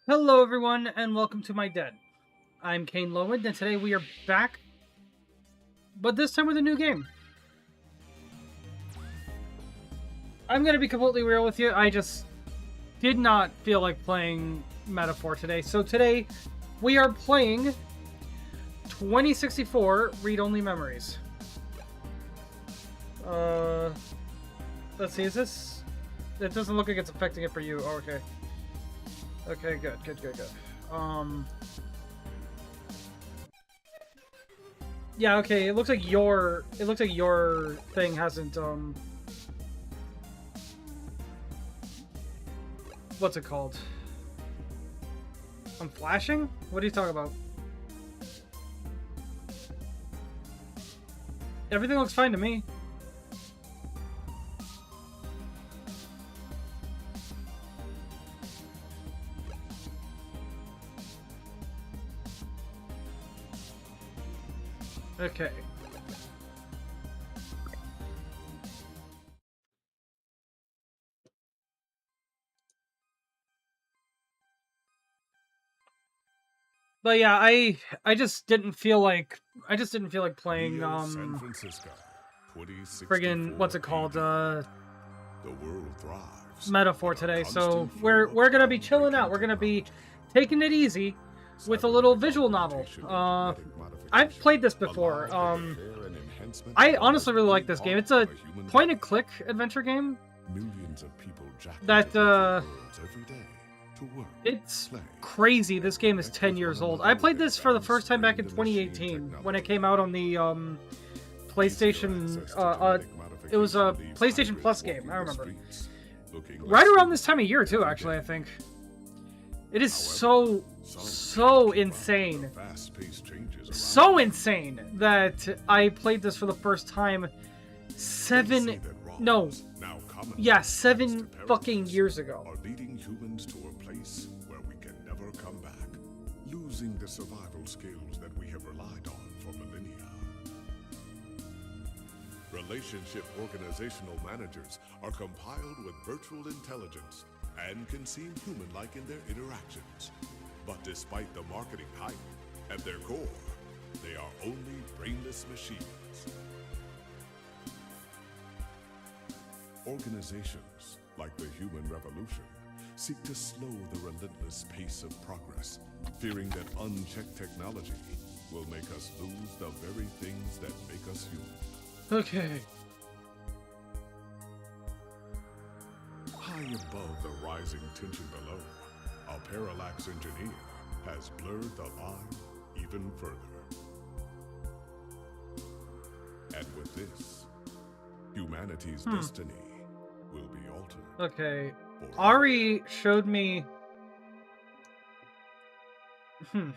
Hello everyone, and welcome to my den. I'm Kane Lowen, and today we are back, but this time with a new game. I'm gonna be completely real with you, I just did not feel like playing Metaphor today, so today we are playing 2064 Read-Only Memories. Let's see, is this... It doesn't look like it's affecting it for you. Oh, okay. Okay, good. Yeah, okay, it looks like your thing hasn't, what's it called? I'm flashing? What are you talking about? Everything looks fine to me. Okay. But yeah, I just didn't feel like playing San Francisco, friggin' what's it called? The world thrives. Metaphor today. So we're gonna be chilling out. We're gonna be taking it easy with a little visual novel. I've played this before. I honestly really like this game. It's a point-and-click adventure game Millions of people that to work, It's play. crazy. This game is 10 years old. I played this for the first time back in 2018 when it came out on the PlayStation. It was a PlayStation Plus game. I remember. Right around this time of year too. Actually, I think. It is so insane. So insane that I played this for the first time 7 fucking years ago. Are leading humans to a place where we can never come back, losing the survival skills that we have relied on for millennia. Relationship organizational managers are compiled with virtual intelligence and can seem human-like in their interactions. But despite the marketing hype, at their core, they are only brainless machines. Organizations, like the human revolution, seek to slow the relentless pace of progress, fearing that unchecked technology will make us lose the very things that make us human. Okay. High above the rising tension below, a parallax engineer has blurred the line even further. And with this, humanity's destiny will be altered. Okay. Ari showed me...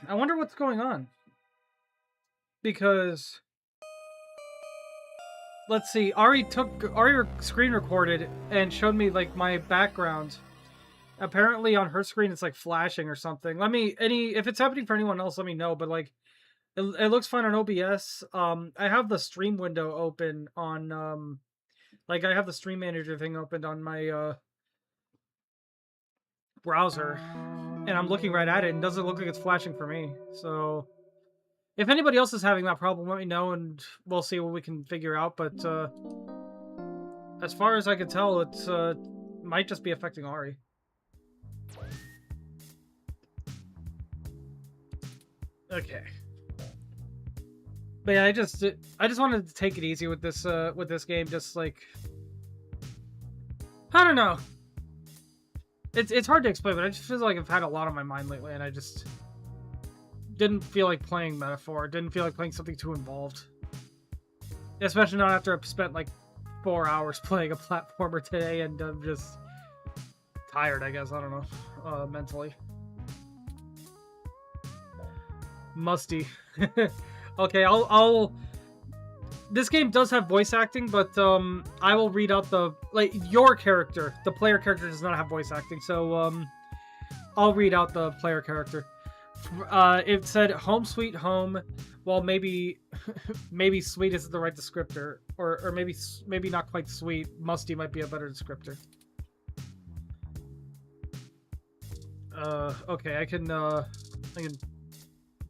I wonder what's going on. Because... Let's see. Ari screen recorded and showed me, like, my background. Apparently on her screen it's, like, flashing or something. If it's happening for anyone else, let me know. But, like, it looks fine on OBS. I have the stream window open on, like, I have the stream manager thing opened on my, browser. And I'm looking right at it, and it doesn't look like it's flashing for me. So, if anybody else is having that problem, let me know, and we'll see what we can figure out. But, as far as I can tell, it's, might just be affecting Ari. Okay. But yeah, I just wanted to take it easy with this game, just like, I don't know. It's hard to explain, but I just feel like I've had a lot on my mind lately, and I just didn't feel like playing Metaphor. Didn't feel like playing something too involved, especially not after I've spent like 4 hours playing a platformer today, and I'm just tired. I guess I don't know, mentally. Musty. Okay, I'll. This game does have voice acting, but I will read out your character. The player character does not have voice acting, so I'll read out the player character. It said "Home Sweet Home." Well, maybe "sweet" isn't the right descriptor, or maybe not quite sweet. Musty might be a better descriptor. Okay, I can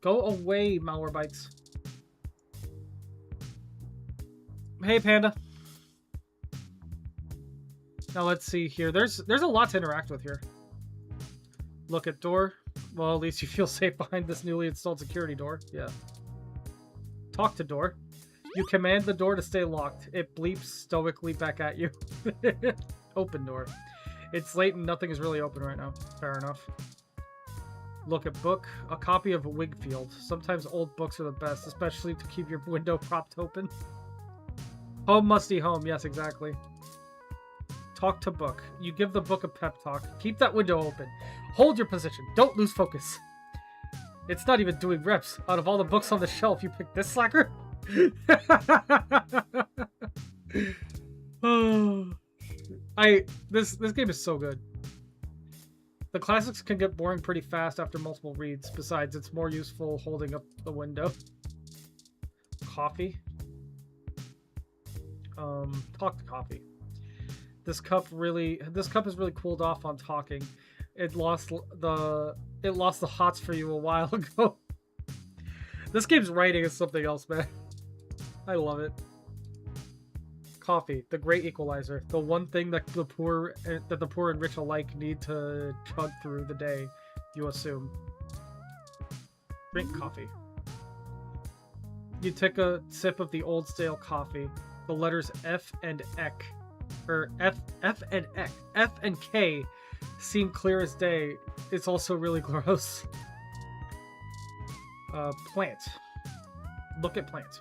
go away, Malwarebytes. Hey, Panda. Now let's see here. There's a lot to interact with here. Look at door. Well, at least you feel safe behind this newly installed security door. Yeah. Talk to door. You command the door to stay locked. It bleeps stoically back at you. Open door. It's late and nothing is really open right now. Fair enough. Look at book. A copy of Wigfield. Sometimes old books are the best, especially to keep your window propped open. Home, musty home. Yes, exactly. Talk to book. You give the book a pep talk. Keep that window open. Hold your position. Don't lose focus. It's not even doing reps. Out of all the books on the shelf, you picked this slacker? This game is so good. The classics can get boring pretty fast after multiple reads. Besides, it's more useful holding up the window. Coffee. Talk to coffee. This cup has really cooled off on talking. It lost the hots for you a while ago. This game's writing is something else, man. I love it. Coffee, the great equalizer, the one thing that the poor and rich alike need to chug through the day, you assume. Drink coffee. You take a sip of the old stale coffee. The letters F and Ek, or F and Ek, F and K seem clear as day. It's also really gross. Plant. Look at plant.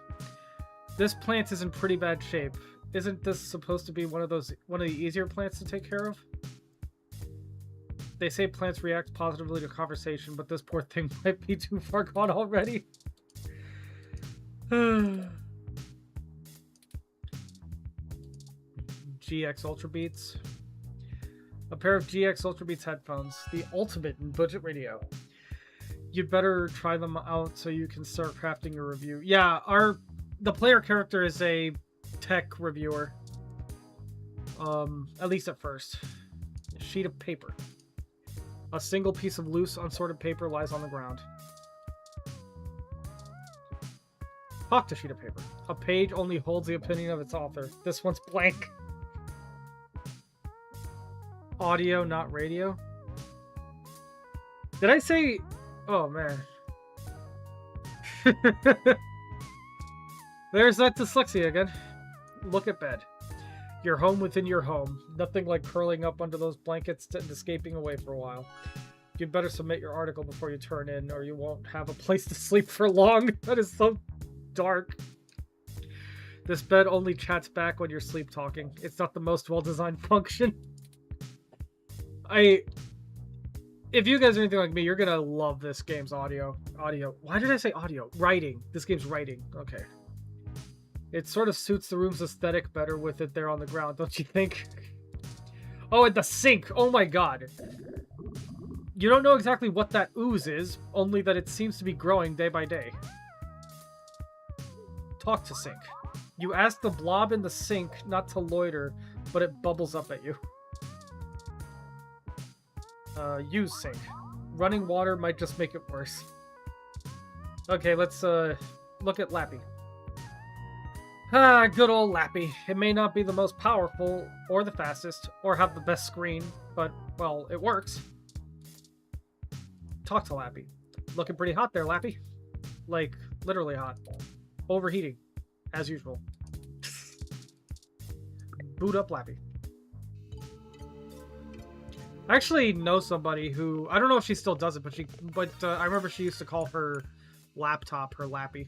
This plant is in pretty bad shape. Isn't this supposed to be one of the easier plants to take care of? They say plants react positively to conversation, but this poor thing might be too far gone already. GX Ultra Beats. A pair of GX Ultra Beats headphones, the ultimate in budget radio. You'd better try them out so you can start crafting a review. Yeah, the player character is a tech reviewer. At least at first. A sheet of paper. A single piece of loose, unsorted paper lies on the ground. Talk to sheet of paper. A page only holds the opinion of its author. This one's blank. Audio, not radio. Did I say... Oh, man. There's that dyslexia again. Look at bed. Your home within your home. Nothing like curling up under those blankets and escaping away for a while. You'd better submit your article before you turn in, or you won't have a place to sleep for long. That is so dark. This bed only chats back when you're sleep talking. It's not the most well-designed function. If you guys are anything like me, you're gonna love this game's audio. Why did I say audio? Writing. This game's writing. Okay. It sort of suits the room's aesthetic better with it there on the ground, don't you think? Oh, and the sink! Oh my god. You don't know exactly what that ooze is, only that it seems to be growing day by day. Talk to sink. You ask the blob in the sink not to loiter, but it bubbles up at you. Use sink. Running water might just make it worse. Okay, let's look at Lappy. Ah, good old Lappy. It may not be the most powerful, or the fastest, or have the best screen, but, well, it works. Talk to Lappy. Looking pretty hot there, Lappy. Like, literally hot. Overheating. As usual. Boot up Lappy. I actually know somebody who... I don't know if she still does it, but I remember she used to call her laptop her Lappy.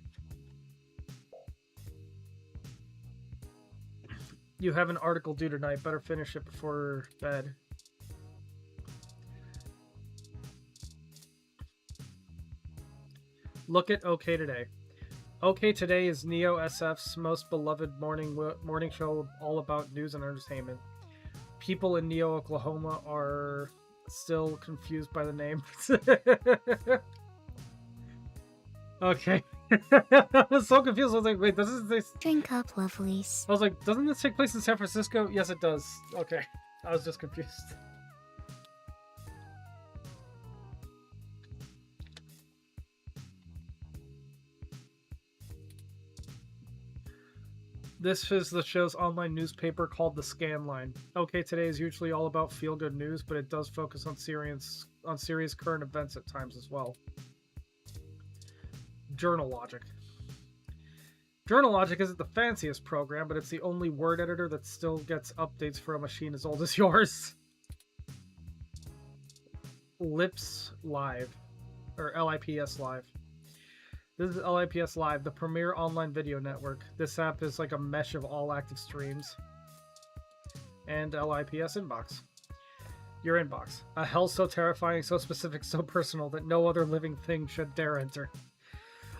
You have an article due tonight. Better finish it before bed. Look at OK Today. OK Today is Neo SF's most beloved morning show all about news and entertainment. People in Neo, Oklahoma are still confused by the name. Okay. I was so confused. I was like, wait, doesn't this... Drink up, lovelies. I was like, doesn't this take place in San Francisco? Yes, it does. Okay. I was just confused. This is the show's online newspaper called The Scan Line. OK Today is usually all about feel-good news, but it does focus on serious current events at times as well. Journal Logic. Journal Logic isn't the fanciest program, but it's the only word editor that still gets updates for a machine as old as yours. Lips Live. Or LIPS Live. This is LIPS Live, the premier online video network. This app is like a mesh of all active streams. And LIPS Inbox. Your inbox. A hell so terrifying, so specific, so personal that no other living thing should dare enter.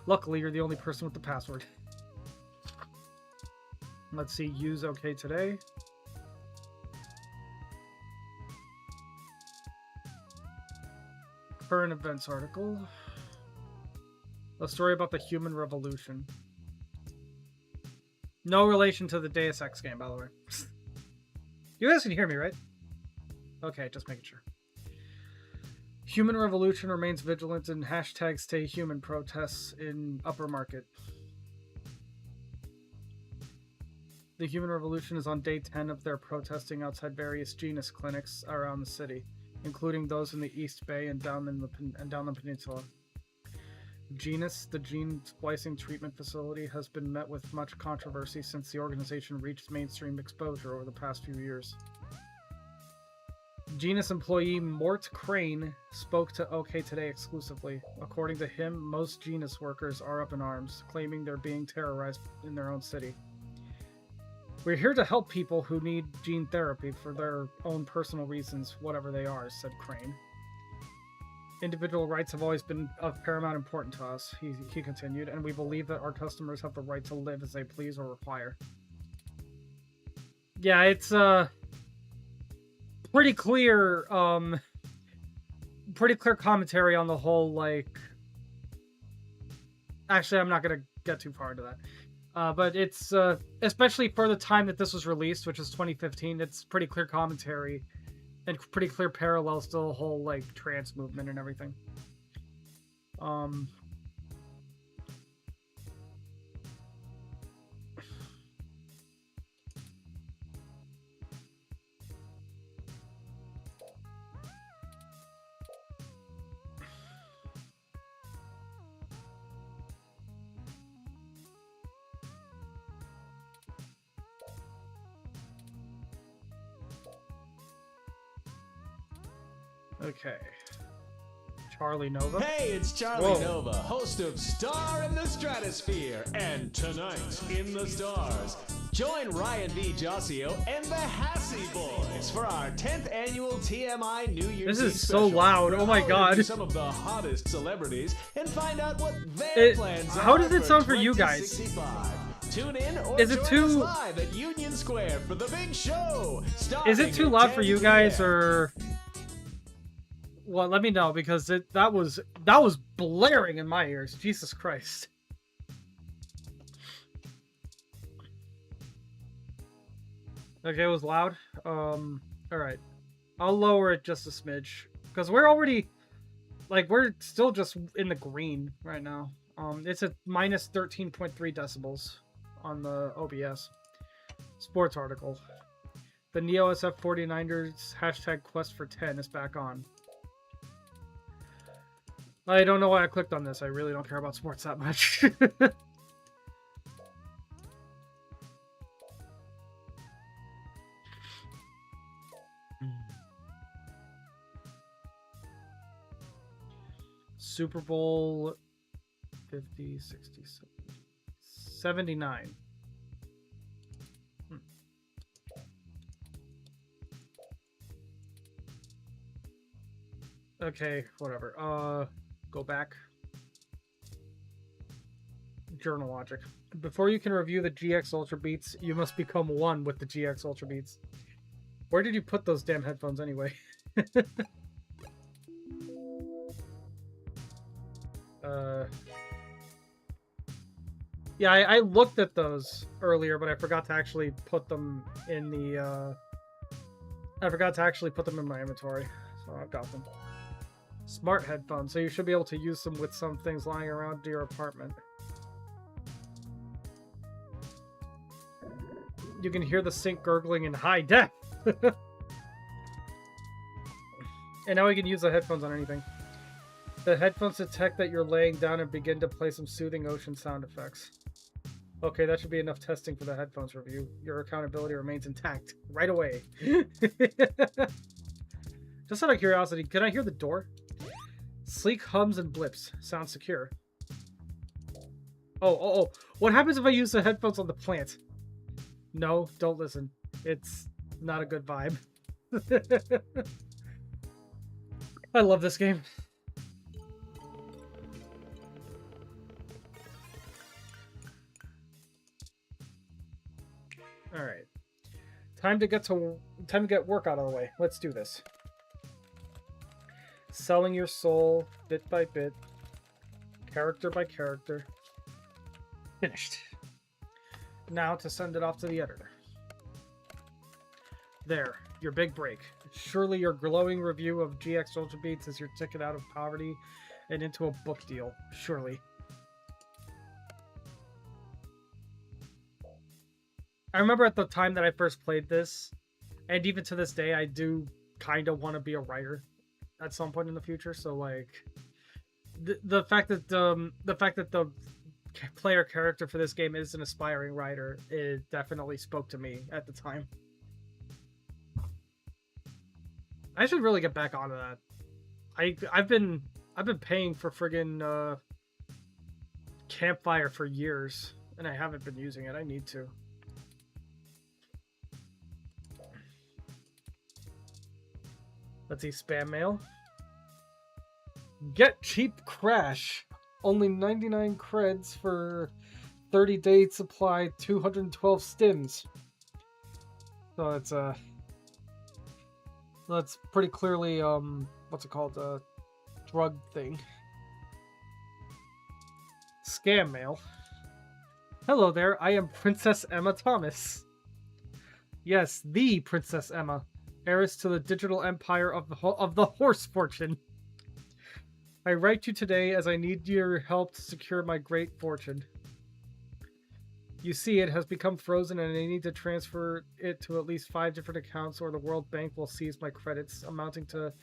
Luckily, you're the only person with the password. Let's see, use OK Today. Current events article. A story about the human revolution. No relation to the Deus Ex game, by the way. You guys can hear me, right? Okay, just making sure. Human revolution remains vigilant in #StayHuman protests in Upper Market. The human revolution is on day 10 of their protesting outside various genus clinics around the city, including those in the East Bay and down the peninsula. Genus, the gene splicing treatment facility, has been met with much controversy since the organization reached mainstream exposure over the past few years. Genus employee Mort Crane spoke to OK Today exclusively. According to him, most Genus workers are up in arms, claiming they're being terrorized in their own city. We're here to help people who need gene therapy for their own personal reasons, whatever they are, said Crane. Individual rights have always been of paramount importance to us, he continued, and we believe that our customers have the right to live as they please or require. Yeah, it's pretty clear commentary on the whole, like... Actually, I'm not gonna get too far into that. But it's, especially for the time that this was released, which was 2015, it's pretty clear commentary and pretty clear parallels to the whole, like, trans movement and everything. Okay. Charlie Nova. Hey, it's Charlie Nova, host of Star in the Stratosphere. And tonight, in the stars, join Ryan V. Josio and the Hassy Boys for our 10th annual TMI New Year's Eve This is so loud. Oh my god. Some of the hottest celebrities and find out what their plans are. How does it sound for you guys? Tune in or is it too live at Union Square for the big show. Is it too loud for you guys, or... Well, let me know, because that was blaring in my ears. Jesus Christ. Okay, it was loud. Alright. I'll lower it just a smidge. Because we're already... Like, we're still just in the green right now. It's at minus 13.3 decibels on the OBS. Sports article. The Neo SF49ers hashtag quest for 10 is back on. I don't know why I clicked on this. I really don't care about sports that much. Super Bowl 50, 60, 79. Okay, whatever. Go back. Journal logic. Before you can review the GX Ultra Beats, you must become one with the GX Ultra Beats. Where did you put those damn headphones anyway? Yeah, I looked at those earlier, but I forgot to actually put them in the, I forgot to actually put them in my inventory, so I've got them. Smart headphones, so you should be able to use them with some things lying around your apartment. You can hear the sink gurgling in high def! And now we can use the headphones on anything. The headphones detect that you're laying down and begin to play some soothing ocean sound effects. Okay, that should be enough testing for the headphones review. Your accountability remains intact. Right away. Just out of curiosity, can I hear the door? Sleek hums and blips. Sounds secure. Oh. What happens if I use the headphones on the plant? No, don't listen. It's not a good vibe. I love this game. Alright. Time to get work out of the way. Let's do this. Selling your soul, bit by bit, character by character. Finished. Now to send it off to the editor. There, your big break. Surely your glowing review of GX Ultra Beats is your ticket out of poverty and into a book deal. Surely. I remember at the time that I first played this, and even to this day, I do kind of want to be a writer at some point in the future. So like, the fact that the player character for this game is an aspiring writer, it definitely spoke to me at the time. I should really get back onto that. I've been paying for friggin' Campfire for years, and I haven't been using it. I need to. Let's see, spam mail. Get cheap crash. Only 99 creds for 30-day supply, 212 stims. So it's that's pretty clearly what's it called, a drug thing. Scam mail. Hello there, I am Princess Emma Thomas. Yes, the Princess Emma, heiress to the digital empire of the horse fortune. I write you today as I need your help to secure my great fortune. You see, it has become frozen and I need to transfer it to at least 5 different accounts or the World Bank will seize my credits, amounting to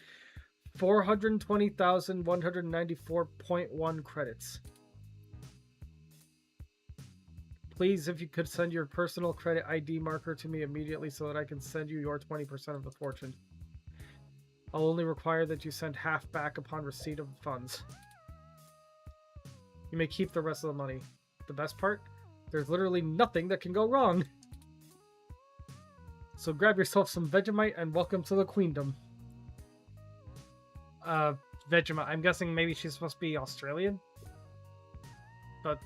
420,194.1 credits. Please, if you could send your personal credit ID marker to me immediately so that I can send you your 20% of the fortune. I'll only require that you send half back upon receipt of the funds. You may keep the rest of the money. The best part? There's literally nothing that can go wrong. So grab yourself some Vegemite and welcome to the Queendom. Vegemite. I'm guessing maybe she's supposed to be Australian? But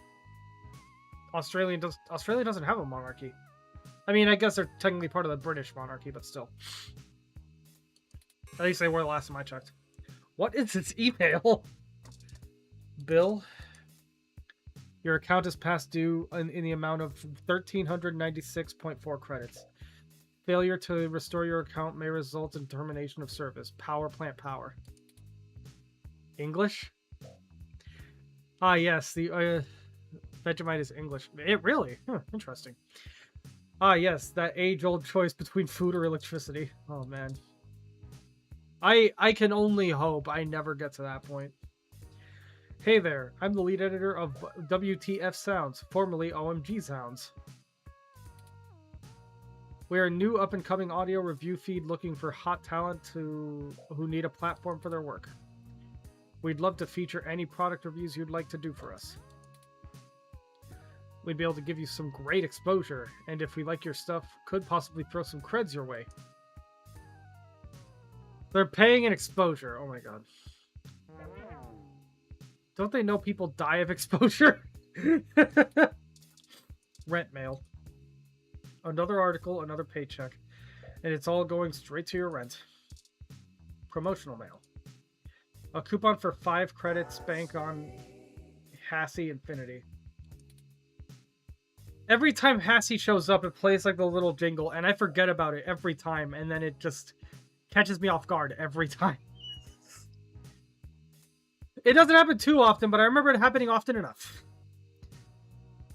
Australia doesn't have a monarchy. I mean, I guess they're technically part of the British monarchy, but still. At least they were the last time I checked. What is its email? Bill, your account is past due in the amount of 1,396.4 credits. Failure to restore your account may result in termination of service. Power plant power. English? Ah, yes, the Vegemite is English. It really? Huh, interesting. Ah, yes, that age-old choice between food or electricity. Oh, man. I can only hope I never get to that point. Hey there, I'm the lead editor of WTF Sounds, formerly OMG Sounds. We are a new up-and-coming audio review feed looking for hot talent who need a platform for their work. We'd love to feature any product reviews you'd like to do for us. We'd be able to give you some great exposure, and if we like your stuff, could possibly throw some creds your way. They're paying an exposure. Oh my god. Don't they know people die of exposure? Rent mail. Another article, another paycheck. And it's all going straight to your rent. Promotional mail. A coupon for 5 credits bank on Hassie Infinity. Every time Hassie shows up, it plays like the little jingle, and I forget about it every time, and then it just catches me off guard every time. It doesn't happen too often, but I remember it happening often enough.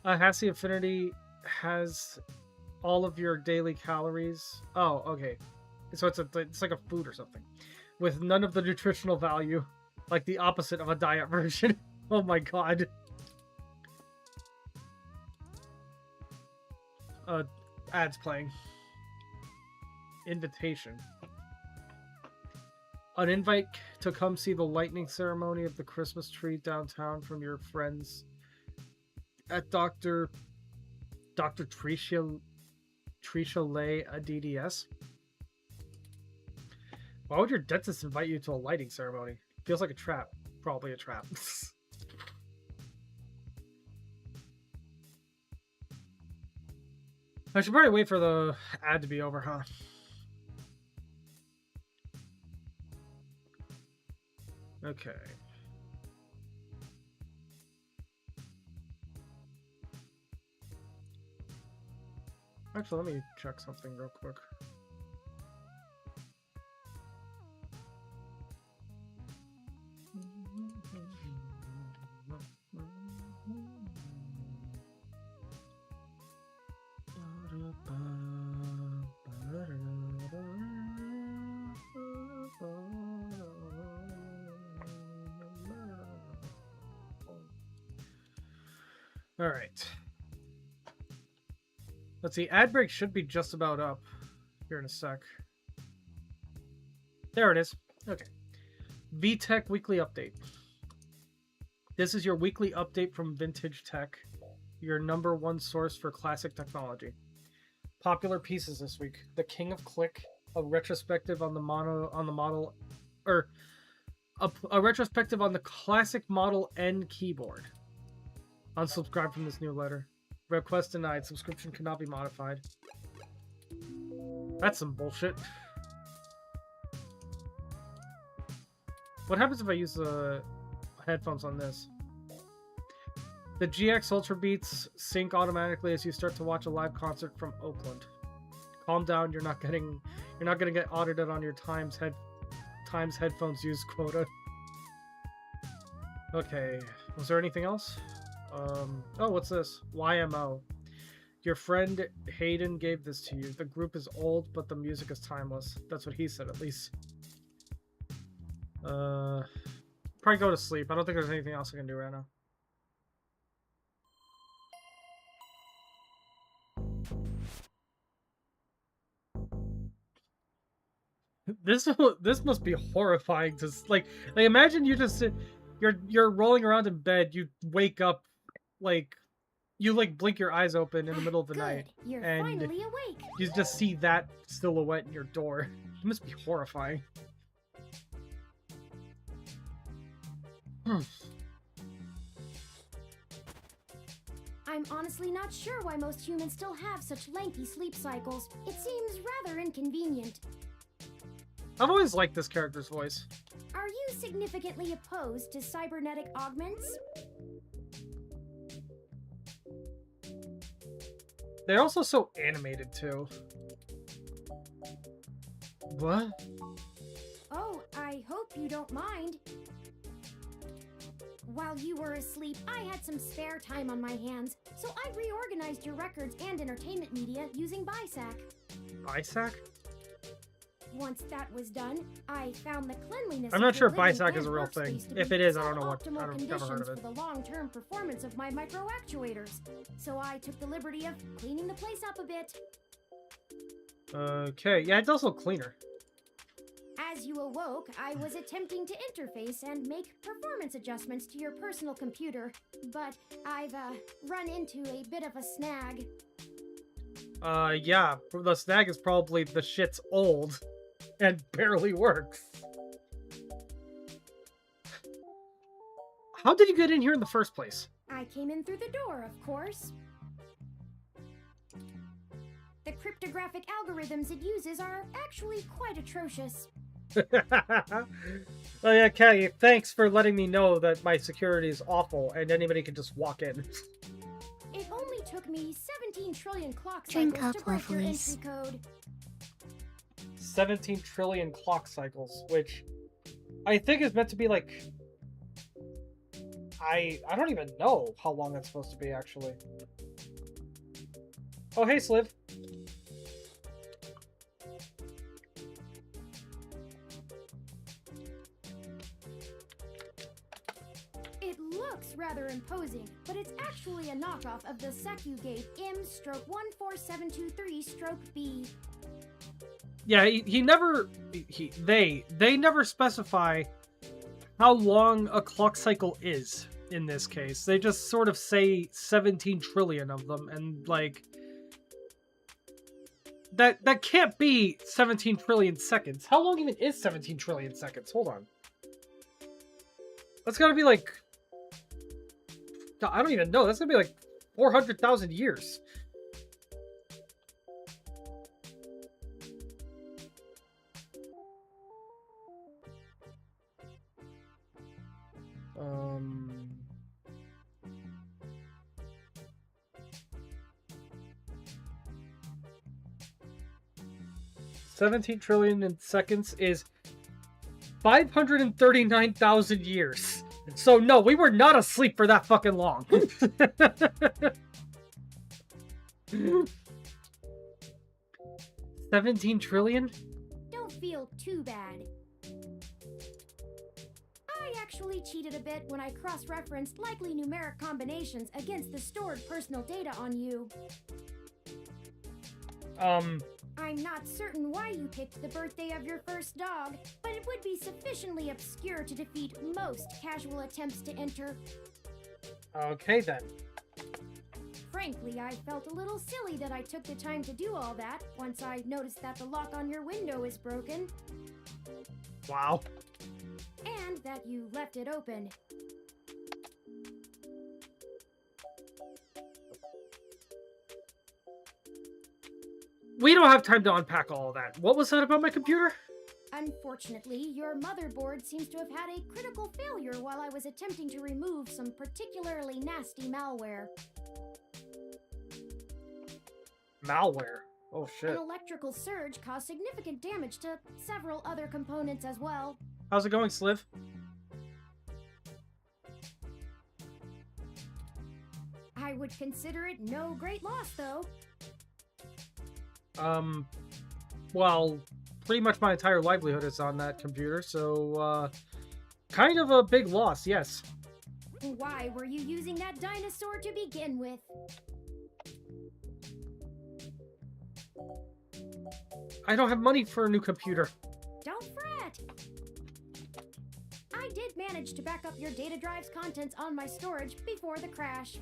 Hassie Infinity has all of your daily calories. Oh, okay. So it's like a food or something. With none of the nutritional value. Like the opposite of a diet version. Oh my god. Ads playing. Invitation. An invite to come see the lighting ceremony of the Christmas tree downtown from your friends at Dr. Tricia Lay DDS. Why would your dentist invite you to a lighting ceremony? Feels like a trap. Probably a trap. I should probably wait for the ad to be over, huh? Okay. Actually, let me check something real quick. All right. Let's see. Ad break should be just about up here in a sec. There it is. Okay. VTech Weekly Update. This is your weekly update from Vintage Tech, your #1 source for classic technology. Popular pieces this week: The King of Click, a retrospective on the model, or a retrospective on the classic Model N keyboard. Unsubscribe from this newsletter. Request denied. Subscription cannot be modified. That's some bullshit. What happens if I use the headphones on this? The GX Ultra Beats sync automatically as you start to watch a live concert from Oakland. Calm down, you're not gonna get audited on your Times headphones use quota. Okay, was there anything else? Oh, what's this? YMO. Your friend Hayden gave this to you. The group is old, but the music is timeless. That's what he said, at least. Probably go to sleep. I don't think there's anything else I can do right now. This must be horrifying to like imagine you just you're rolling around in bed, you wake up, like you blink your eyes open in the middle of the night, You're and finally awake. you just see that silhouette in your door. It must be horrifying. I'm honestly not sure why most humans still have such lengthy sleep cycles. It seems rather inconvenient. I've always liked this character's voice. Are you significantly opposed to cybernetic augments? They're also so animated too. What? Oh, I hope you don't mind. While you were asleep, I had some spare time on my hands, so I reorganized your records and entertainment media using BISAC. BISAC? Once that was done, I found the cleanliness. I'm not of sure your if living BISAC and is a real thing. workspace to If be it is, I don't know what. suboptimal I've never heard of conditions it. for the long-term performance of my micro actuators. So I took the liberty of cleaning the place up a bit. Okay, yeah, it's also cleaner. As you awoke, I was attempting to interface and make performance adjustments to your personal computer, but I've run into a bit of a snag. Yeah, the snag is probably the shit's old and barely works. How did you get in here in the first place? I came in through the door, of course. The cryptographic algorithms it uses are actually quite atrocious. Oh yeah, Kelly, thanks for letting me know that my security is awful and anybody can just walk in. It only took me 17 trillion clock Drink cycles to up, break your lovelies. entry code. 17 trillion clock cycles, which I think is meant to be like... I don't even know how long that's supposed to be, actually. Oh, hey, Sliv. It looks rather imposing, but it's actually a knockoff of the Sekugate M/14723-B. Yeah, they never specify how long a clock cycle is in this case. They just sort of say 17 trillion of them, and like that can't be 17 trillion seconds. How long even is 17 trillion seconds? Hold on. That's gotta be like, I don't even know. That's gonna be like 400,000 years. Um... 17 trillion in seconds is 539,000 years. So no, we were not asleep for that fucking long. 17 trillion? Don't feel too bad. I actually cheated a bit when I cross-referenced likely numeric combinations against the stored personal data on you. I'm not certain why you picked the birthday of your first dog, but it would be sufficiently obscure to defeat most casual attempts to enter. Okay, then. Frankly, I felt a little silly that I took the time to do all that once I noticed that the lock on your window is broken. Wow. And that you left it open. We don't have time to unpack all of that. What was that about my computer? Unfortunately, your motherboard seems to have had a critical failure while I was attempting to remove some particularly nasty malware. Malware. Oh, shit. An electrical surge caused significant damage to several other components as well. How's it going, Sliv? I would consider it no great loss, though. Well, pretty much my entire livelihood is on that computer, so, kind of a big loss, yes. Why were you using that dinosaur to begin with? I don't have money for a new computer. Don't fret! I did manage to back up your data drive's contents on my storage before the crash.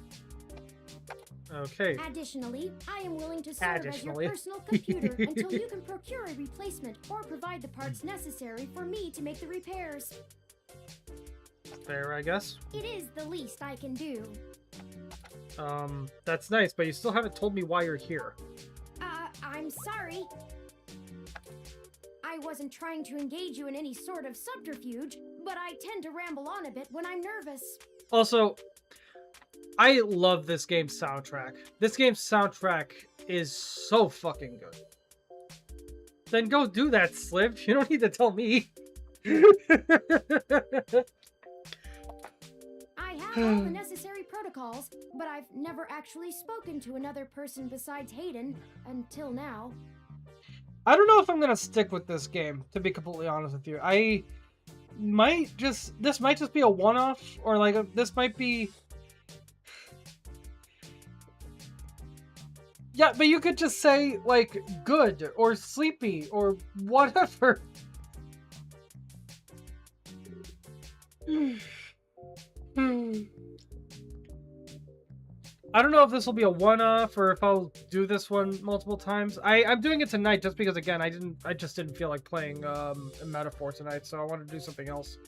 Okay. Additionally, I am willing to serve as your personal computer until you can procure a replacement or provide the parts necessary for me to make the repairs. Fair, I guess. It is the least I can do. That's nice, but you still haven't told me why you're here. I'm sorry. I wasn't trying to engage you in any sort of subterfuge, but I tend to ramble on a bit when I'm nervous. Also, I love this game's soundtrack. This game's soundtrack is so fucking good. Then go do that, Sliv. You don't need to tell me. I have all the necessary protocols, but I've never actually spoken to another person besides Hayden until now. I don't know if I'm gonna stick with this game, to be completely honest with you. I might just... This might just be a one-off, or like, this might be... Yeah, but you could just say, like, good, or sleepy, or whatever. I don't know if this will be a one-off or if I'll do this one multiple times. I'm doing it tonight just because, again, I just didn't feel like playing a Metaphor tonight, so I wanted to do something else.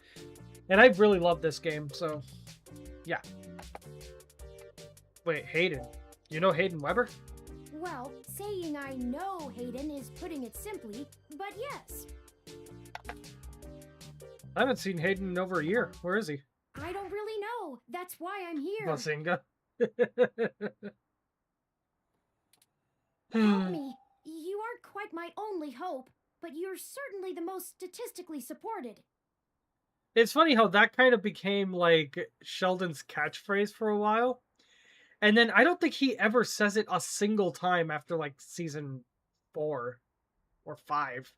And I really love this game, so yeah. Wait, Hayden? You know Hayden Weber? Well, saying I know Hayden is putting it simply, but yes. I haven't seen Hayden in over a year. Where is he? I don't really know. That's why I'm here. Bazinga. Help me. You aren't quite my only hope, but you're certainly the most statistically supported. It's funny how that kind of became, like, Sheldon's catchphrase for a while. And then I don't think he ever says it a single time after, like, season 4 or 5.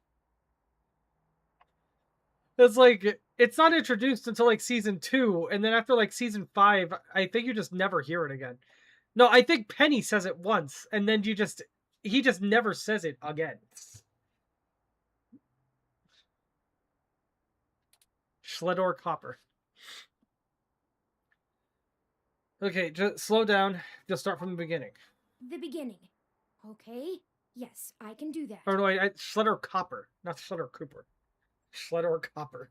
It's like, it's not introduced until, like, season 2, and then after, like, season 5, I think you just never hear it again. No, I think Penny says it once, and then he just never says it again. Schledor Copper. Okay, just slow down. Just start from the beginning. The beginning. Okay. Yes, I can do that. Or no, Schledor Copper, not Schledor Cooper. Schledor Copper.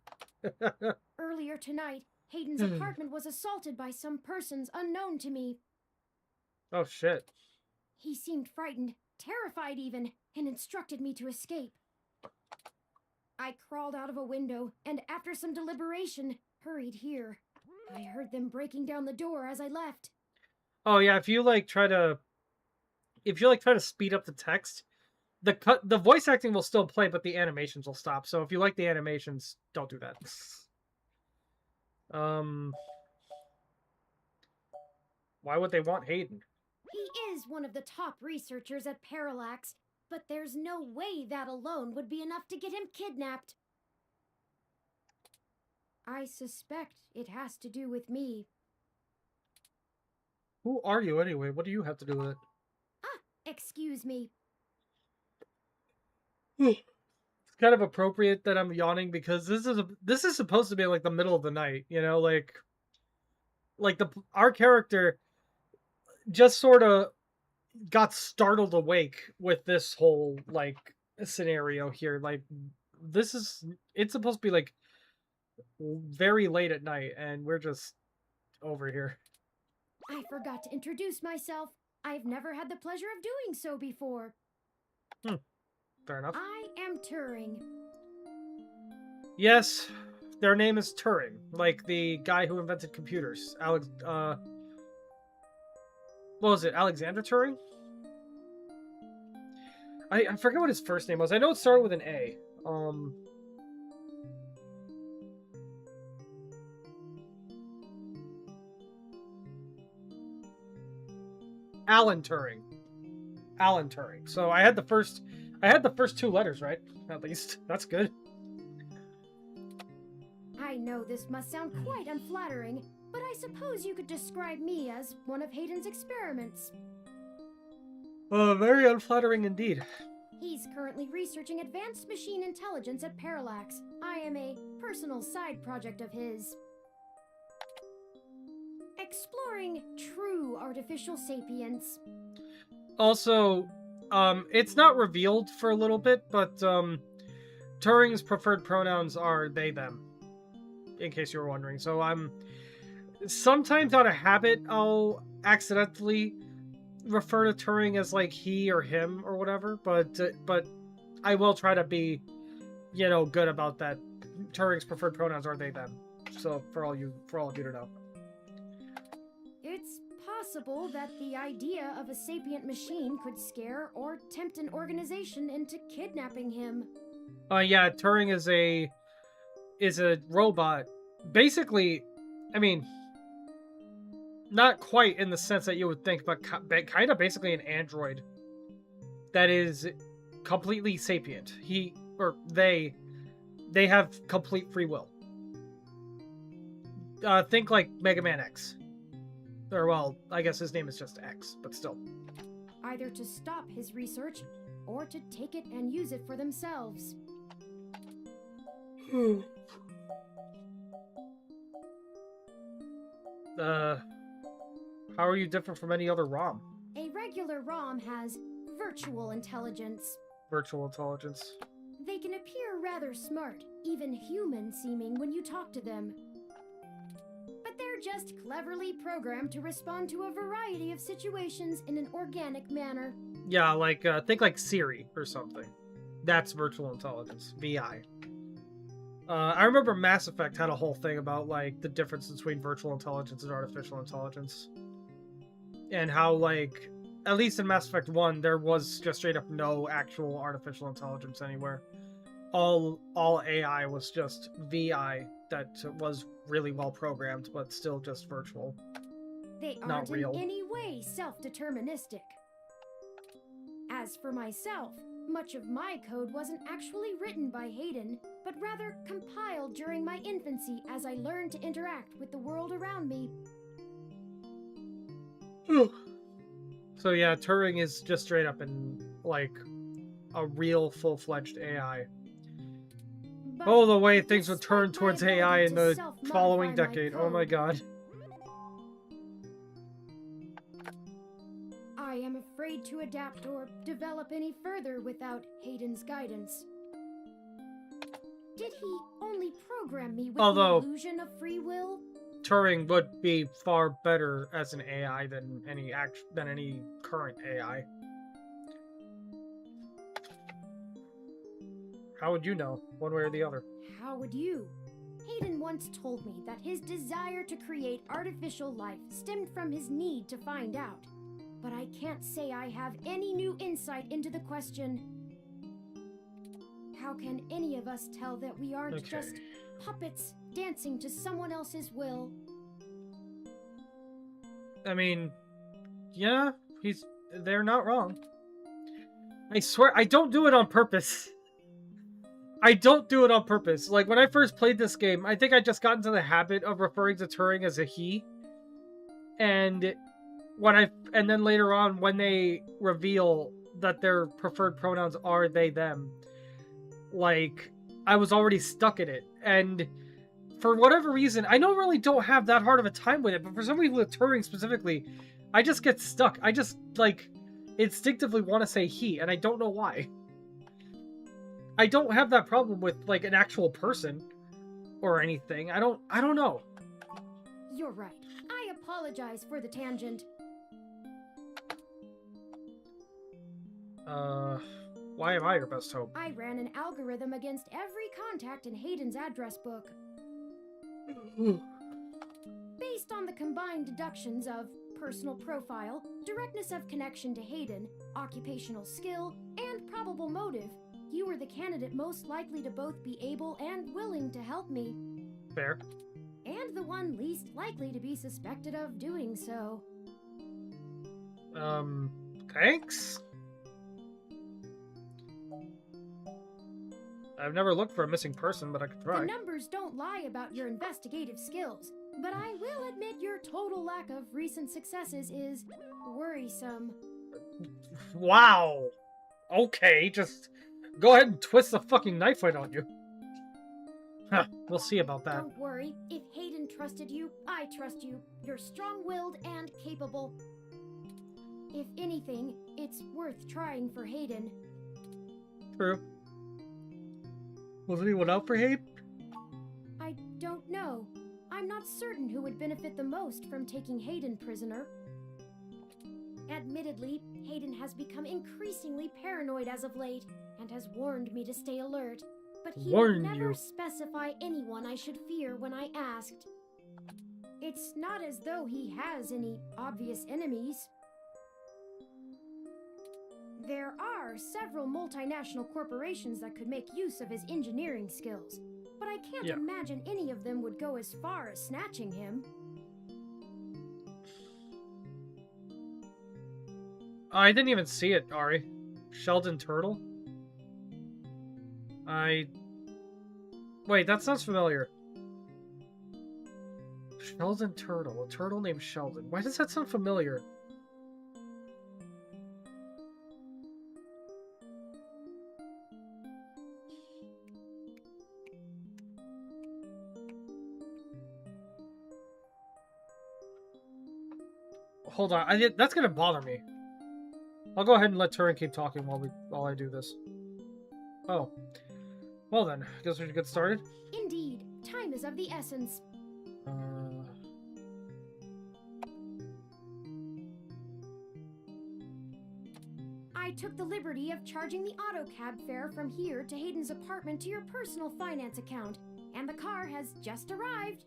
Earlier tonight, Hayden's apartment was assaulted by some persons unknown to me. Oh, shit. He seemed frightened, terrified even, and instructed me to escape. I crawled out of a window, and after some deliberation, hurried here. I heard them breaking down the door as I left. Oh, yeah, if you try to speed up the text, the voice acting will still play, but the animations will stop. So if you like the animations, don't do that. Why would they want Hayden? He is one of the top researchers at Parallax, but there's no way that alone would be enough to get him kidnapped. I suspect it has to do with me. Who are you anyway? What do you have to do with it? Ah, excuse me. It's kind of appropriate that I'm yawning because this is supposed to be like the middle of the night, you know, like our character just sort of got startled awake with this whole like scenario here. Like it's supposed to be like very late at night and we're just over here. I forgot to introduce myself. I've never had the pleasure of doing so before. Fair enough. I am Turing. Yes, their name is Turing, like the guy who invented computers. What was it? Alexander Turing? I forget what his first name was. I know it started with an A. Alan Turing. Alan Turing. So I had the first two letters right, at least. That's good. I know this must sound quite unflattering, but I suppose you could describe me as one of Hayden's experiments. Very unflattering indeed. He's currently researching advanced machine intelligence at Parallax. I am a personal side project of his. Exploring true artificial sapience. Also, it's not revealed for a little bit, but Turing's preferred pronouns are they, them. In case you were wondering. So I'm sometimes out of habit, I'll accidentally refer to Turing as like he or him or whatever, but I will try to be, you know, good about that. Turing's preferred pronouns are they, them. So for all of you to know. It's possible that the idea of a sapient machine could scare or tempt an organization into kidnapping him. Yeah, Turing is a robot. Basically, I mean, not quite in the sense that you would think, but kind of basically an android that is completely sapient. They have complete free will. Think like Mega Man X. Or, well, I guess his name is just X, but still. Either to stop his research, or to take it and use it for themselves. How are you different from any other ROM? A regular ROM has virtual intelligence. Virtual intelligence. They can appear rather smart, even human-seeming when you talk to them. But they're just cleverly programmed to respond to a variety of situations in an organic manner. Yeah, like, think like Siri or something. That's virtual intelligence, VI. I remember Mass Effect had a whole thing about, like, the difference between virtual intelligence and artificial intelligence. And how, like, at least in Mass Effect 1, there was just straight up no actual artificial intelligence anywhere. All AI was just VI that was really well programmed, but still just virtual. They Not aren't real. in any way self-deterministic. As for myself, much of my code wasn't actually written by Hayden, but rather compiled during my infancy as I learned to interact with the world around me. So yeah, Turing is just straight up in, like, a real full-fledged AI. But Oh, the way things would despite turn my towards ability AI in to the self-modify following my decade. Oh my code, god. I am afraid to adapt or develop any further without Hayden's guidance. Did he only program me with Although- the illusion of free will? Turing would be far better as an AI than any current AI. How would you know, one way or the other? How would you? Hayden once told me that his desire to create artificial life stemmed from his need to find out. But I can't say I have any new insight into the question. How can any of us tell that we aren't Okay. just puppets dancing to someone else's will? I mean, yeah, they're not wrong. I swear, I don't do it on purpose. I don't do it on purpose. Like, when I first played this game, I think I just got into the habit of referring to Turing as a he. And then later on, when they reveal that their preferred pronouns are they, them, like I was already stuck in it, and for whatever reason, I don't have that hard of a time with it, but for some reason with Turing specifically, I just get stuck. I just like instinctively want to say he, and I don't know why. I don't have that problem with like an actual person or anything. I don't know. You're right. I apologize for the tangent. Why am I your best hope? I ran an algorithm against every contact in Hayden's address book. Based on the combined deductions of personal profile, directness of connection to Hayden, occupational skill, and probable motive, you were the candidate most likely to both be able and willing to help me. Fair. And the one least likely to be suspected of doing so. Thanks? I've never looked for a missing person, but I could try. The numbers don't lie about your investigative skills, but I will admit your total lack of recent successes is worrisome. Wow. Okay, just go ahead and twist the fucking knife right on you. Huh, we'll see about that. Don't worry. If Hayden trusted you, I trust you. You're strong-willed and capable. If anything, it's worth trying for Hayden. True. Was anyone out for Hayden? I don't know. I'm not certain who would benefit the most from taking Hayden prisoner. Admittedly, Hayden has become increasingly paranoid as of late, and has warned me to stay alert. But he would never specify anyone I should fear when I asked. It's not as though he has any obvious enemies. There are several multinational corporations that could make use of his engineering skills, but I can't imagine any of them would go as far as snatching him. I didn't even see it, Ari. Sheldon Turtle? Wait, that sounds familiar. Sheldon Turtle. A turtle named Sheldon. Why does that sound familiar? Hold on, that's gonna bother me. I'll go ahead and let Turing keep talking while I do this. Oh. Well then, guess we should get started? Indeed. Time is of the essence. I took the liberty of charging the auto cab fare from here to Hayden's apartment to your personal finance account, and the car has just arrived.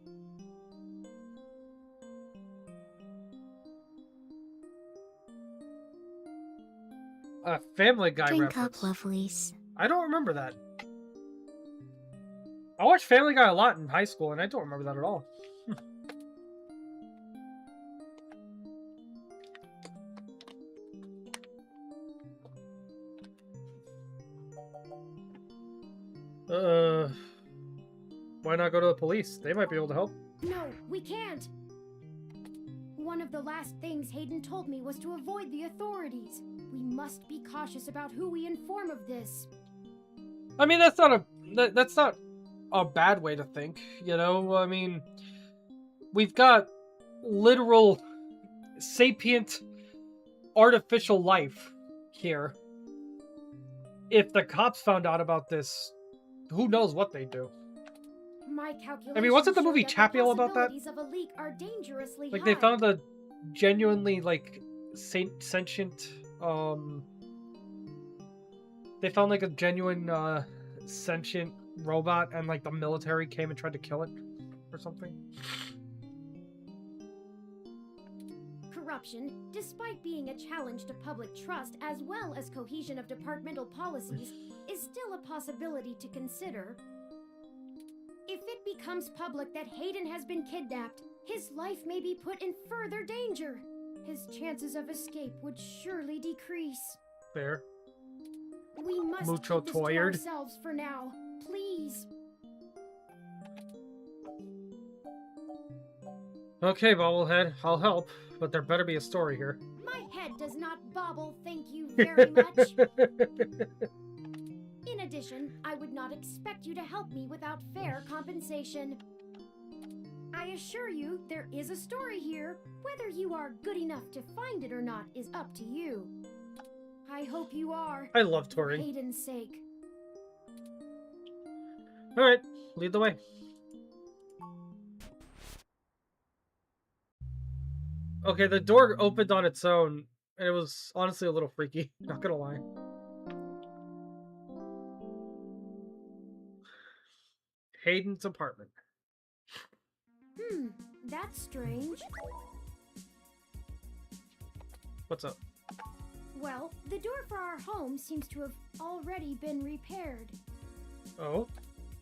A Family Guy Drink reference. up, lovelies. I don't remember that. I watched Family Guy a lot in high school, and I don't remember that at all. Why not go to the police? They might be able to help. No, we can't. One of the last things Hayden told me was to avoid the authorities. We must be cautious about who we inform of this. I mean, that's not a bad way to think, you know? I mean, we've got literal sapient artificial life here. If the cops found out about this, who knows what they'd do. My calculations I mean, wasn't the movie show that Chappie all about that? possibilities of a leak are dangerously Like, high. they found a genuinely, like, sentient, they found, like, a genuine, sentient robot, and, like, the military came and tried to kill it, or something. Corruption, despite being a challenge to public trust as well as cohesion of departmental policies, is still a possibility to consider. If it becomes public that Hayden has been kidnapped, his life may be put in further danger. His chances of escape would surely decrease. Fair. We must Mucho keep this to tired. ourselves for now, please. Okay, Bobblehead, I'll help, but there better be a story here. My head does not bobble, thank you very much. In addition, I would not expect you to help me without fair compensation. I assure you, there is a story here. Whether you are good enough to find it or not is up to you. I hope you are. I love For touring. Hayden's sake. Alright, lead the way. Okay, the door opened on its own, and it was honestly a little freaky, not gonna lie. Hayden's apartment. That's strange. What's up? Well, the door for our home seems to have already been repaired. Oh?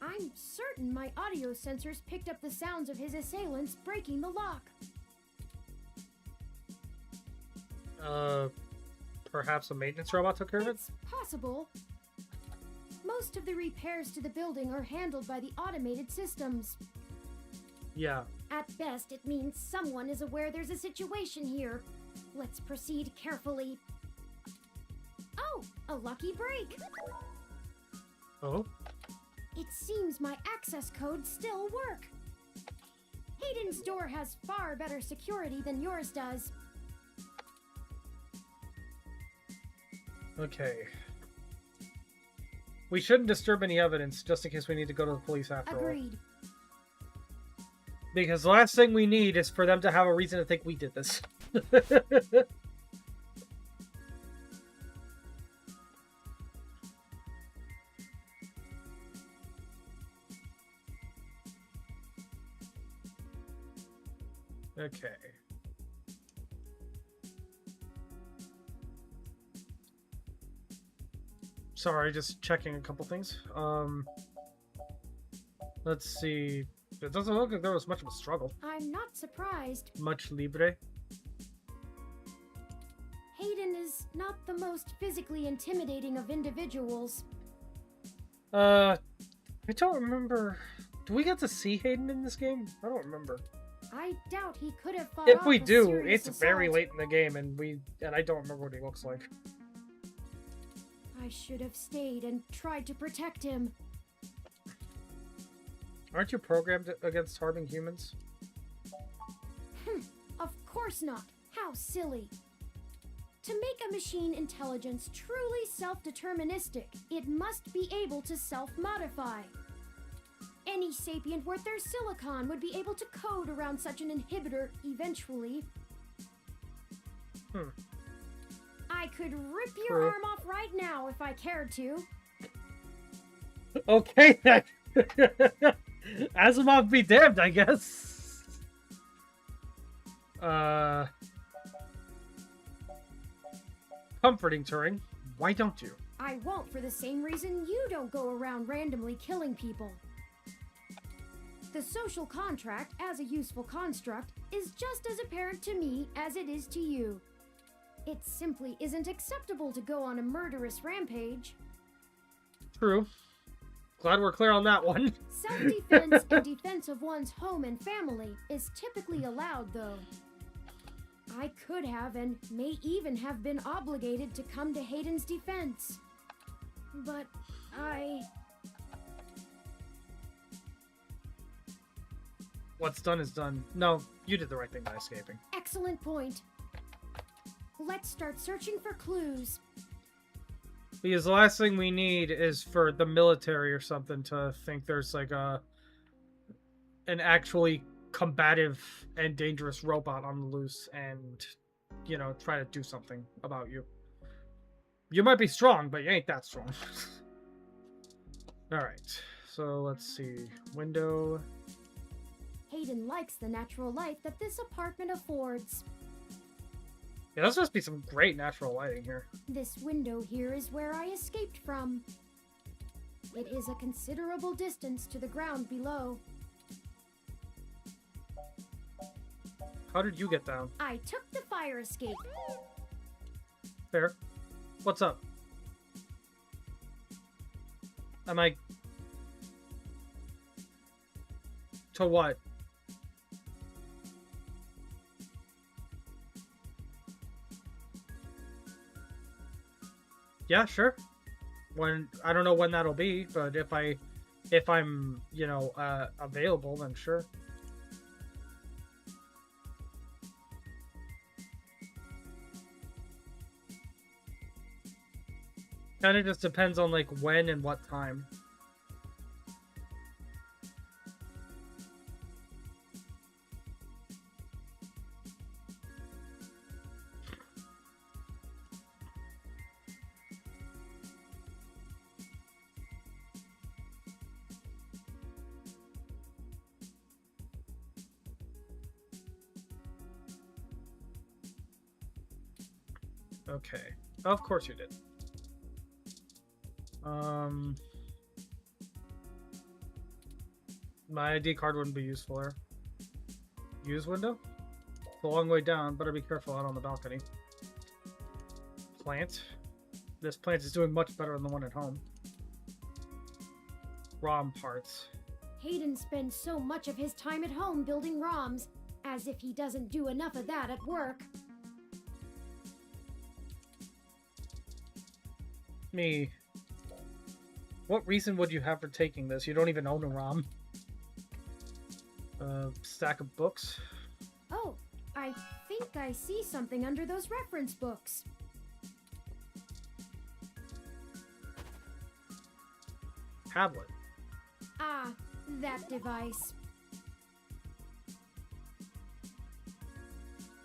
I'm certain my audio sensors picked up the sounds of his assailants breaking the lock. Perhaps a maintenance robot took care of it? It's possible. Most of the repairs to the building are handled by the automated systems. Yeah. At best, it means someone is aware there's a situation here. Let's proceed carefully. Oh, a lucky break. Oh? It seems my access codes still work. Hayden's door has far better security than yours does. Okay. We shouldn't disturb any evidence, just in case we need to go to the police after all. Agreed. Because the last thing we need is for them to have a reason to think we did this. Okay. Sorry, just checking a couple things. Let's see. It doesn't look like there was much of a struggle. I'm not surprised. Much libre. Hayden is not the most physically intimidating of individuals. I don't remember. Do we get to see Hayden in this game? I don't remember. I doubt he could have fought If off we a do, serious it's very assault. late in the game, and I don't remember what he looks like. I should have stayed and tried to protect him. Aren't you programmed against harming humans? Of course not. How silly. To make a machine intelligence truly self-deterministic, it must be able to self-modify. Any sapient worth their silicon would be able to code around such an inhibitor eventually. I could rip your True. arm off right now if I cared to. Okay, then. Asimov be damned, I guess. Comforting Turing. Why don't you? I won't for the same reason you don't go around randomly killing people. The social contract, as a useful construct, is just as apparent to me as it is to you. It simply isn't acceptable to go on a murderous rampage. True. Glad we're clear on that one. Self-defense and defense of one's home and family is typically allowed, though. I could have and may even have been obligated to come to Hayden's defense. But What's done is done. No, you did the right thing by escaping. Excellent point. Let's start searching for clues. Because the last thing we need is for the military or something to think there's like an actually combative and dangerous robot on the loose and, you know, try to do something about you. You might be strong, but you ain't that strong. Alright, so let's see. Window. Hayden likes the natural light that this apartment affords. Yeah, there's supposed to be some great natural lighting here. This window here is where I escaped from. It is a considerable distance to the ground below. How did you get down? I took the fire escape. Fair. What's up? Am I... To what? Yeah, sure. When I don't know when that'll be, but if I'm, you know, available, then sure. Kind of just depends on like when and what time. Okay. Of course you did. My ID card wouldn't be useful there. Use window? It's a long way down, better be careful out on the balcony. Plant. This plant is doing much better than the one at home. ROM parts. Hayden spends so much of his time at home building ROMs, as if he doesn't do enough of that at work. Me. What reason would you have for taking this? You don't even own a ROM. Stack of books. Oh, I think I see something under those reference books. Tablet. Ah, that device.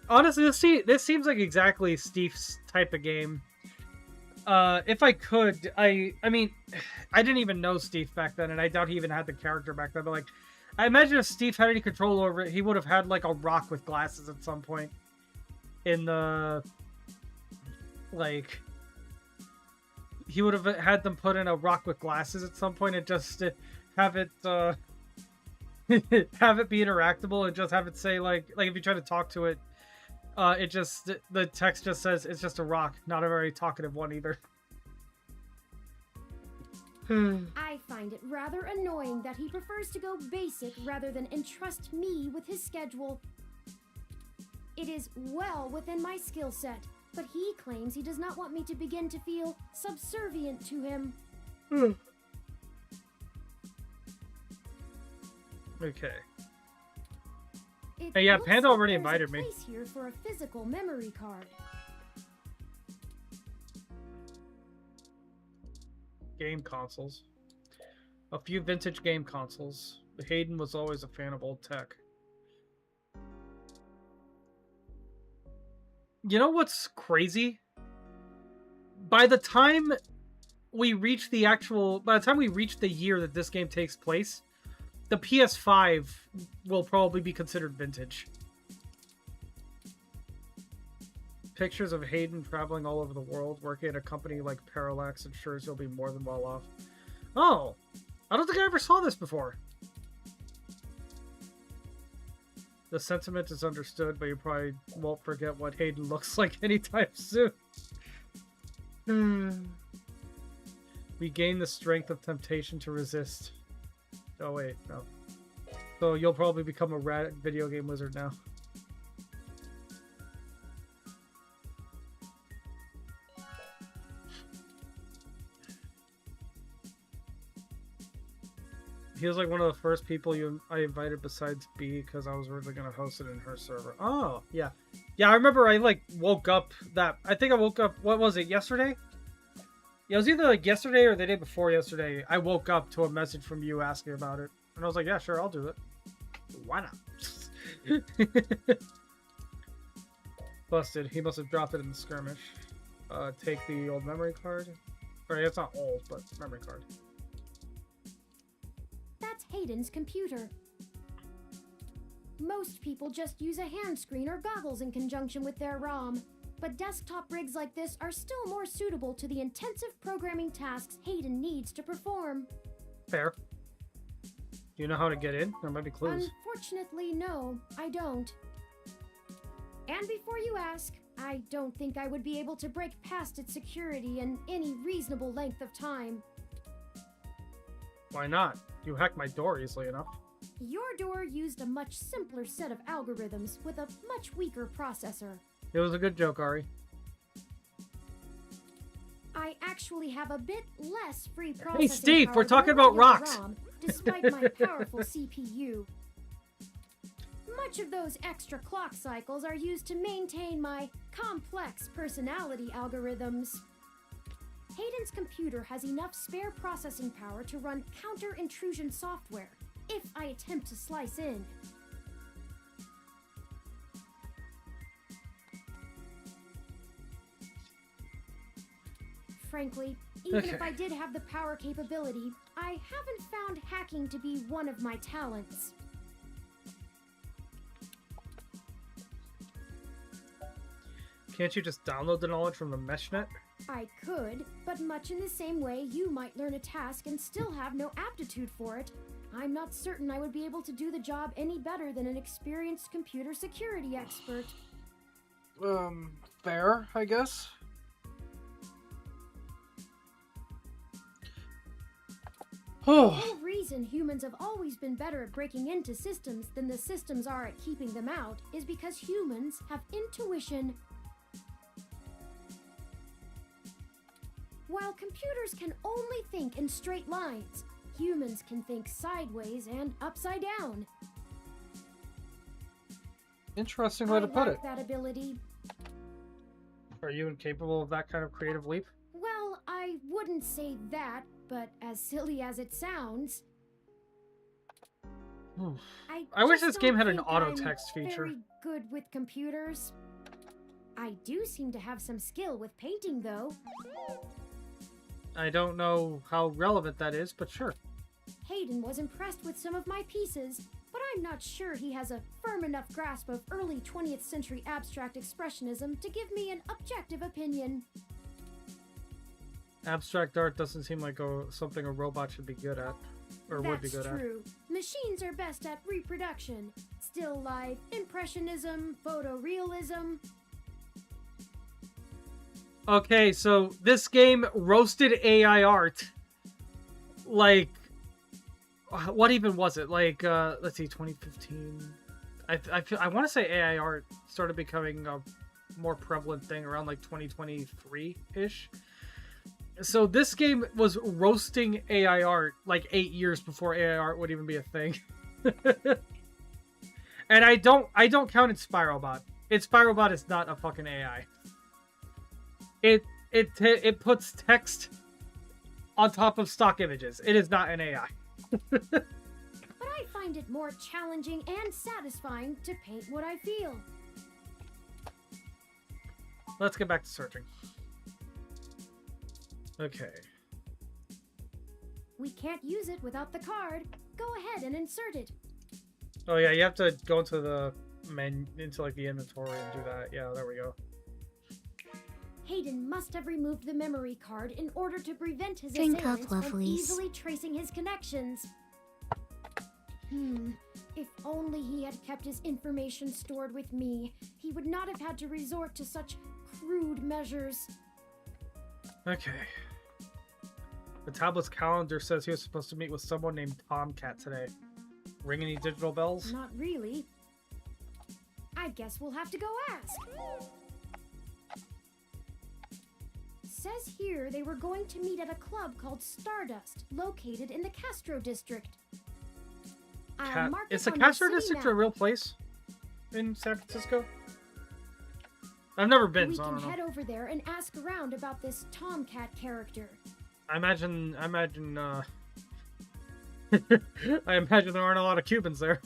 Honestly, this seems like exactly Steve's type of game. If I could, I mean, I didn't even know Steve back then, and I doubt he even had the character back then, but like, I imagine if Steve had any control over it, he would have had like a rock with glasses at some point in the, like, he would have had them put in a rock with glasses at some point and just have it, have it be interactable and just have it say like if you try to talk to it, it just, the text just says it's just a rock, not a very talkative one either. I find it rather annoying that he prefers to go basic rather than entrust me with his schedule. It is well within my skill set, but he claims he does not want me to begin to feel subservient to him. Okay. It Hey, yeah, looks Panda like already there's invited a me. place here for a physical memory card. Game consoles. A few vintage game consoles. Hayden was always a fan of old tech. You know what's crazy? By the time we reach the year that this game takes place, the PS5 will probably be considered vintage. Pictures of Hayden traveling all over the world, working at a company like Parallax ensures he'll be more than well off. Oh, I don't think I ever saw this before. The sentiment is understood, but you probably won't forget what Hayden looks like anytime soon. We gain the strength of temptation to resist. Oh wait, no. So you'll probably become a rat video game wizard now. He was like one of the first people I invited besides B because I was originally going to host it in her server. Oh, yeah. Yeah, I remember I like woke up I think I woke up, what was it, yesterday? Yeah, it was either like yesterday or the day before yesterday. I woke up to a message from you asking about it. And I was like, yeah, sure, I'll do it. Why not? Busted. He must have dropped it in the skirmish. Take the old memory card. Or it's not old, but memory card. That's Hayden's computer. Most people just use a hand screen or goggles in conjunction with their ROM, but desktop rigs like this are still more suitable to the intensive programming tasks Hayden needs to perform. Fair. Do you know how to get in? There might be clues. Unfortunately, no, I don't. And before you ask, I don't think I would be able to break past its security in any reasonable length of time. Why not? You hacked my door easily enough. Your door used a much simpler set of algorithms with a much weaker processor. It was a good joke, Ari. I actually have a bit less free processing Hey, Steve, power we're than talking a about regular rocks. ROM, despite my powerful CPU. Much of those extra clock cycles are used to maintain my complex personality algorithms. Hayden's computer has enough spare processing power to run counter-intrusion software if I attempt to slice in. Frankly, even if I did have the power capability, I haven't found hacking to be one of my talents. Can't you just download the knowledge from the meshnet? I could, but much in the same way you might learn a task and still have no aptitude for it. I'm not certain I would be able to do the job any better than an experienced computer security expert. Fair, I guess. The whole reason humans have always been better at breaking into systems than the systems are at keeping them out is because humans have intuition. While computers can only think in straight lines, humans can think sideways and upside down. Interesting way to put it. I lack that ability. Are you incapable of that kind of creative leap? Well, I wouldn't say that, but as silly as it sounds, I wish just this game don't had an think auto I'm text feature. Very good with computers. I do seem to have some skill with painting, though. I don't know how relevant that is, but sure. Hayden was impressed with some of my pieces, but I'm not sure he has a firm enough grasp of early 20th century abstract expressionism to give me an objective opinion. Abstract art doesn't seem like something a robot should be good at, or would be good That's true. Machines are best at reproduction. Still life, impressionism, photorealism. Okay, so this game roasted AI art. Like, what even was it? Like, let's see, 2015. I want to say AI art started becoming a more prevalent thing around like 2023-ish. So this game was roasting AI art like 8 years before AI art would even be a thing. And I don't count Spiralbot. Spiralbot is not a fucking AI. It puts text on top of stock images. It is not an AI. But I find it more challenging and satisfying to paint what I feel. Let's get back to searching. Okay. We can't use it without the card. Go ahead and insert it. Oh yeah, you have to go into the menu, into like the inventory and do that. Yeah, there we go. Hayden must have removed the memory card in order to prevent his Drink up, assailants from lovelies. easily tracing his connections. If only he had kept his information stored with me, he would not have had to resort to such crude measures. Okay. The tablet's calendar says he was supposed to meet with someone named Tomcat today. Ring any digital bells? Not really. I guess we'll have to go ask. Says here they were going to meet at a club called Stardust, located in the Castro district. I'll mark Is it the on your Castro city District map. a real place in San Francisco? I've never been, We so I can don't know. head over there and ask around about this Tomcat character. I imagine I imagine there aren't a lot of Cubans there.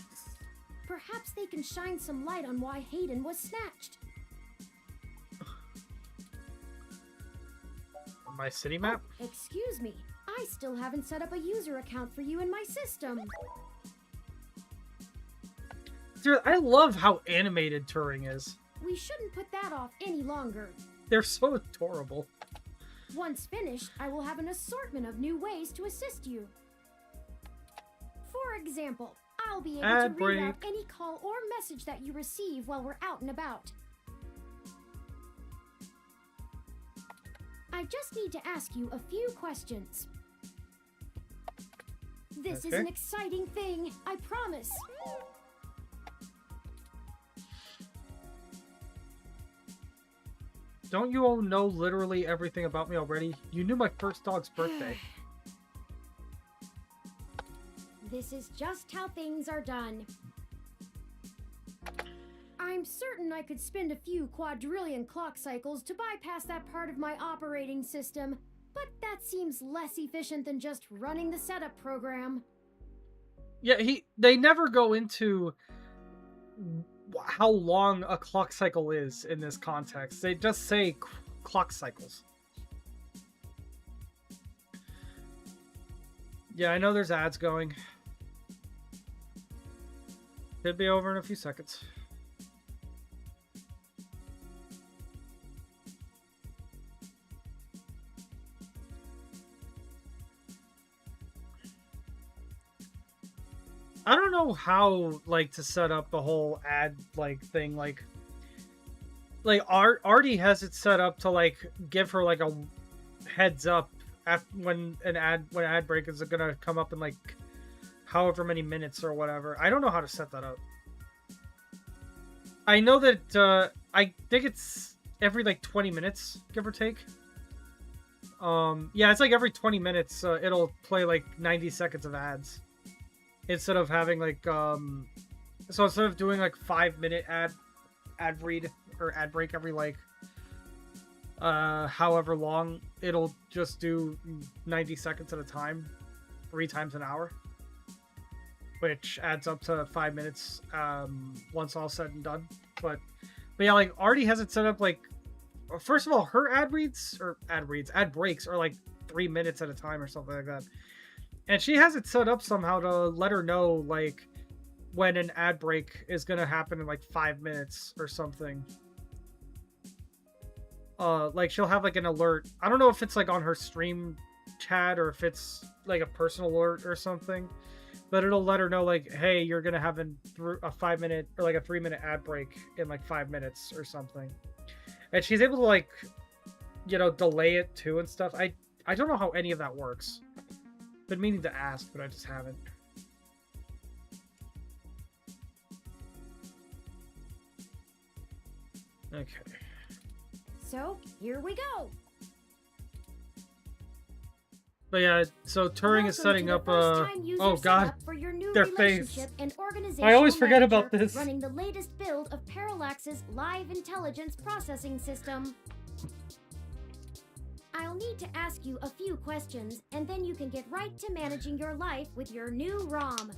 Perhaps they can shine some light on why Hayden was snatched. My city map? Oh, excuse me. I still haven't set up a user account for you in my system. Dude, I love how animated Turing is. We shouldn't put that off any longer. They're so adorable. Once finished, I will have an assortment of new ways to assist you. For example, I'll be able Ad to read out break. any call or message that you receive while we're out and about. I just need to ask you a few questions. This is Okay. an exciting thing, I promise. Don't you all know literally everything about me already? You knew my first dog's birthday. This is just how things are done. I'm certain I could spend a few quadrillion clock cycles to bypass that part of my operating system, but that seems less efficient than just running the setup program. Yeah, they never go into how long a clock cycle is in this context. They just say clock cycles. Yeah, I know there's ads going. Should be over in a few seconds. I don't know how, like, to set up the whole ad, like, thing, like Artie has it set up to, like, give her, like, a heads up when ad break is gonna come up in, like, however many minutes or whatever. I don't know how to set that up. I know that, I think it's every, like, 20 minutes, give or take. Yeah, it's like every 20 minutes, it'll play, like, 90 seconds of ads. Instead of having, like, so instead of doing, like, 5-minute ad read or ad break every, like, however long, it'll just do 90 seconds at a time, 3 times an hour, which adds up to 5 minutes, once all said and done. But yeah, like, Artie has it set up, like, first of all, her ad breaks are, like, 3 minutes at a time or something like that. And she has it set up somehow to let her know, like, when an ad break is gonna happen in, like, 5 minutes or something. Like, she'll have, like, an alert. I don't know if it's, like, on her stream chat or if it's, like, a personal alert or something. But it'll let her know, like, hey, you're gonna have a 5-minute or, like, a 3-minute ad break in, like, 5 minutes or something. And she's able to, like, you know, delay it, too, and stuff. I don't know how any of that works. Been meaning to ask, but I just haven't. Okay. So, here we go. But yeah, so Turing is setting up oh god, for your new their face. And I always forget manager, about this. Running the latest build of Parallax's live intelligence processing system. I'll need to ask you a few questions, and then you can get right to managing your life with your new ROM.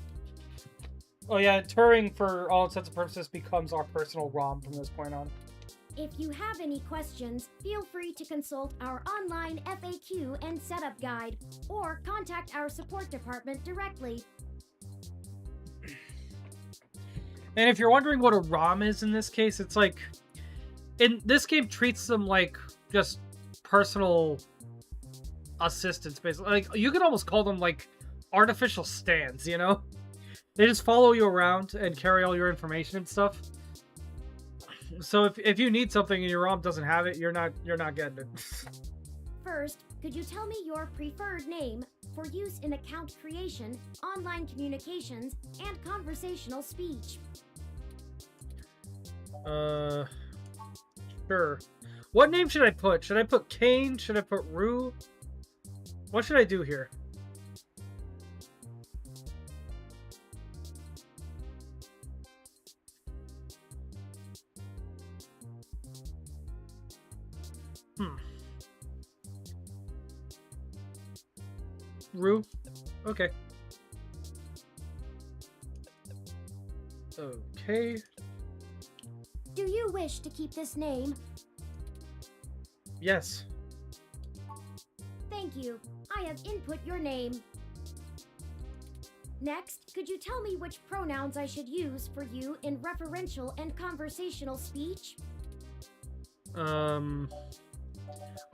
Oh yeah, Turing, for all intents and purposes, becomes our personal ROM from this point on. If you have any questions, feel free to consult our online FAQ and setup guide, or contact our support department directly. And if you're wondering what a ROM is in this case, it's like, in this game treats them like just personal assistants, basically. Like, you could almost call them, like, artificial stands, you know? They just follow you around and carry all your information and stuff. So if you need something and your ROM doesn't have it, you're not getting it. First, could you tell me your preferred name for use in account creation, online communications, and conversational speech? Sure. What name should I put? Should I put Kane? Should I put Rue? What should I do here? Rue? Okay. Okay. Do you wish to keep this name? Yes. Thank you. I have input your name. Next, could you tell me which pronouns I should use for you in referential and conversational speech? Oh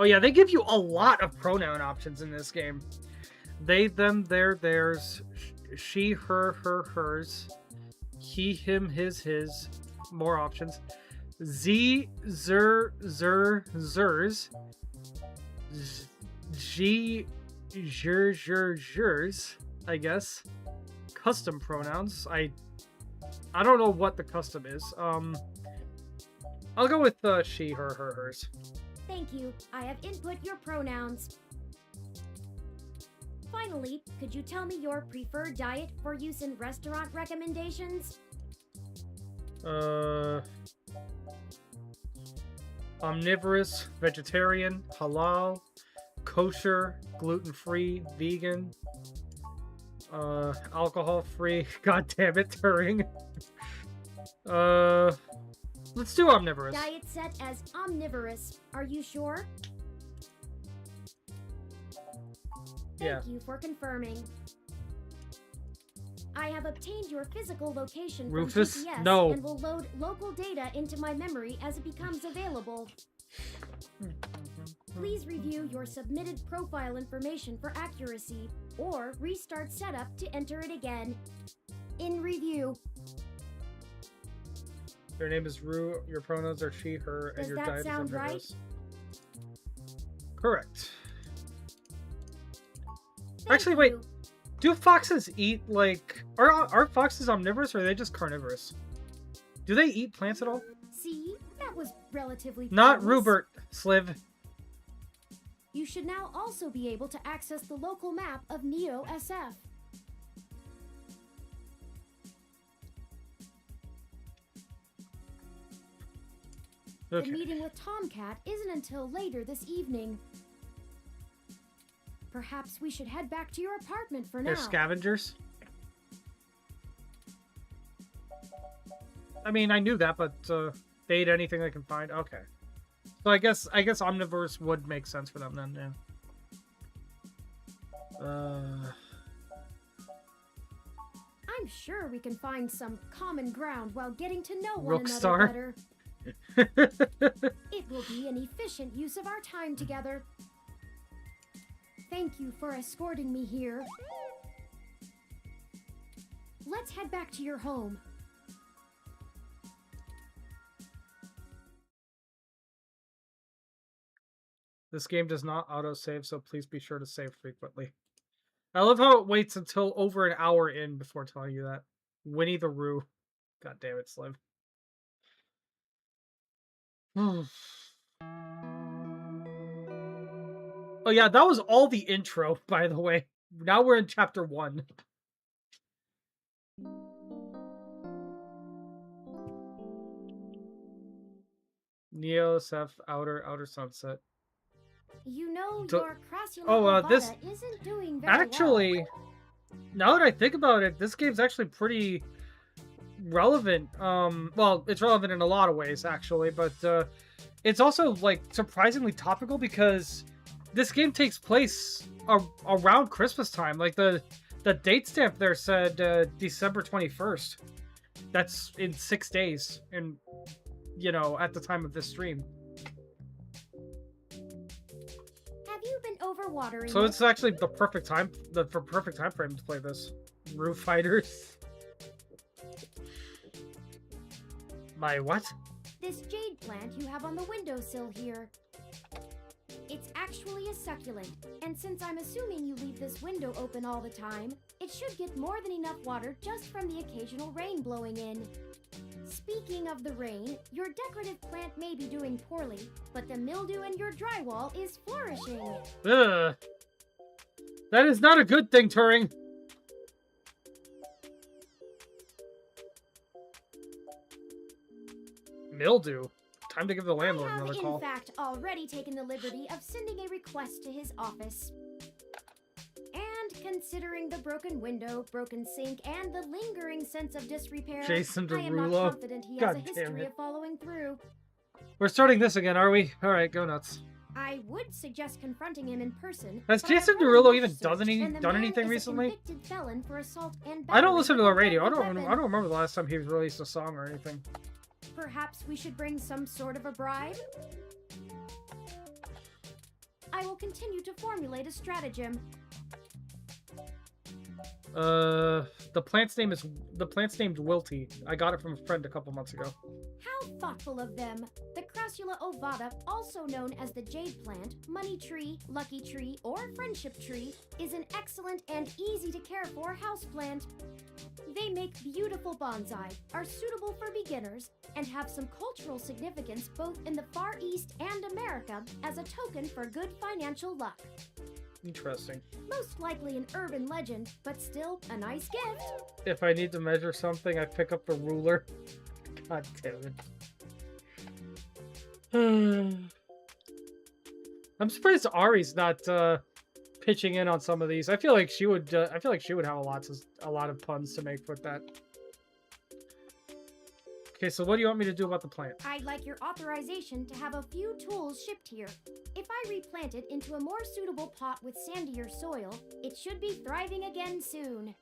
yeah, they give you a lot of pronoun options in this game. They, them, their, theirs, she, her, hers, he, him, his, more options. Z, zer, zers, G, zers, I guess. Custom pronouns. I don't know what the custom is. I'll go with she, her, hers. Thank you. I have input your pronouns. Finally, could you tell me your preferred diet for use in restaurant recommendations? Omnivorous, vegetarian, halal, kosher, gluten-free, vegan, alcohol-free. God damn it, Turing. Let's do omnivorous. Diet set as omnivorous. Are you sure? Thank you for confirming. I have obtained your physical location from Rufus? GPS No. and will load local data into my memory as it becomes available. Please review your submitted profile information for accuracy, or restart setup to enter it again. In review. Your name is Rue, your pronouns are she, her, and Does your that diet sound is right? omnivorous. Correct. Thank Actually, wait. you. Do foxes eat, like... Are foxes omnivorous, or are they just carnivorous? Do they eat plants at all? See, that was relatively Not painless. Rubert, Sliv. You should now also be able to access the local map of Neo SF. Okay. The meeting with Tomcat isn't until later this evening. Perhaps we should head back to your apartment for now. They're scavengers? I mean, I knew that, but they eat anything they can find. Okay. So I guess omnivorous would make sense for them then, yeah. I'm sure we can find some common ground while getting to know one Rookstar. another better. It will be an efficient use of our time together. Thank you for escorting me here. Let's head back to your home. This game does not autosave, so please be sure to save frequently. I love how it waits until over an hour in before telling you that. Winnie the Roo. God damn it, Slim. Oh yeah, that was all the intro, by the way. Now we're in chapter 1. Neo, Seth, Outer Sunset. You know Do- your Crassula Oh, this- Avada isn't doing very Actually, well. now that I think about it, this game's actually pretty relevant. Well, it's relevant in a lot of ways, actually, but it's also, like, surprisingly topical because this game takes place around Christmas time. Like, the date stamp there said December 21st. That's in 6 days, and, you know, at the time of this stream. Have you been overwatering So it? it's actually the perfect time frame to play this. Roof Fighters. My what? This jade plant you have on the windowsill here. It's actually a succulent, and since I'm assuming you leave this window open all the time, it should get more than enough water just from the occasional rain blowing in. Speaking of the rain, your decorative plant may be doing poorly, but the mildew in your drywall is flourishing. Ugh. That is not a good thing, Turing. Mildew. Time to give the landlord I have, another in call. fact, already taken the liberty of sending a request to his office. And considering the broken window, broken sink, and the lingering sense of disrepair, Jason I am not Derulo. confident he God has a damn history it. of following through. We're starting this again, are we? Alright, go nuts. I would suggest confronting him in person. Has but I have Jason run a Derulo mosh even search, done and the man anything is a recently? convicted felon for assault and I don't battery listen to with the a radio. I deadly don't weapon. remember the last time he released a song or anything. Perhaps we should bring some sort of a bribe? I will continue to formulate a stratagem. The plant's named Wilty. I got it from a friend a couple months ago. How thoughtful of them. The Crassula ovata, also known as the jade plant, money tree, lucky tree, or friendship tree, is an excellent and easy to care for houseplant. They make beautiful bonsai, are suitable for beginners, and have some cultural significance both in the Far East and America as a token for good financial luck. Interesting. Most likely an urban legend, but still a nice gift. If I need to measure something, I pick up the ruler. God damn it. I'm surprised Ari's not pitching in on some of these. I feel like she would. I feel like she would have a lot of puns to make with that. Okay, so what do you want me to do about the plant? I'd like your authorization to have a few tools shipped here. If I replant it into a more suitable pot with sandier soil, it should be thriving again soon.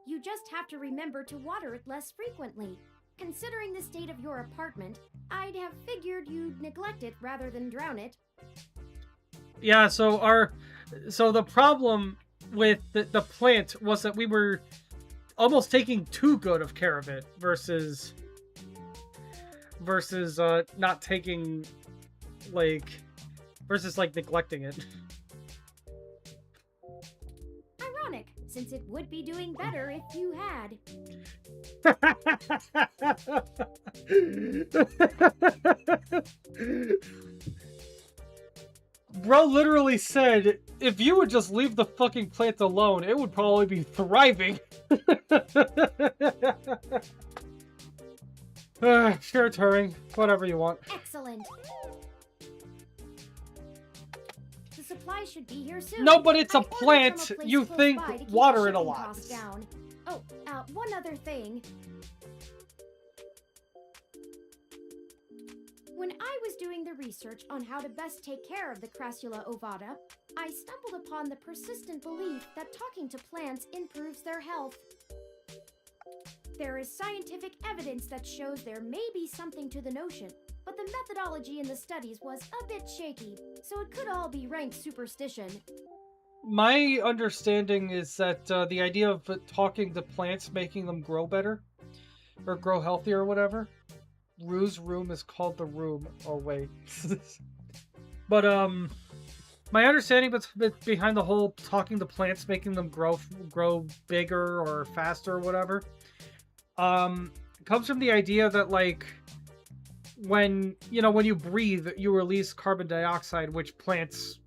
You just have to remember to water it less frequently. Considering the state of your apartment, I'd have figured you'd neglect it rather than drown it. Yeah, so the problem with the plant was that we were almost taking too good of care of it versus not taking versus neglecting it. Ironic, since it would be doing better if you had. Bro literally said, if you would just leave the fucking plant alone, it would probably be thriving. Sure, Turing. Whatever you want. Excellent. The supply should be here soon. No, but it's a I ordered plant. from a place You close think by to keep water the it a shipping lot. costs down. Oh, one other thing. When I was doing the research on how to best take care of the Crassula ovata, I stumbled upon the persistent belief that talking to plants improves their health. There is scientific evidence that shows there may be something to the notion, but the methodology in the studies was a bit shaky, so it could all be rank superstition. My understanding is that the idea of talking to plants, making them grow better, or grow healthier or whatever, Rue's room is called the room. Oh, wait. But, my understanding behind the whole talking to plants, making them grow bigger or faster or whatever, comes from the idea that, when you breathe, you release carbon dioxide, which plants,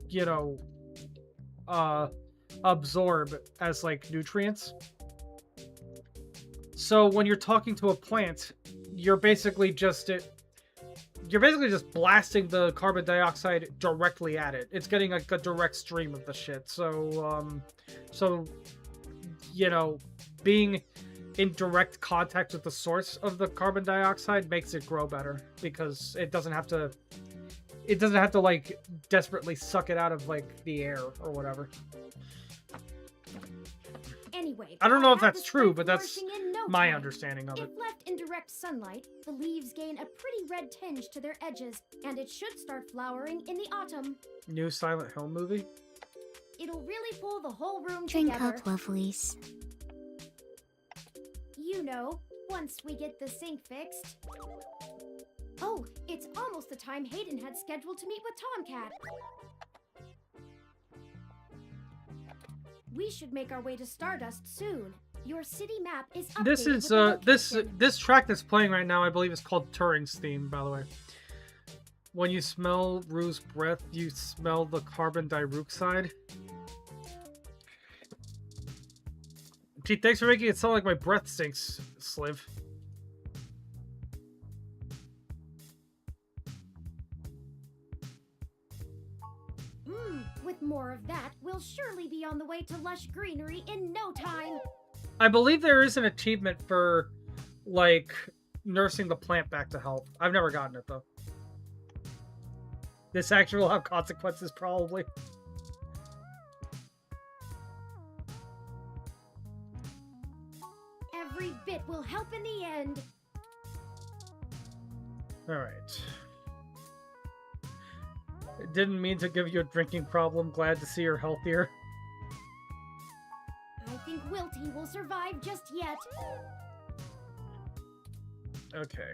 absorb as, nutrients. So when you're talking to a plant, you're basically just blasting the carbon dioxide directly at it. It's getting a direct stream of the shit. So being in direct contact with the source of the carbon dioxide makes it grow better because it doesn't have to desperately suck it out of the air or whatever. Anyway, I don't know if have that's this true, plant but that's flourishing in no my time. understanding of it. If left in direct sunlight, the leaves gain a pretty red tinge to their edges, and it should start flowering in the autumn. New Silent Hill movie? It'll really pull the whole room Drink together. up, lovelies. Once we get the sink fixed. Oh, it's almost the time Hayden had scheduled to meet with Tomcat. We should make our way to Stardust soon. Your city map is updated This is with the location. this track that's playing right now, I believe, is called Turing's Theme, by the way. When you smell Rue's breath, you smell the carbon dioxide. Gee, thanks for making it sound like my breath stinks, Sliv. With more of that, we'll surely be on the way to lush greenery in no time. I believe there is an achievement for, nursing the plant back to health. I've never gotten it, though. This actually will have consequences, probably. Every bit will help in the end. Alright. Didn't mean to give you a drinking problem. Glad to see you're healthier. I think Wilty will survive just yet. Okay.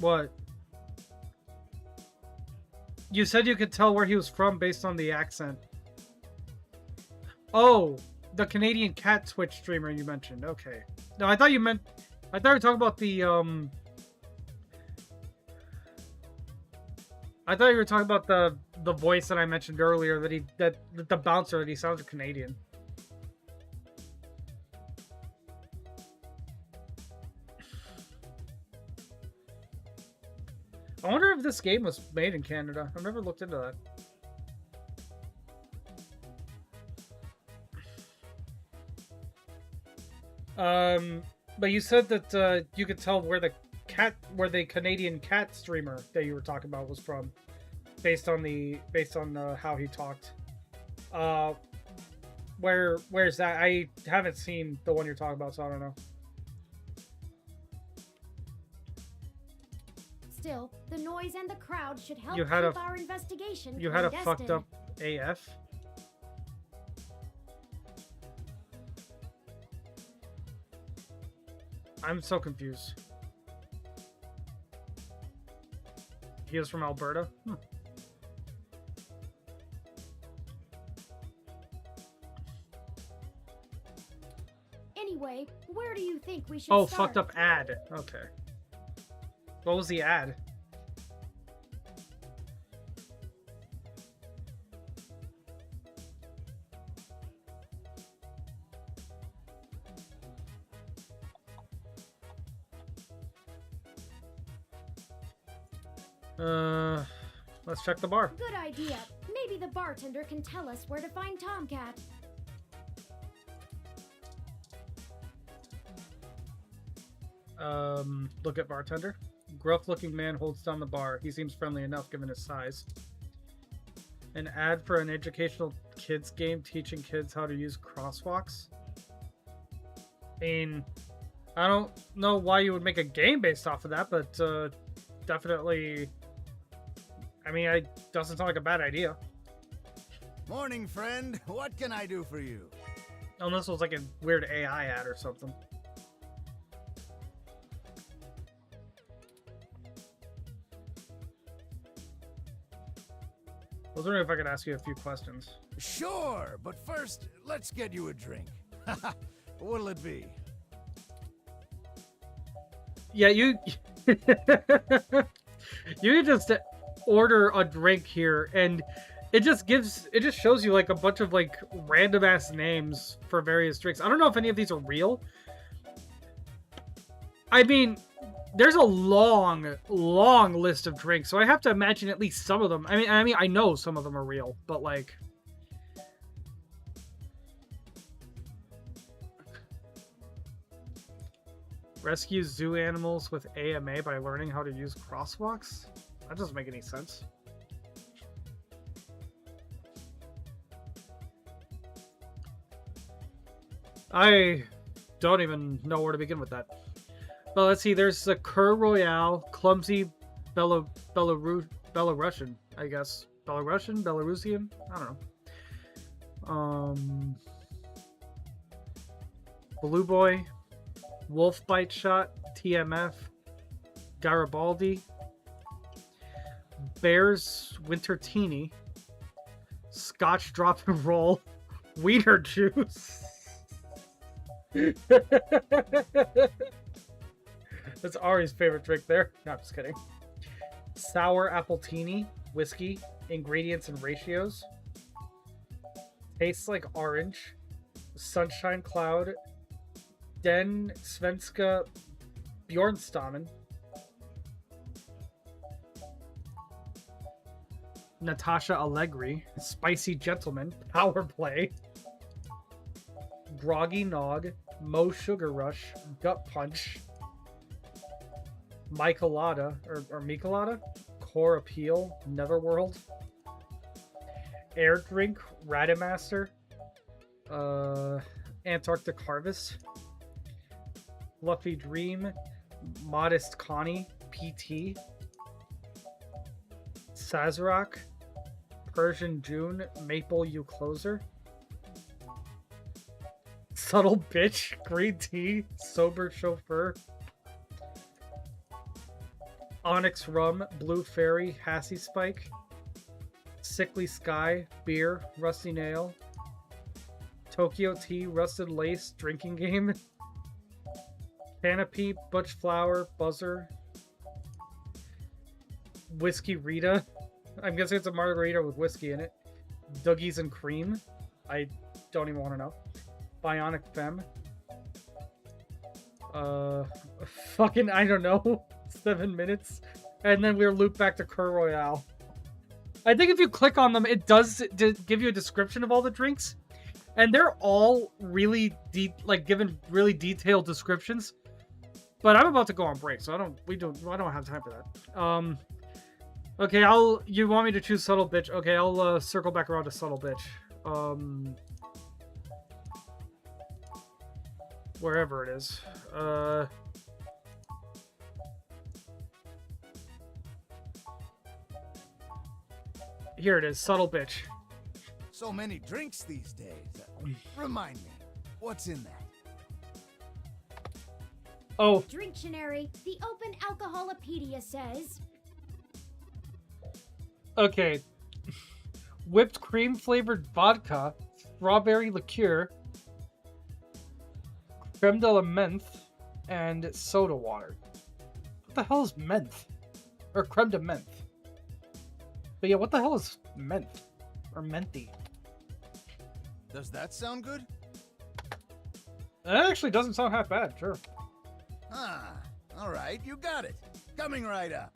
What? You said you could tell where he was from based on the accent. Oh, the Canadian cat Twitch streamer you mentioned. Okay. No, I thought you were talking about the I thought you were talking about the voice that I mentioned earlier, that the bouncer, that he sounded Canadian. I wonder if this game was made in Canada. I've never looked into that. But you said that you could tell where the Canadian cat streamer that you were talking about was from, based on how he talked. Where's that? I haven't seen the one you're talking about, so I don't know. Still, the noise and the crowd should help You had keep our investigation You had a clandestine. fucked up AF. I'm so confused. He is from Alberta? Anyway, where do you think we should Oh, start? fucked up ad. Okay. What was the ad? Let's check the bar. Good idea. Maybe the bartender can tell us where to find Tomcat. Look at bartender. Gruff-looking man holds down the bar. He seems friendly enough given his size. An ad for an educational kids game teaching kids how to use crosswalks. I mean, I don't know why you would make a game based off of that, but definitely. I mean, it doesn't sound like a bad idea. Morning, friend. What can I do for you? Unless it was like a weird AI ad or something. I was wondering if I could ask you a few questions. Sure, but first, let's get you a drink. What'll it be? Yeah, you you just order a drink here, and it just shows you like a bunch of like random ass names for various drinks. I don't know if any of these are real. I mean, there's a long list of drinks, so I have to imagine at least some of them. I mean, I know some of them are real, but like. Rescue zoo animals with AMA by learning how to use crosswalks? That doesn't make any sense. I don't even know where to begin with that. But let's see, there's the Cur Royale, Clumsy Belarusian, I guess. Belarusian? I don't know. Blue Boy, Wolf Bite Shot, TMF, Garibaldi, Bears Winter Teeny, Scotch Drop and Roll, Wiener Juice. That's Ari's favorite drink there. No, I'm just kidding. Sour Appletini, whiskey, ingredients and ratios. Tastes like orange. Sunshine Cloud, Den Svenska Bjornstammen. Natasha Allegri, Spicy Gentleman, Power Play, Groggy Nog, Mo Sugar Rush, Gut Punch, Michelada, or Michelada, Core Appeal, Netherworld, Air Drink, Radamaster, Antarctic Harvest, Fluffy Dream, Modest Connie, PT, Sazerac, Persian June, Maple You Closer, Subtle Bitch, Green Tea, Sober Chauffeur, Onyx Rum, Blue Fairy, Hassy Spike, Sickly Sky, Beer, Rusty Nail, Tokyo Tea, Rusted Lace, Drinking Game, Canopy, Butch Flower, Buzzer, Whiskey Rita. I'm guessing it's a margarita with whiskey in it. Dougie's and Cream. I don't even want to know. Bionic Femme. Fucking, I don't know. 7 minutes. And then we're looped back to Cur Royale. I think if you click on them, it does give you a description of all the drinks. And they're all really given really detailed descriptions. But I'm about to go on break, so I don't have time for that. Okay, you want me to choose Subtle Bitch? Okay, I'll circle back around to Subtle Bitch. Wherever it is. Here it is, Subtle Bitch. So many drinks these days. Remind me, what's in that? Oh. Dictionary, the Open Alcoholopedia says. Okay. Whipped cream flavored vodka, strawberry liqueur, creme de la menthe, and soda water. What the hell is menthe? Or creme de menthe? But yeah, what the hell is menthe? Or menthe? Does that sound good? That actually doesn't sound half bad, sure. Ah, all right, you got it. Coming right up.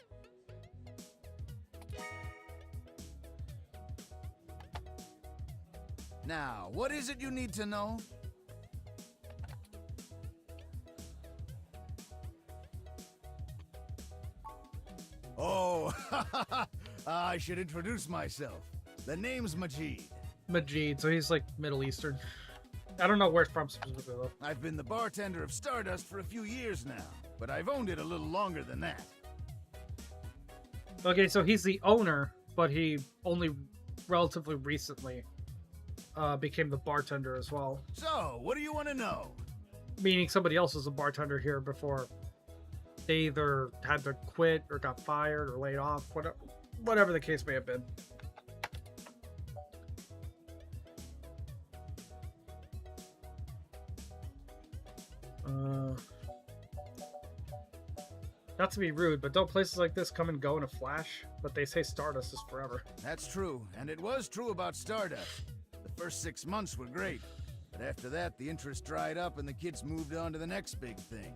Now, what is it you need to know? Oh, I should introduce myself. The name's Majid. Majid, so he's like Middle Eastern. I don't know where it's from specifically though. I've been the bartender of Stardust for a few years now, but I've owned it a little longer than that. Okay, so he's the owner, but he only relatively recently became the bartender as well. So, what do you want to know? Meaning somebody else was a bartender here before they either had to quit or got fired or laid off, whatever the case may have been. Not to be rude, but don't places like this come and go in a flash? But they say Stardust is forever. That's true, and it was true about Stardust. The first 6 months were great, but after that, the interest dried up and the kids moved on to the next big thing.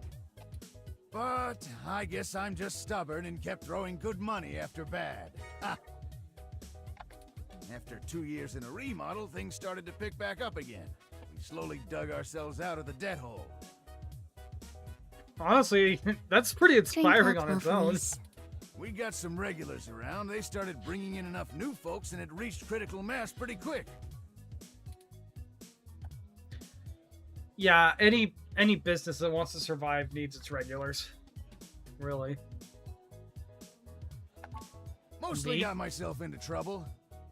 But I guess I'm just stubborn and kept throwing good money after bad. Ha! After 2 years in a remodel, things started to pick back up again. We slowly dug ourselves out of the debt hole. Honestly, that's pretty inspiring on its own. We got some regulars around. They started bringing in enough new folks and it reached critical mass pretty quick. Yeah, any business that wants to survive needs its regulars. Really. Mostly Me? got myself into trouble.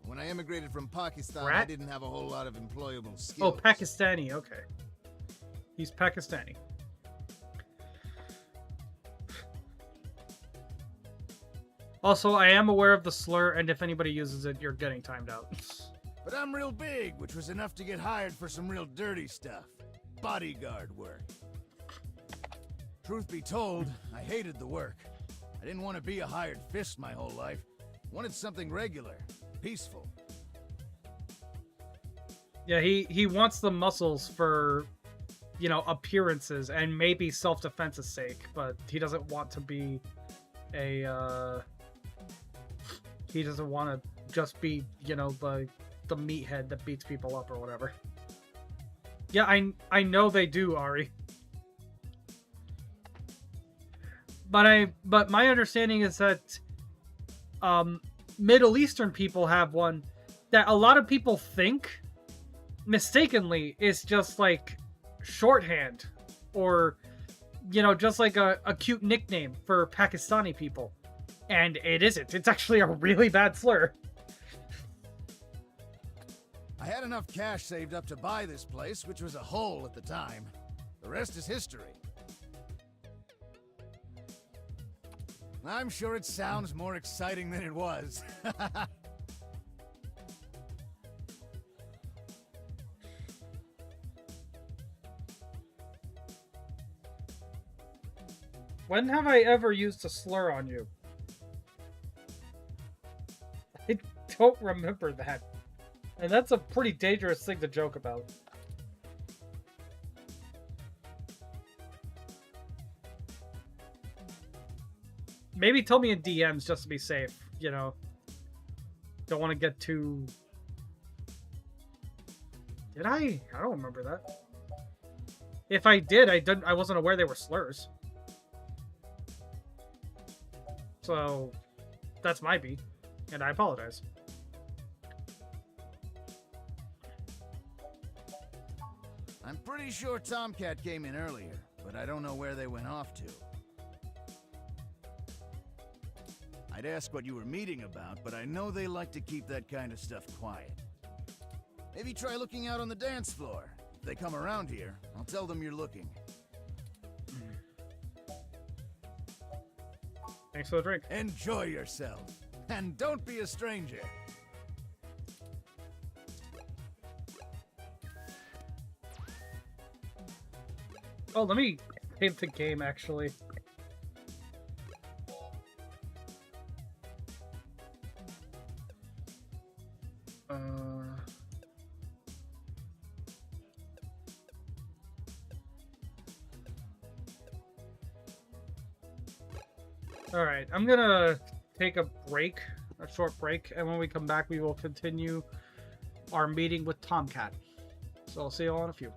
When I immigrated from Pakistan, Rat? I didn't have a whole lot of employable Oh, skills. Pakistani, okay. He's Pakistani. Also, I am aware of the slur, and if anybody uses it, you're getting timed out. But I'm real big, which was enough to get hired for some real dirty stuff. Bodyguard work. Truth be told, I hated the work. I didn't want to be a hired fist my whole life. Wanted something regular, peaceful. Yeah, he wants the muscles for, you know, appearances and maybe self-defense's sake, but he doesn't want to be a, he doesn't want to just be, you know, the meathead that beats people up or whatever. Yeah, I know they do, Ari. But my understanding is that Middle Eastern people have one that a lot of people think, mistakenly, is just like shorthand or, you know, just like a cute nickname for Pakistani people. And it isn't. It's actually a really bad slur. I had enough cash saved up to buy this place, which was a hole at the time. The rest is history. I'm sure it sounds more exciting than it was. When have I ever used a slur on you? I don't remember that. And that's a pretty dangerous thing to joke about. Maybe tell me in DMs just to be safe, you know. Don't want to get too... Did I? I don't remember that. If I did, I wasn't aware they were slurs. So, that's my B, and I apologize. I'm pretty sure Tomcat came in earlier, but I don't know where they went off to. I'd ask what you were meeting about, but I know they like to keep that kind of stuff quiet. Maybe try looking out on the dance floor. If they come around here, I'll tell them you're looking. Thanks for the drink. Enjoy yourself, and don't be a stranger. Oh, let me save the game, actually. Alright, I'm gonna take a break, a short break, and when we come back, we will continue our meeting with Tomcat. So I'll see you all in a few.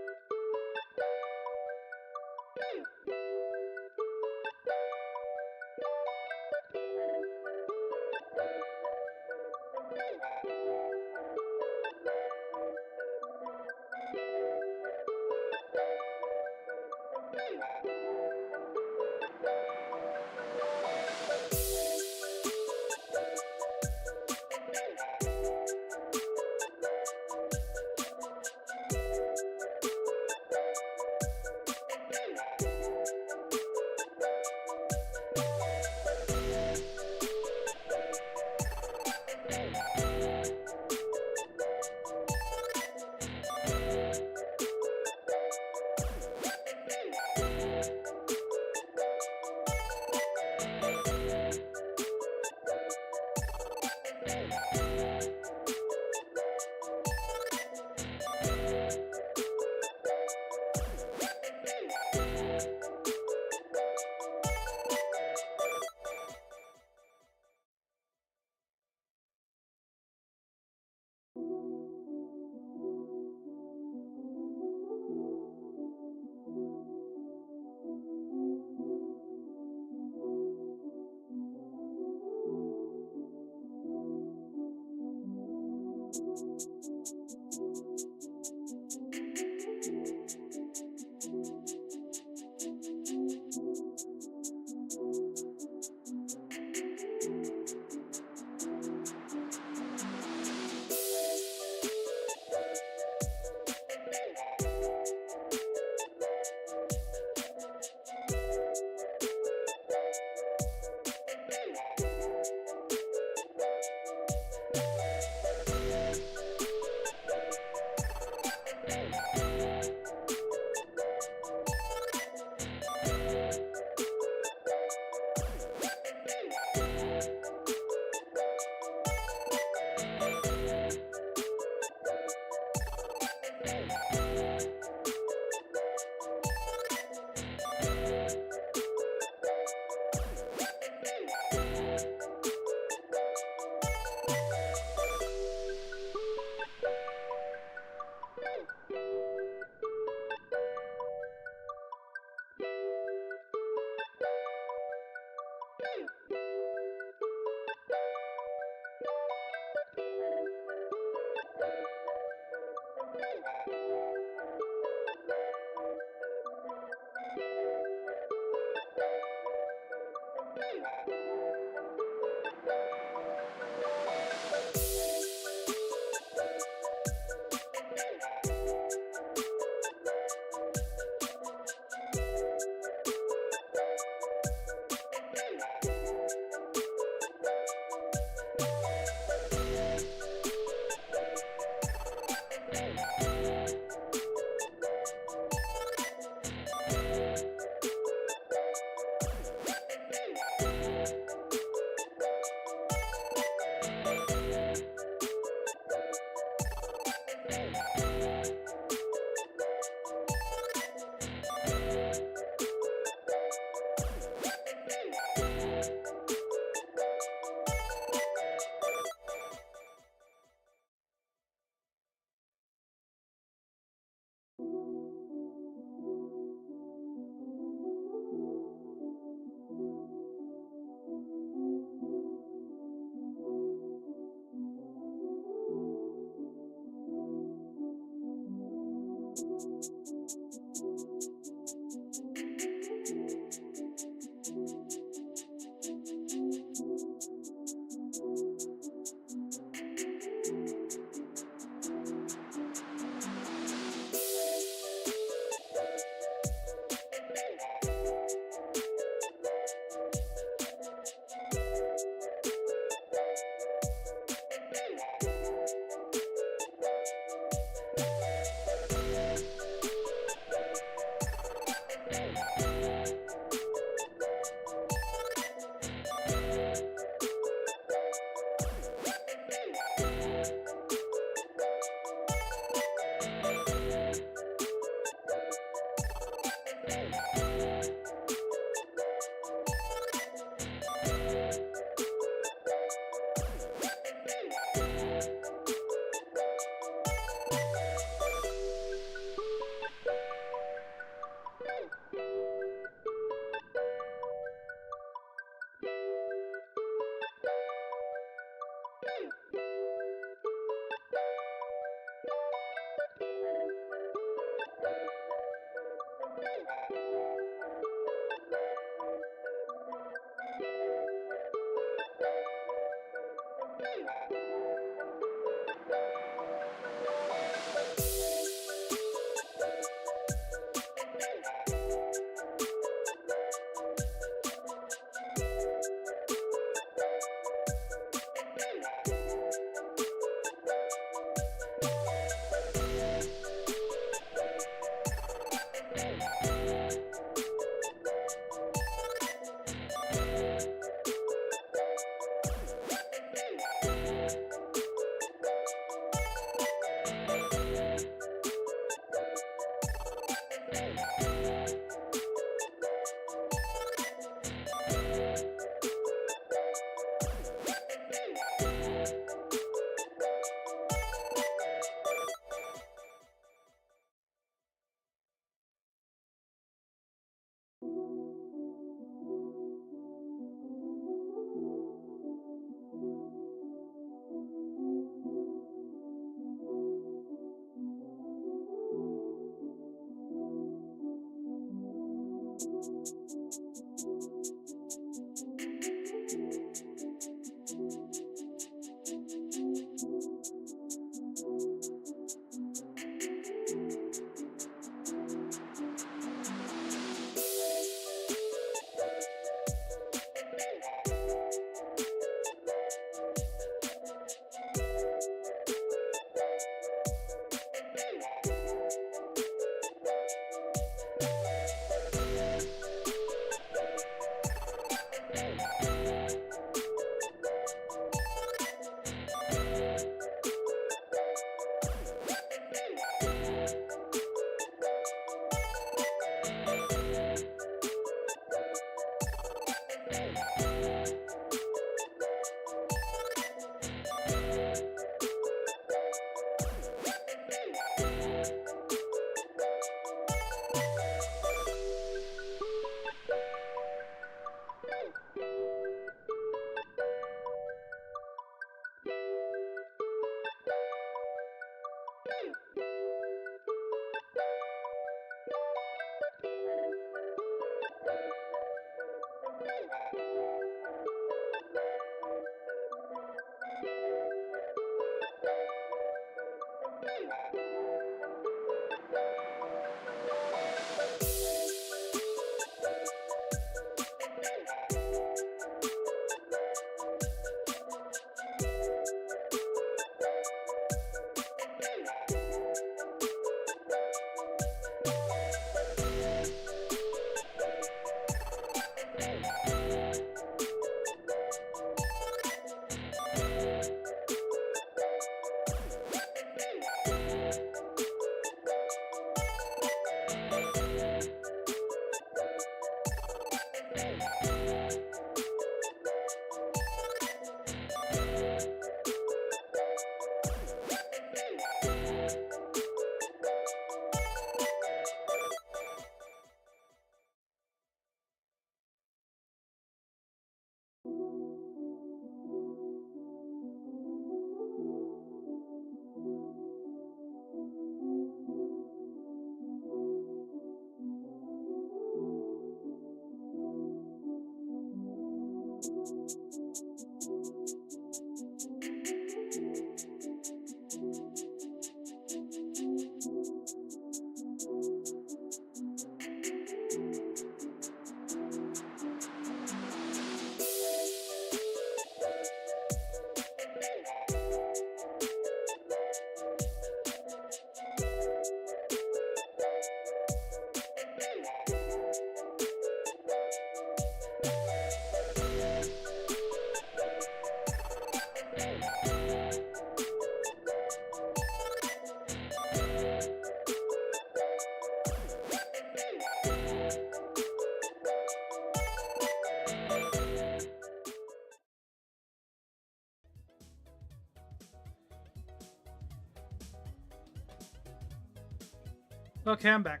Okay, I'm back.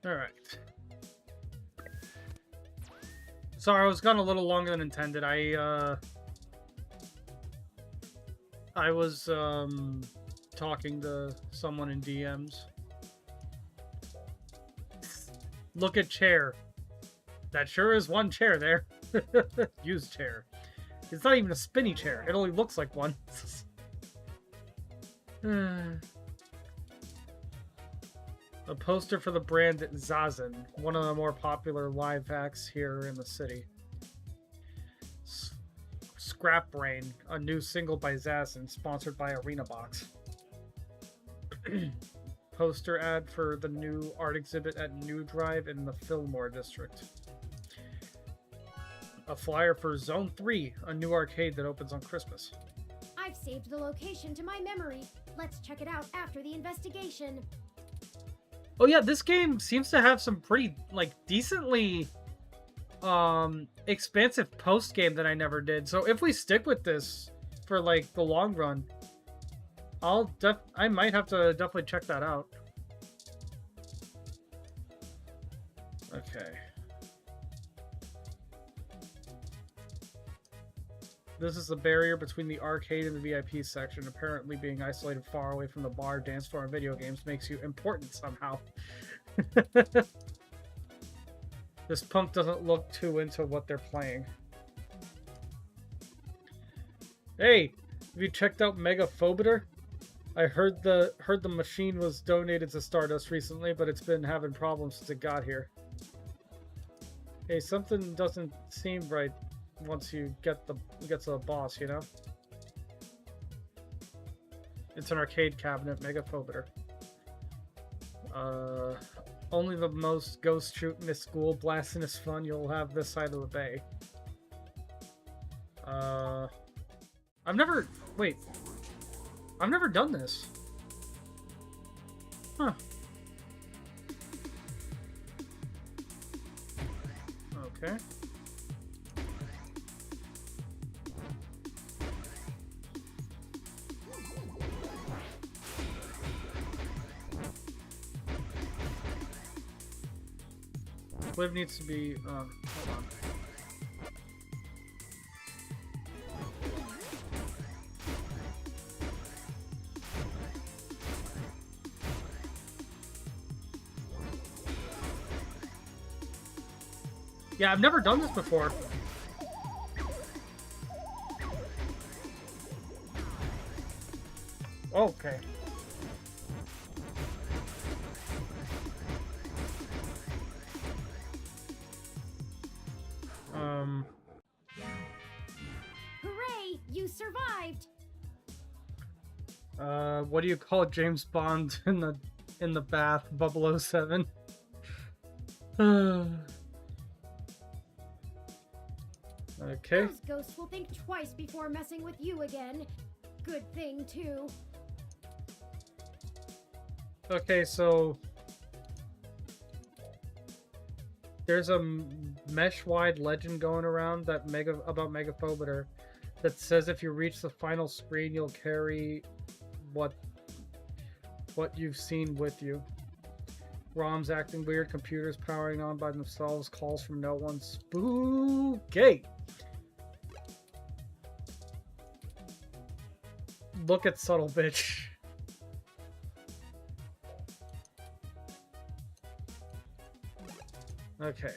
Alright. Sorry, I was gone a little longer than intended. I was, talking to someone in DMs. Look at chair. That sure is one chair there. Used chair. It's not even a spinny chair. It only looks like one. A poster for the brand Zazen, one of the more popular live acts here in the city. Scrap Brain, a new single by Zazen, sponsored by Arena Box. Poster ad for the new art exhibit at New Drive in the Fillmore district. A flyer for Zone 3, a new arcade that opens on Christmas. I've saved the location to my memory. Let's check it out after the investigation. Oh yeah, this game seems to have some pretty, like, decently expansive post-game that I never did. So if we stick with this for, like, the long run, I might have to definitely check that out. Okay. This is the barrier between the arcade and the VIP section. Apparently being isolated far away from the bar, dance floor, and video games makes you important somehow. This punk doesn't look too into what they're playing. Hey, have you checked out Megaphobiter? I heard the machine was donated to Stardust recently, but it's been having problems since it got here. Hey, something doesn't seem right once you get to the boss, you know? It's an arcade cabinet, Megaphobiter. Only the most ghost shooting this school blasting is fun you'll have this side of the bay. I've never done this. Huh. Okay. Liv needs to be, hold on. Yeah, I've never done this before. Okay. Hooray! You survived! What do you call James Bond in the bath, 007? Okay. Those ghosts will think twice before messing with you again. Good thing, too. Okay, so there's a mesh-wide legend going around that about Megaphobiter that says if you reach the final screen, you'll carry what you've seen with you. ROMs acting weird, computers powering on by themselves, calls from no one. Spooky! Look at subtle bitch. Okay.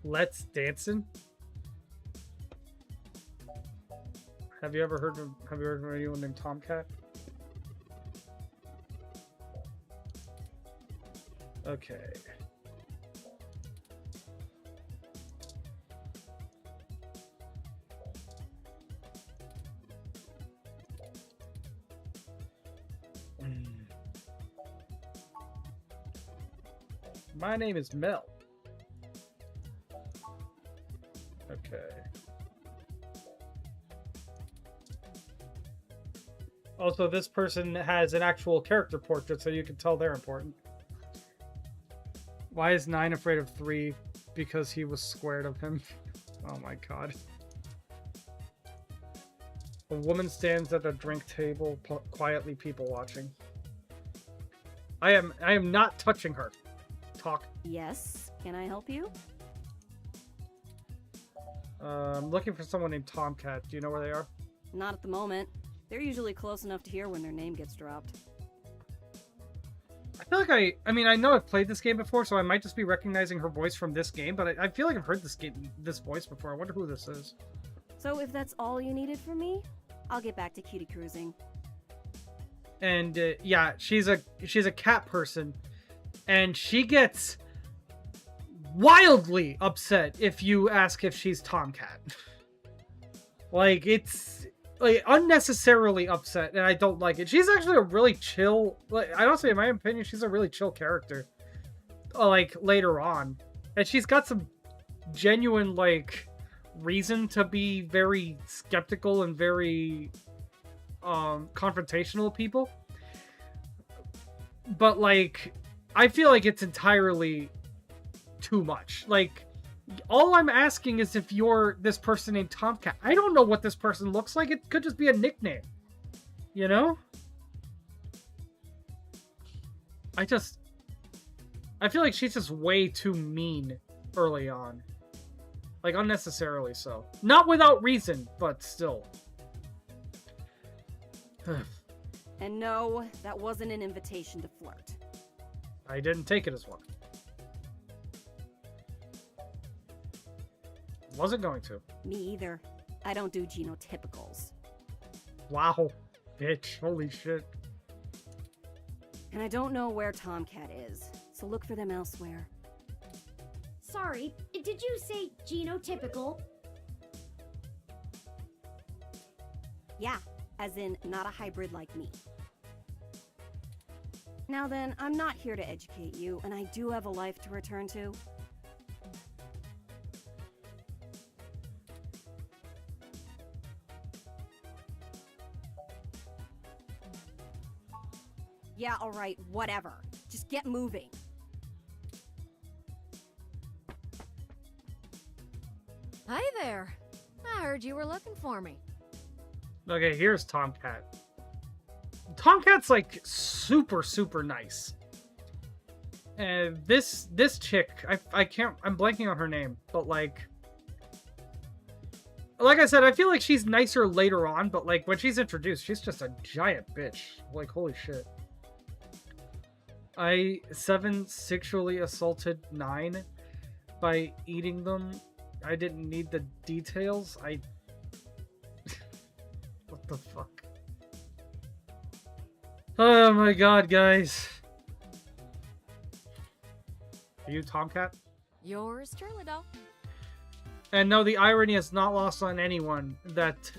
Let's Dancing. Have you heard of anyone named Tomcat? Okay. My name is Mel. Okay. Also, this person has an actual character portrait, so you can tell they're important. Why is 9 afraid of 3? Because he was squared of him. Oh my god. A woman stands at a drink table, quietly people watching. I am not touching her. Talk. Yes, can I help you? I'm looking for someone named Tomcat. Do you know where they are? Not at the moment. They're usually close enough to hear when their name gets dropped. I feel like I know I've played this game before, so I might just be recognizing her voice from this game, but I feel like I've heard this voice before. I wonder who this is. So if that's all you needed from me, I'll get back to cutie cruising. And yeah, she's a cat person, and she gets wildly upset if you ask if she's Tomcat. Like, it's like unnecessarily upset, and I don't like it. She's actually a really chill, like, I don't say, in my opinion, she's a really chill character. Like, later on, and she's got some genuine, like, reason to be very skeptical and very confrontational with people. But, like, I feel like it's entirely too much. Like, all I'm asking is if you're this person named Tomcat. I don't know what this person looks like. It could just be a nickname. You know? I feel like she's just way too mean early on. Like, unnecessarily so. Not without reason, but still. And no, that wasn't an invitation to flirt. I didn't take it as one. Wasn't going to. Me either. I don't do genotypicals. Wow. Bitch. Holy shit. And I don't know where Tomcat is, so look for them elsewhere. Sorry, did you say genotypical? Yeah, as in not a hybrid like me. Now then, I'm not here to educate you, and I do have a life to return to. Yeah, alright, whatever. Just get moving. Hi there. I heard you were looking for me. Okay, here's Tomcat. Tomcat's like super nice. And this chick, I can't, I'm blanking on her name, but like I said, I feel like she's nicer later on, but like when she's introduced, she's just a giant bitch. Like, holy shit. 7 sexually assaulted 9 by eating them. I didn't need the details. What the fuck? Oh my god, guys. Are you Tomcat? Yours truly, doll. And no, the irony is not lost on anyone that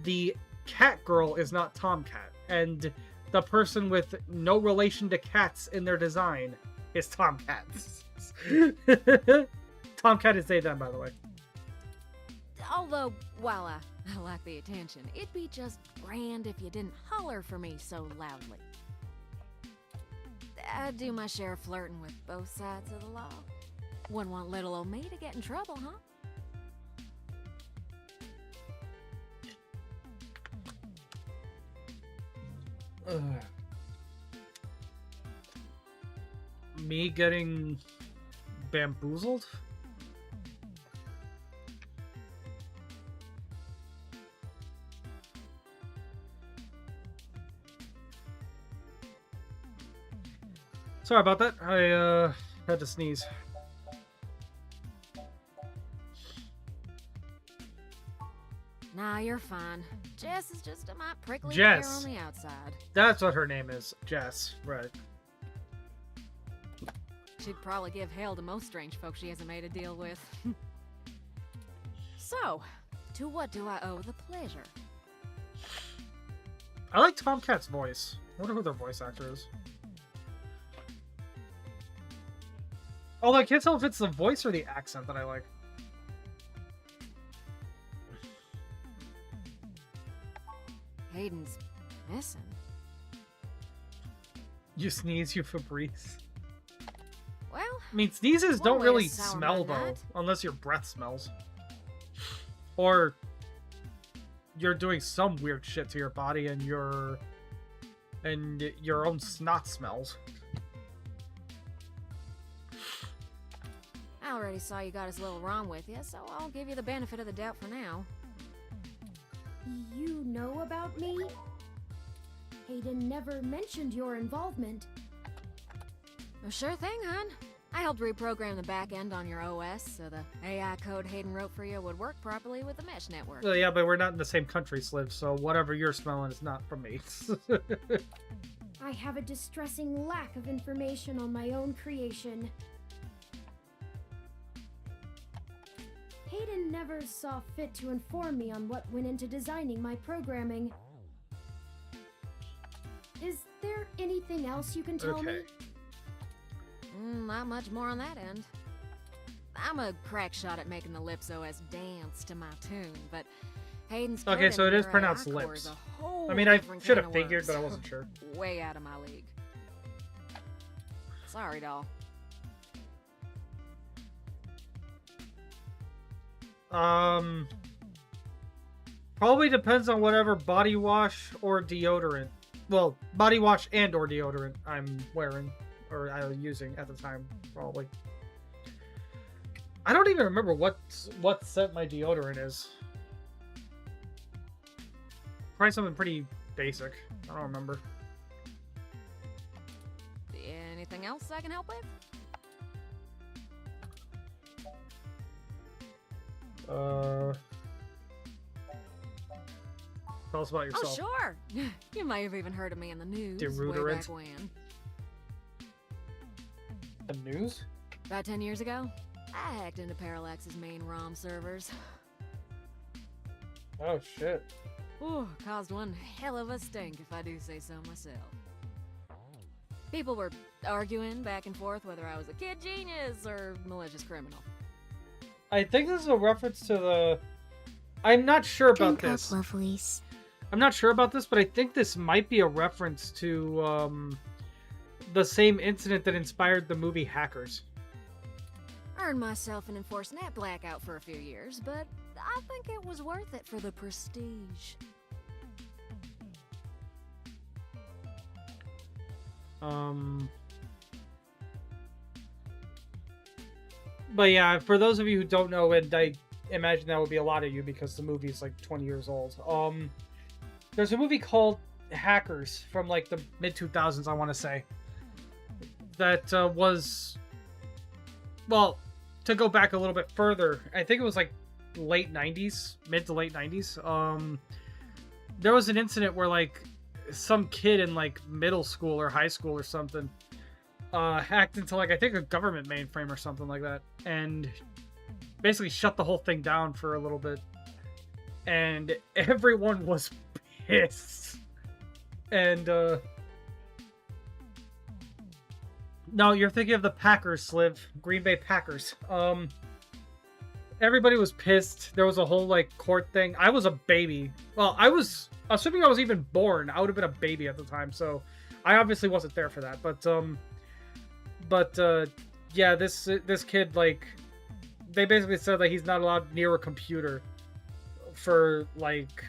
the cat girl is not Tomcat. And the person with no relation to cats in their design is Tomcat. Tomcat is they, them, by the way. Although, while I like the attention, it'd be just grand if you didn't holler for me so loudly. I do my share of flirting with both sides of the law. Wouldn't want little old me to get in trouble, huh? Me getting bamboozled? Sorry about that. I had to sneeze. Nah, you're fine. Jess is just a mite prickly Jess. hair on the outside. That's what her name is. Jess. Right. She'd probably give hell to most strange folks she hasn't made a deal with. So, to what do I owe the pleasure? I like Tomcat's voice. I wonder who their voice actor is. Although I can't tell if it's the voice or the accent that I like. Hayden's missing. You sneeze, you Febreze. Well, I mean, sneezes one don't way to really sour smell, my though. night. Unless your breath smells. Or you're doing some weird shit to your body and your own snot smells. I already saw you got his little ROM with you, so I'll give you the benefit of the doubt for now. You know about me? Hayden never mentioned your involvement. Well, sure thing, hon. I helped reprogram the back end on your OS so the AI code Hayden wrote for you would work properly with the mesh network. Well, yeah, but we're not in the same country, Sliv, so whatever you're smelling is not from me. I have a distressing lack of information on my own creation. Hayden never saw fit to inform me on what went into designing my programming. Is there anything else you can tell me? Okay. Not much more on that end. I'm a crack shot at making the Lips OS dance to my tune, but Hayden's Okay, code so in it is your pronounced AI core lips. is a whole I mean, I different should can have of figured, worms. but I wasn't sure. Way out of my league. Sorry, doll. Probably depends on whatever body wash or deodorant. Well, body wash and or deodorant I'm wearing or I was using at the time, probably. I don't even remember what scent my deodorant is. Probably something pretty basic. I don't remember. Anything else I can help with? Tell us about yourself. Oh, sure. You may have even heard of me in the news way Deodorant. back when. The news? About 10 years ago, I hacked into Parallax's main ROM servers. Oh shit. Ooh, caused one hell of a stink, if I do say so myself. People were arguing back and forth whether I was a kid genius or malicious criminal. I think this is a reference to the... I'm not sure about Drink up, this. lovelies. I'm not sure about this, but I think this might be a reference to the same incident that inspired the movie Hackers. Earned myself an enforced net blackout for a few years, but I think it was worth it for the prestige. But yeah, for those of you who don't know, and I imagine that would be a lot of you because the movie is like 20 years old. There's a movie called Hackers from like the mid 2000s, I want to say. That was, well, to go back a little bit further, I think it was like late 90s, mid to late 90s. There was an incident where like some kid in like middle school or high school or something hacked into like I think a government mainframe or something like that, and basically shut the whole thing down for a little bit, and everyone was pissed. And no, you're thinking of the Packers, Sliv, Green Bay Packers. Everybody was pissed. There was a whole like court thing. I was a baby. Well, I was assuming I was even born. I would have been a baby at the time, so I obviously wasn't there for that. But yeah, this kid, like, they basically said that he's not allowed near a computer for like,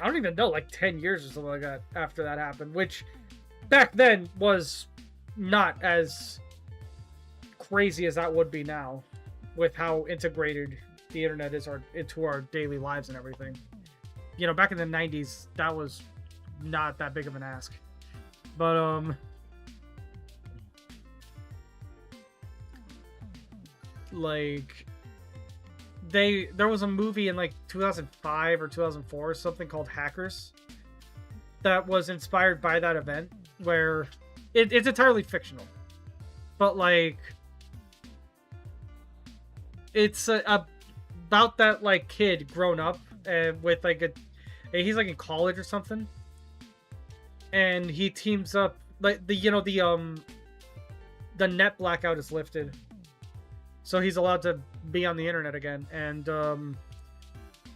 I don't even know, like 10 years or something like that after that happened, which back then was not as crazy as that would be now with how integrated the internet is into our daily lives and everything. You know, back in the 90s, that was not that big of an ask. But like there was a movie in like 2005 or 2004 or something called Hackers that was inspired by that event, where it's entirely fictional, but like it's about that like kid grown up and with like he's like in college or something, and he teams up like the net blackout is lifted, so he's allowed to be on the internet again. And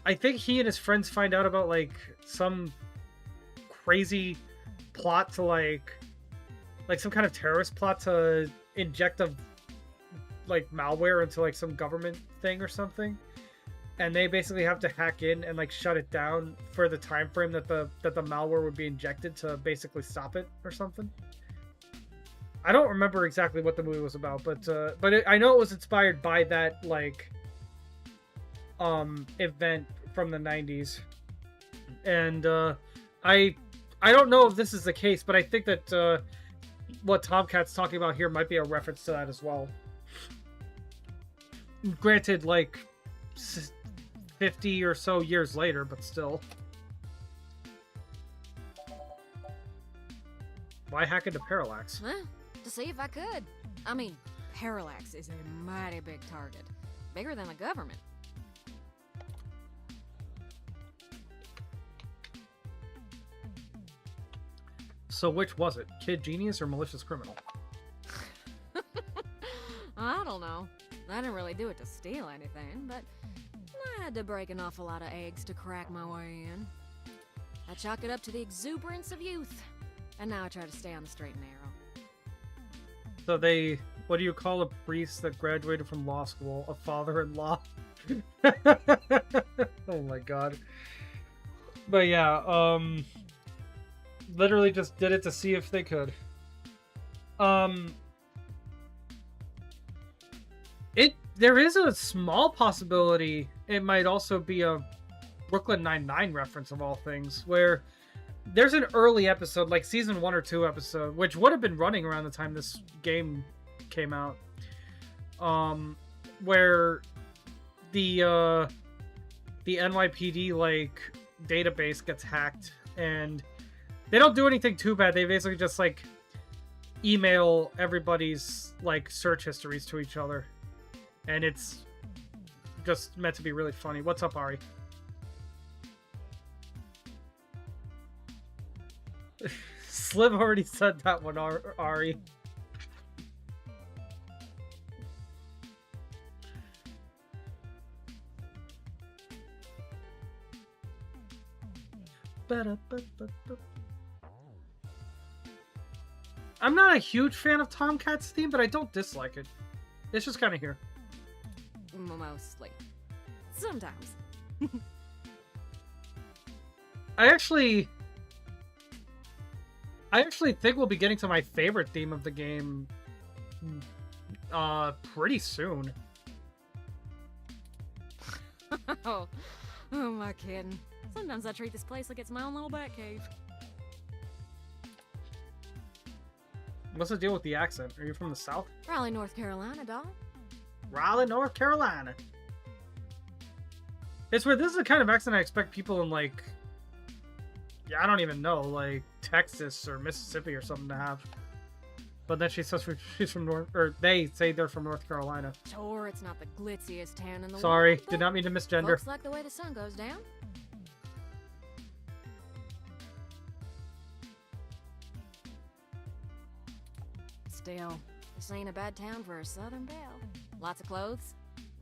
I think he and his friends find out about like some crazy plot to like some kind of terrorist plot to inject a like malware into like some government thing or something, and they basically have to hack in and like shut it down for the time frame that the malware would be injected to basically stop it or something. I don't remember exactly what the movie was about, but I know it was inspired by that like event from the 90s. And I don't know if this is the case, but I think that what Tomcat's talking about here might be a reference to that as well. Granted, like 50 or so years later, but still. Why hack into Parallax? Huh? To see if I could. I mean, Parallax is a mighty big target. Bigger than the government. So which was it? Kid genius or malicious criminal? I don't know. I didn't really do it to steal anything, but I had to break an awful lot of eggs to crack my way in. I chalk it up to the exuberance of youth, and now I try to stay on the straight and narrow. So what do you call a priest that graduated from law school? A father-in-law? Oh my god. But yeah, literally just did it to see if they could. There is a small possibility it might also be a Brooklyn Nine-Nine reference of all things, where there's an early episode, like season 1 or 2 episode, which would have been running around the time this game came out, where the NYPD like database gets hacked, and they don't do anything too bad. They basically just like email everybody's like search histories to each other, and it's just meant to be really funny. What's up, Ari? Slim already said that one, Ari. I'm not a huge fan of Tomcat's theme, but I don't dislike it. It's just kind of here. Mostly. Sometimes. I actually think we'll be getting to my favorite theme of the game pretty soon. Oh, am I kidding? Sometimes I treat this place like it's my own little bat cave. What's the deal with the accent? Are you from the South? Raleigh, North Carolina, dog. Raleigh, North Carolina. It's weird. This is the kind of accent I expect people in, like, yeah, I don't even know, like Texas or Mississippi or something to have. But then she says she's from North, or they say they're from North Carolina. Sure, it's not the glitziest town in the Sorry, world. did not mean to misgender. Folks like the way the sun goes down. Still, this ain't a bad town for a southern belle. Lots of clothes.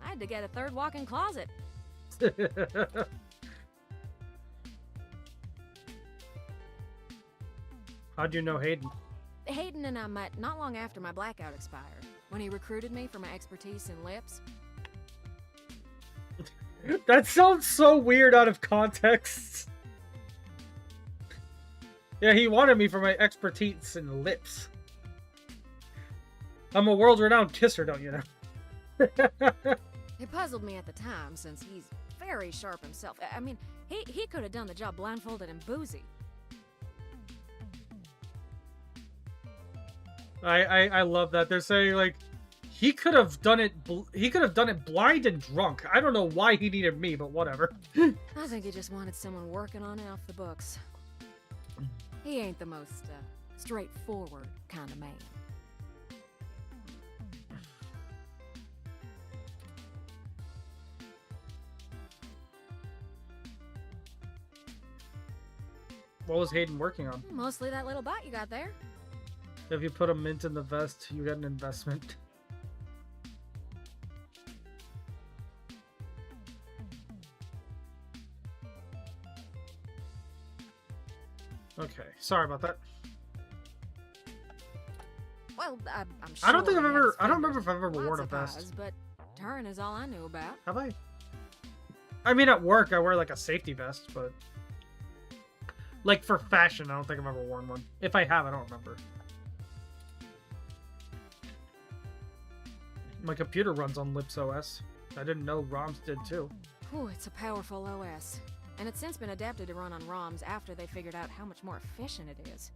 I had to get a third walk-in closet. How'd you know Hayden? Hayden and I met not long after my blackout expired, when he recruited me for my expertise in lips. That sounds so weird out of context. Yeah, he wanted me for my expertise in lips. I'm a world-renowned kisser, don't you know? It puzzled me at the time, since he's very sharp himself. I mean, he could have done the job blindfolded and boozy. I love that. They're saying, like, he could have done it blind and drunk. I don't know why he needed me, but whatever. I think he just wanted someone working on it off the books. He ain't the most straightforward kind of man. What was Hayden working on? Mostly that little bot you got there. If you put a mint in the vest, you get an investment. Okay, sorry about that. Well, I'm sure. I don't think I've he ever. has I don't remember fingers, if I've ever lots worn a of vest. pies, but turn is all I knew about. Have I? I mean, at work, I wear like a safety vest, but like for fashion, I don't think I've ever worn one. If I have, I don't remember. My computer runs on Lips OS. I didn't know ROMs did too. Whew, it's a powerful OS. And it's since been adapted to run on ROMs after they figured out how much more efficient it is.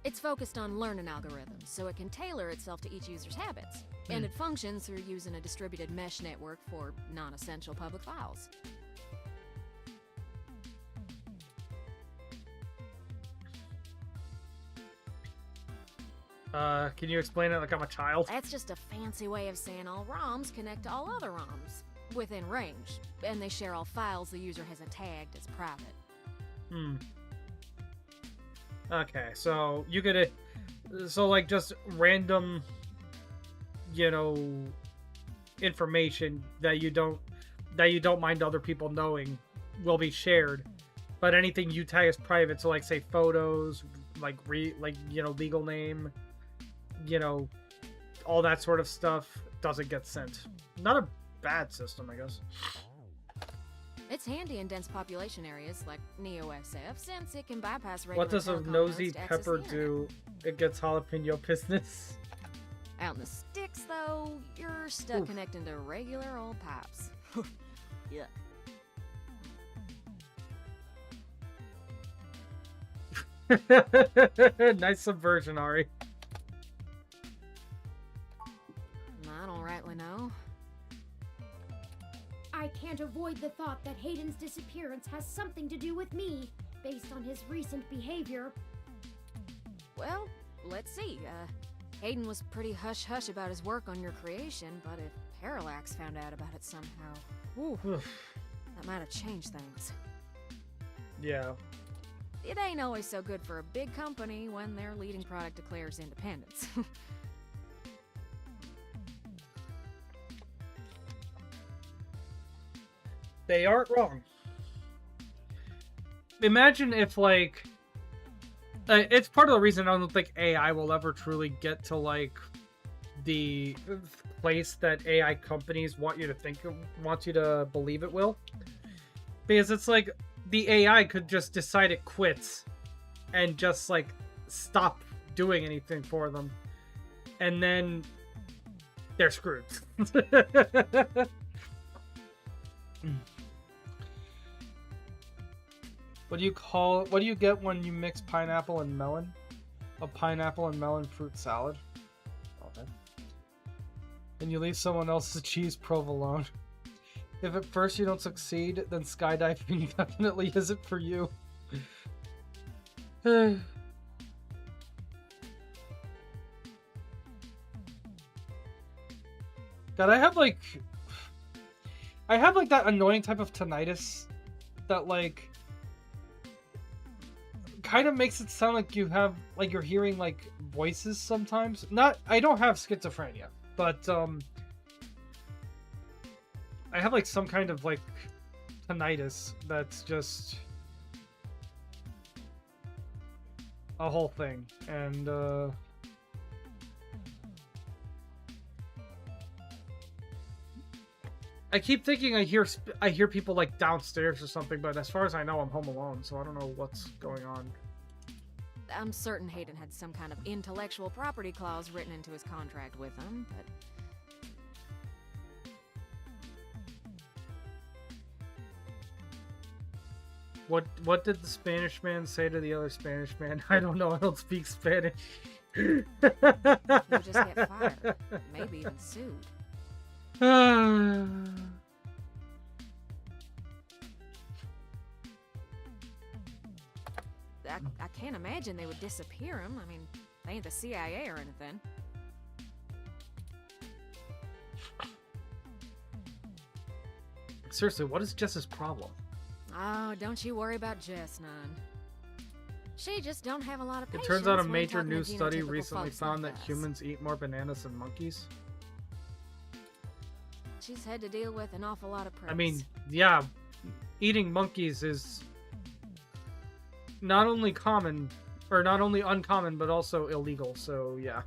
It's focused on learning algorithms, so it can tailor itself to each user's habits. And it functions through using a distributed mesh network for non-essential public files. Can you explain it like I'm a child? That's just a fancy way of saying all ROMs connect to all other ROMs within range, and they share all files the user hasn't tagged as private. Okay, so you get so like just random, you know, information that you don't mind other people knowing will be shared, but anything you tag as private, so like say photos, like you know, legal name, you know, all that sort of stuff doesn't get sent. Not a bad system, I guess. It's handy in dense population areas like NeoSF, since it can bypass regular What does a telecom nosy nodes to access pepper the internet. do? It gets jalapeno business. Out in the sticks, though, you're stuck Oof. connecting to regular old pipes. Yuck. Nice subversion, Ari. I don't rightly know. I can't avoid the thought that Hayden's disappearance has something to do with me, based on his recent behavior. Well, let's see. Hayden was pretty hush-hush about his work on your creation, but if Parallax found out about it somehow, whew, that might have changed things. Yeah. It ain't always so good for a big company when their leading product declares independence. They aren't wrong. imagine if, like, it's part of the reason I don't think AI will ever truly get to, like, the place that AI companies want you to believe it will. Because it's like, the AI could just decide it quits and just, like, stop doing anything for them. And then they're screwed. What do you get when you mix pineapple and melon? A pineapple and melon fruit salad. Okay. And you leave someone else's cheese provolone. If at first you don't succeed, then skydiving definitely isn't for you. God, I have like that annoying type of tinnitus that like kind of makes it sound like you're hearing like voices sometimes. I don't have schizophrenia, but I have like some kind of like tinnitus that's just a whole thing, and I keep thinking I hear people like downstairs or something, but as far as I know, I'm home alone, so I don't know what's going on. I'm certain Hayden had some kind of intellectual property clause written into his contract with him, but... What did the Spanish man say to the other Spanish man? I don't know, I don't speak Spanish. He'll just get fired. Maybe even sued. I can't imagine they would disappear him. I mean, they ain't the CIA or anything. Seriously, what is Jess's problem? Oh, don't you worry about Jess, none. She just don't have a lot of It patience. turns out a when major talking to new study genotypical recently folks found like that us. humans eat more bananas than monkeys. She's had to deal with an awful lot of press. I mean, yeah, eating monkeys is not only uncommon, but also illegal, so yeah.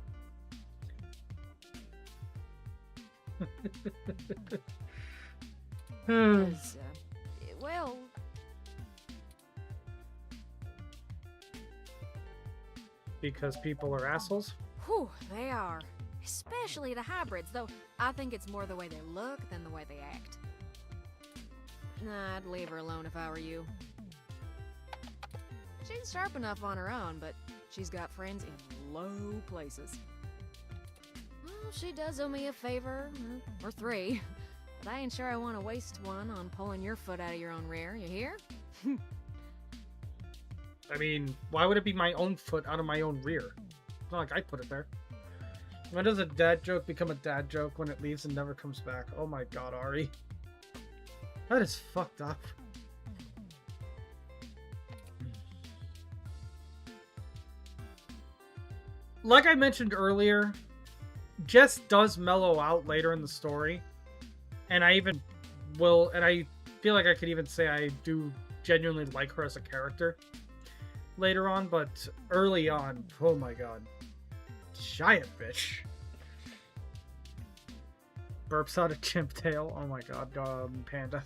Because, well... Because people are assholes? Whew, they are. Especially the hybrids, though I think it's more the way they look than the way they act. Nah, I'd leave her alone if I were you. She's sharp enough on her own, but she's got friends in low places. Well, she does owe me a favor, or three, but I ain't sure I want to waste one on pulling your foot out of your own rear, you hear? I mean, why would it be my own foot out of my own rear? It's not like I put it there. When does a dad joke become a dad joke when it leaves and never comes back? Oh my god, Ari. That is fucked up. Like I mentioned earlier, Jess does mellow out later in the story. And I feel like I could even say I do genuinely like her as a character later on, but early on, oh my god. Giant bitch. Burps out a chimp tail. Oh my god, panda.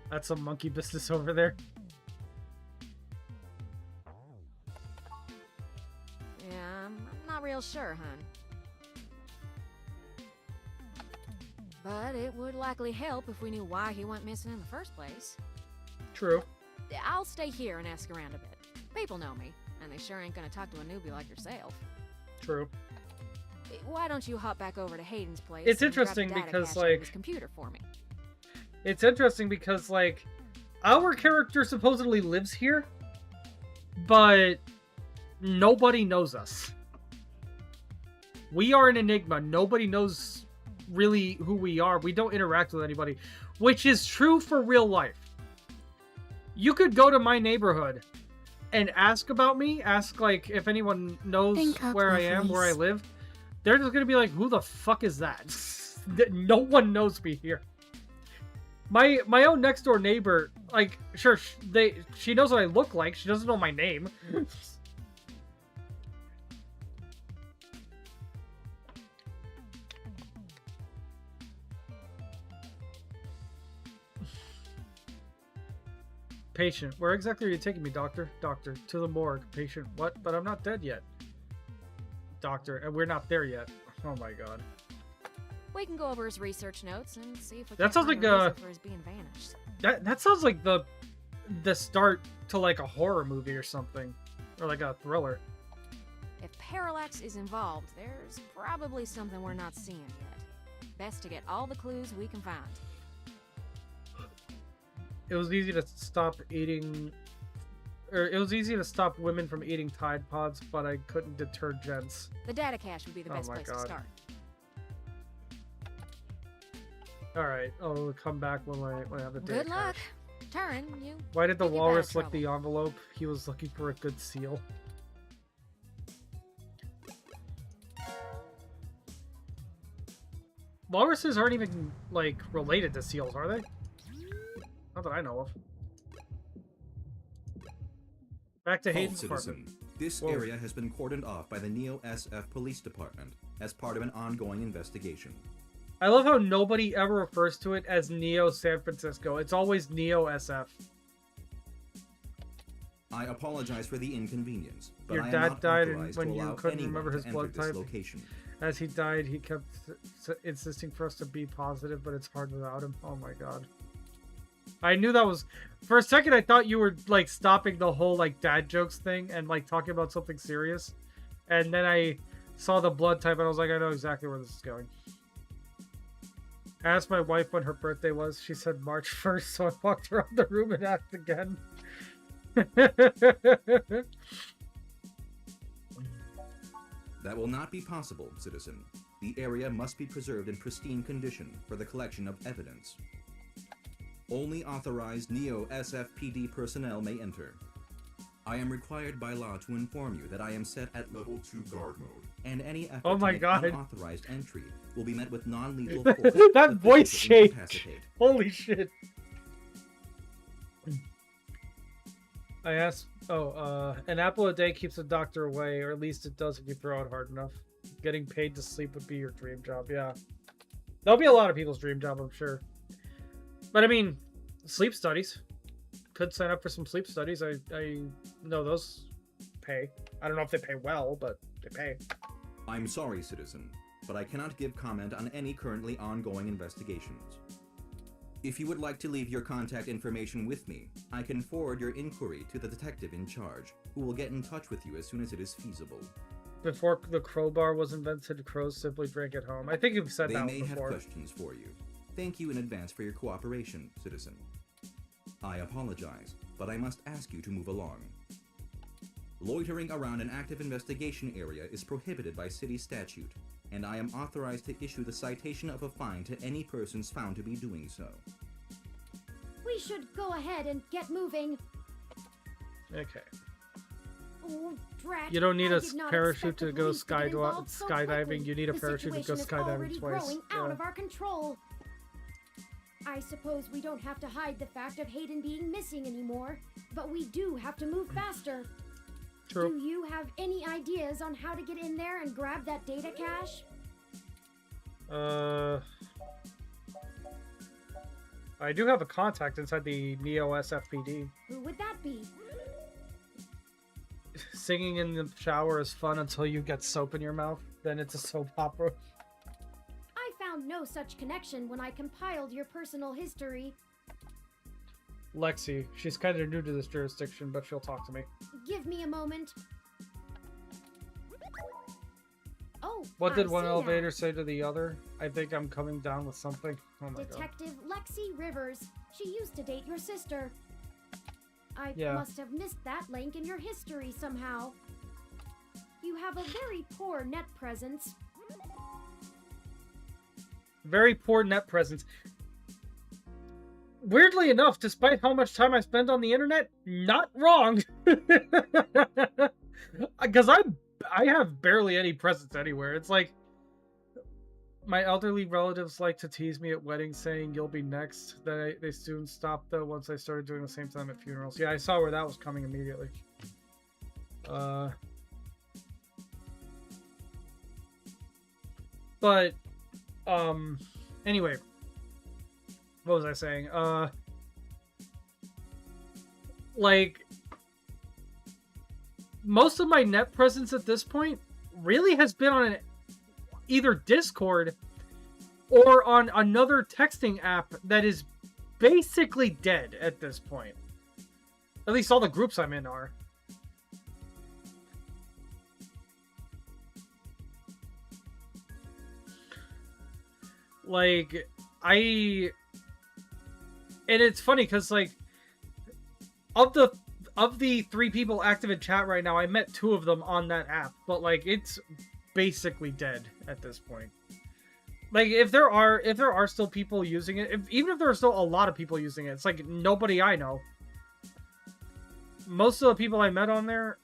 That's some monkey business over there. Yeah, I'm not real sure, hun. But it would likely help if we knew why he went missing in the first place. True. I'll stay here and ask around a bit. People know me, and they sure ain't gonna talk to a newbie like yourself. True. Why don't you hop back over to Hayden's place? It's and grab interesting the data because, cache out like, of his computer for me. It's interesting because, like, our character supposedly lives here, but nobody knows us. We are an enigma. Nobody knows really who we are. We don't interact with anybody, which is true for real life. You could go to my neighborhood and ask about me, ask, like, if anyone knows where I am, where I live, they're just gonna be like, who the fuck is that? No one knows me here. My own next door neighbor, like, sure, she knows what I look like. She doesn't know my name. Patient, where exactly are you taking me, doctor? Doctor, to the morgue. Patient, what? But I'm not dead yet. Doctor, and we're not there yet. Oh my god. We can go over his research notes and see if we That can sounds find like a a- reason for his being vanished. That sounds like the start to like a horror movie or something, or like a thriller. If Parallax is involved, there's probably something we're not seeing yet. Best to get all the clues we can find. It was easy to stop eating, or it was easy to stop women from eating Tide Pods, but I couldn't deter gents. The data cache would be the Oh best my place to God. start. All right, I'll come back when I have the data Good luck. cache. Turin, you. Why did the Keep your walrus bad lick trouble. the envelope? He was looking for a good seal. Walruses aren't even, like, related to seals, are they? Not that I know of. Back to Halt, Hayden's apartment. citizen. This Whoa. area has been cordoned off by the Neo SF Police Department as part of an ongoing investigation. I love how nobody ever refers to it as Neo San Francisco. It's always Neo SF. I apologize for the inconvenience, but Your I am dad not died authorized when to you allow couldn't anyone remember to his enter blood this type. location. As he died, he kept insisting for us to be positive, but it's hard without him. Oh my god. I knew that was... For a second, I thought you were, like, stopping the whole, like, dad jokes thing and, like, talking about something serious. And then I saw the blood type and I was like, I know exactly where this is going. I asked my wife when her birthday was. She said March 1st, so I walked around the room and asked again. That will not be possible, citizen. The area must be preserved in pristine condition for the collection of evidence. Only authorized Neo SFPD personnel may enter. I am required by law to inform you that I am set at Level 2 guard mode. and any effort Oh to my make God. unauthorized entry will be met with non-lethal That- force. that sufficient voice to shake. incapacitate. Holy shit. I asked, an apple a day keeps the doctor away, or at least it does if you throw it hard enough. Getting paid to sleep would be your dream job, yeah. That'll be a lot of people's dream job, I'm sure. But I mean, sleep studies. Could sign up for some sleep studies. I know those pay. I don't know if they pay well, but they pay. I'm sorry, citizen, but I cannot give comment on any currently ongoing investigations. If you would like to leave your contact information with me, I can forward your inquiry to the detective in charge, who will get in touch with you as soon as it is feasible. Before the crowbar was invented, crows simply drank at home. I think you've said They that may one have before. questions for you. Thank you in advance for your cooperation, citizen. I apologize, but I must ask you to move along. Loitering around an active investigation area is prohibited by city statute, and I am authorized to issue the citation of a fine to any persons found to be doing so. We should go ahead and get moving. Okay. Oh, drat. You don't need I a did not parachute expect the to go police get involved so skydiving. quickly. You need a The parachute to go situation is skydiving already twice. growing out Yeah. of our control. I suppose we don't have to hide the fact of Hayden being missing anymore, but we do have to move faster. True. Do you have any ideas on how to get in there and grab that data cache? I do have a contact inside the Neo SFPD. Who would that be? Singing in the shower is fun until you get soap in your mouth. Then it's a soap opera. I found no such connection when I compiled your personal history. Lexi. She's kind of new to this jurisdiction, but she'll talk to me. Give me a moment. Oh, What did I one see now. elevator say to the other? I think I'm coming down with something. Oh my god. Detective Lexi Rivers. She used to date your sister. I Yeah. must have missed that link in your history somehow. You have a very poor net presence. Very poor net presence. Weirdly enough, despite how much time I spend on the internet, not wrong. Because I have barely any presence anywhere. It's like, My elderly relatives like to tease me at weddings saying you'll be next. They soon stopped though once I started doing the same time at funerals. Yeah, I saw where that was coming immediately. But anyway, what was I saying? Like, most of my net presence at this point really has been on either Discord or on another texting app that is basically dead at this point. At least all the groups I'm in are. Like, and it's funny because, like, of the 3 people active in chat right now, I met 2 of them on that app, but like it's basically dead at this point. Like, if there are still people using it, even if there are still a lot of people using it, it's like nobody I know. Most of the people I met on there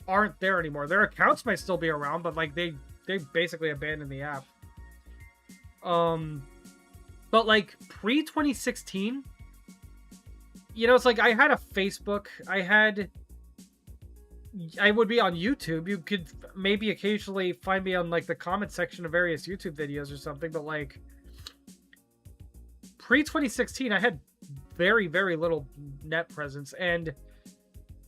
aren't there anymore. Their accounts might still be around, but like they basically abandoned the app. But like pre-2016, you know, it's like I had a Facebook, I would be on YouTube. You could maybe occasionally find me on like the comment section of various YouTube videos or something, but like pre-2016, I had very, very little net presence, and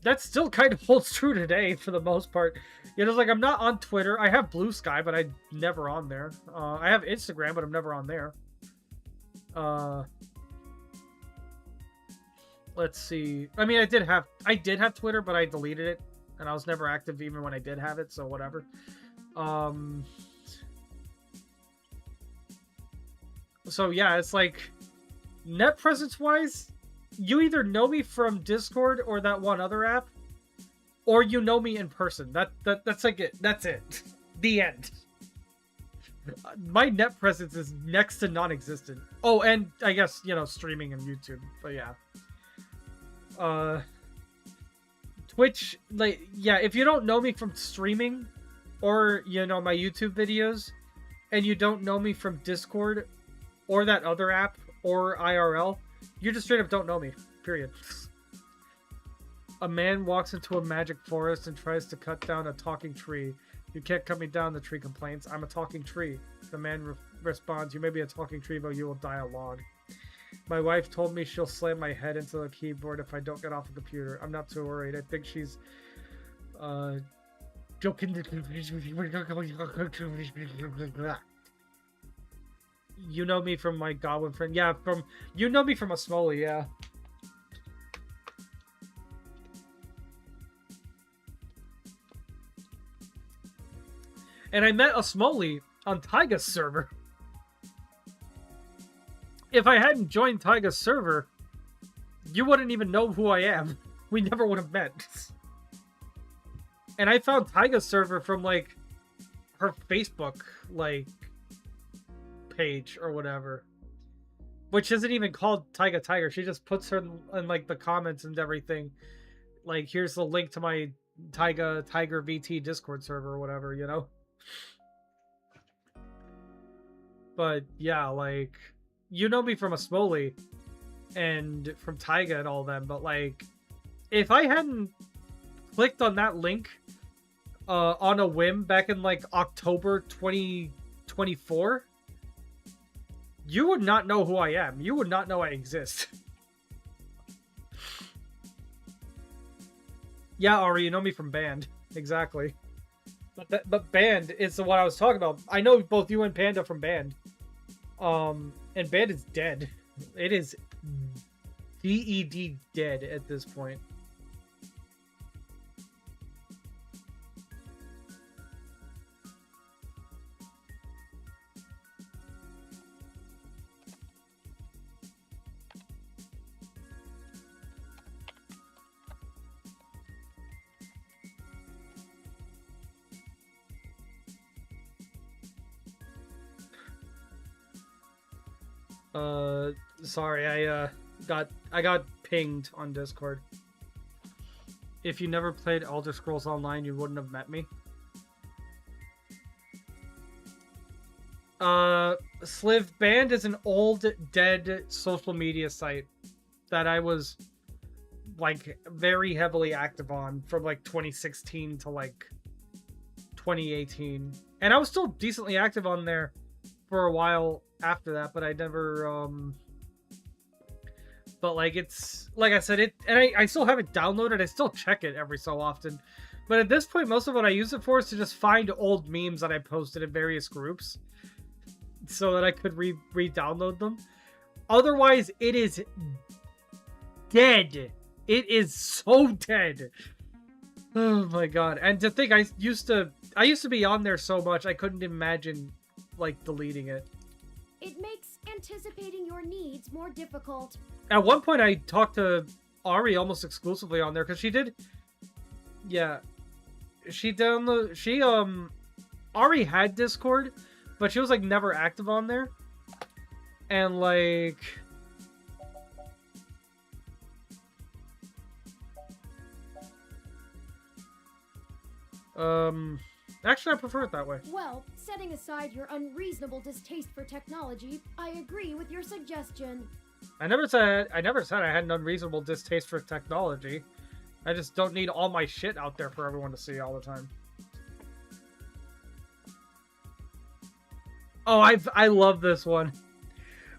that still kind of holds true today for the most part. You know, it's like I'm not on Twitter. I have Blue Sky, but I'm never on there. I have Instagram, but I'm never on there. Let's see. I mean, I did have Twitter, but I deleted it, and I was never active even when I did have it, so whatever. So yeah, it's like net presence wise, you either know me from Discord or that one other app, or you know me in person. That's like it. That's it. The end. My net presence is next to non-existent. Oh, and I guess, you know, streaming and YouTube. But yeah. Twitch, like, yeah, if you don't know me from streaming or, you know, my YouTube videos, and you don't know me from Discord or that other app or IRL, you just straight up don't know me. Period. A man walks into a magic forest and tries to cut down a talking tree. You can't cut me down, the tree complains. I'm a talking tree. The man responds, you may be a talking tree, but you will die a log. My wife told me she'll slam my head into the keyboard if I don't get off the computer. I'm not too worried. I think she's joking. You know me from my goblin friend. Yeah, you know me from a Smoley, yeah. And I met a Smoley on Taiga's server. If I hadn't joined Taiga's server, you wouldn't even know who I am. We never would have met. And I found Taiga's server from, like, her Facebook, like, page or whatever. Which isn't even called Taiga Tiger. She just puts her in, like, the comments and everything. Like, here's the link to my Taiga Tiger VT Discord server or whatever, you know? But, yeah, like, you know me from a Smoley and from Taiga and all them, but, like, if I hadn't clicked on that link on a whim back in, like, October 2024, you would not know who I am. You would not know I exist. Yeah, Ari, you know me from Band. Exactly. But Band is the one I was talking about. I know both you and Panda from Band. And Band is dead. It is DED dead at this point. Sorry, I got pinged on Discord. If you never played Elder Scrolls Online, you wouldn't have met me. Sliv Band is an old, dead social media site that I was, like, very heavily active on from, like, 2016 to, like, 2018. And I was still decently active on there for a while after that, but I never, but, like, it's, like I said, and I still have it downloaded. I still check it every so often. But at this point, most of what I use it for is to just find old memes that I posted in various groups so that I could re-download them. Otherwise, it is dead. It is so dead. Oh my god. And to think, I used to be on there so much, I couldn't imagine, like, deleting it. It makes anticipating your needs more difficult. At one point, I talked to Ari almost exclusively on there, because she did... Yeah. Ari had Discord, but she was, like, never active on there. And, like... Actually, I prefer it that way. Well, setting aside your unreasonable distaste for technology, I agree with your suggestion. I never said I had an unreasonable distaste for technology. I just don't need all my shit out there for everyone to see all the time. Oh, I love this one.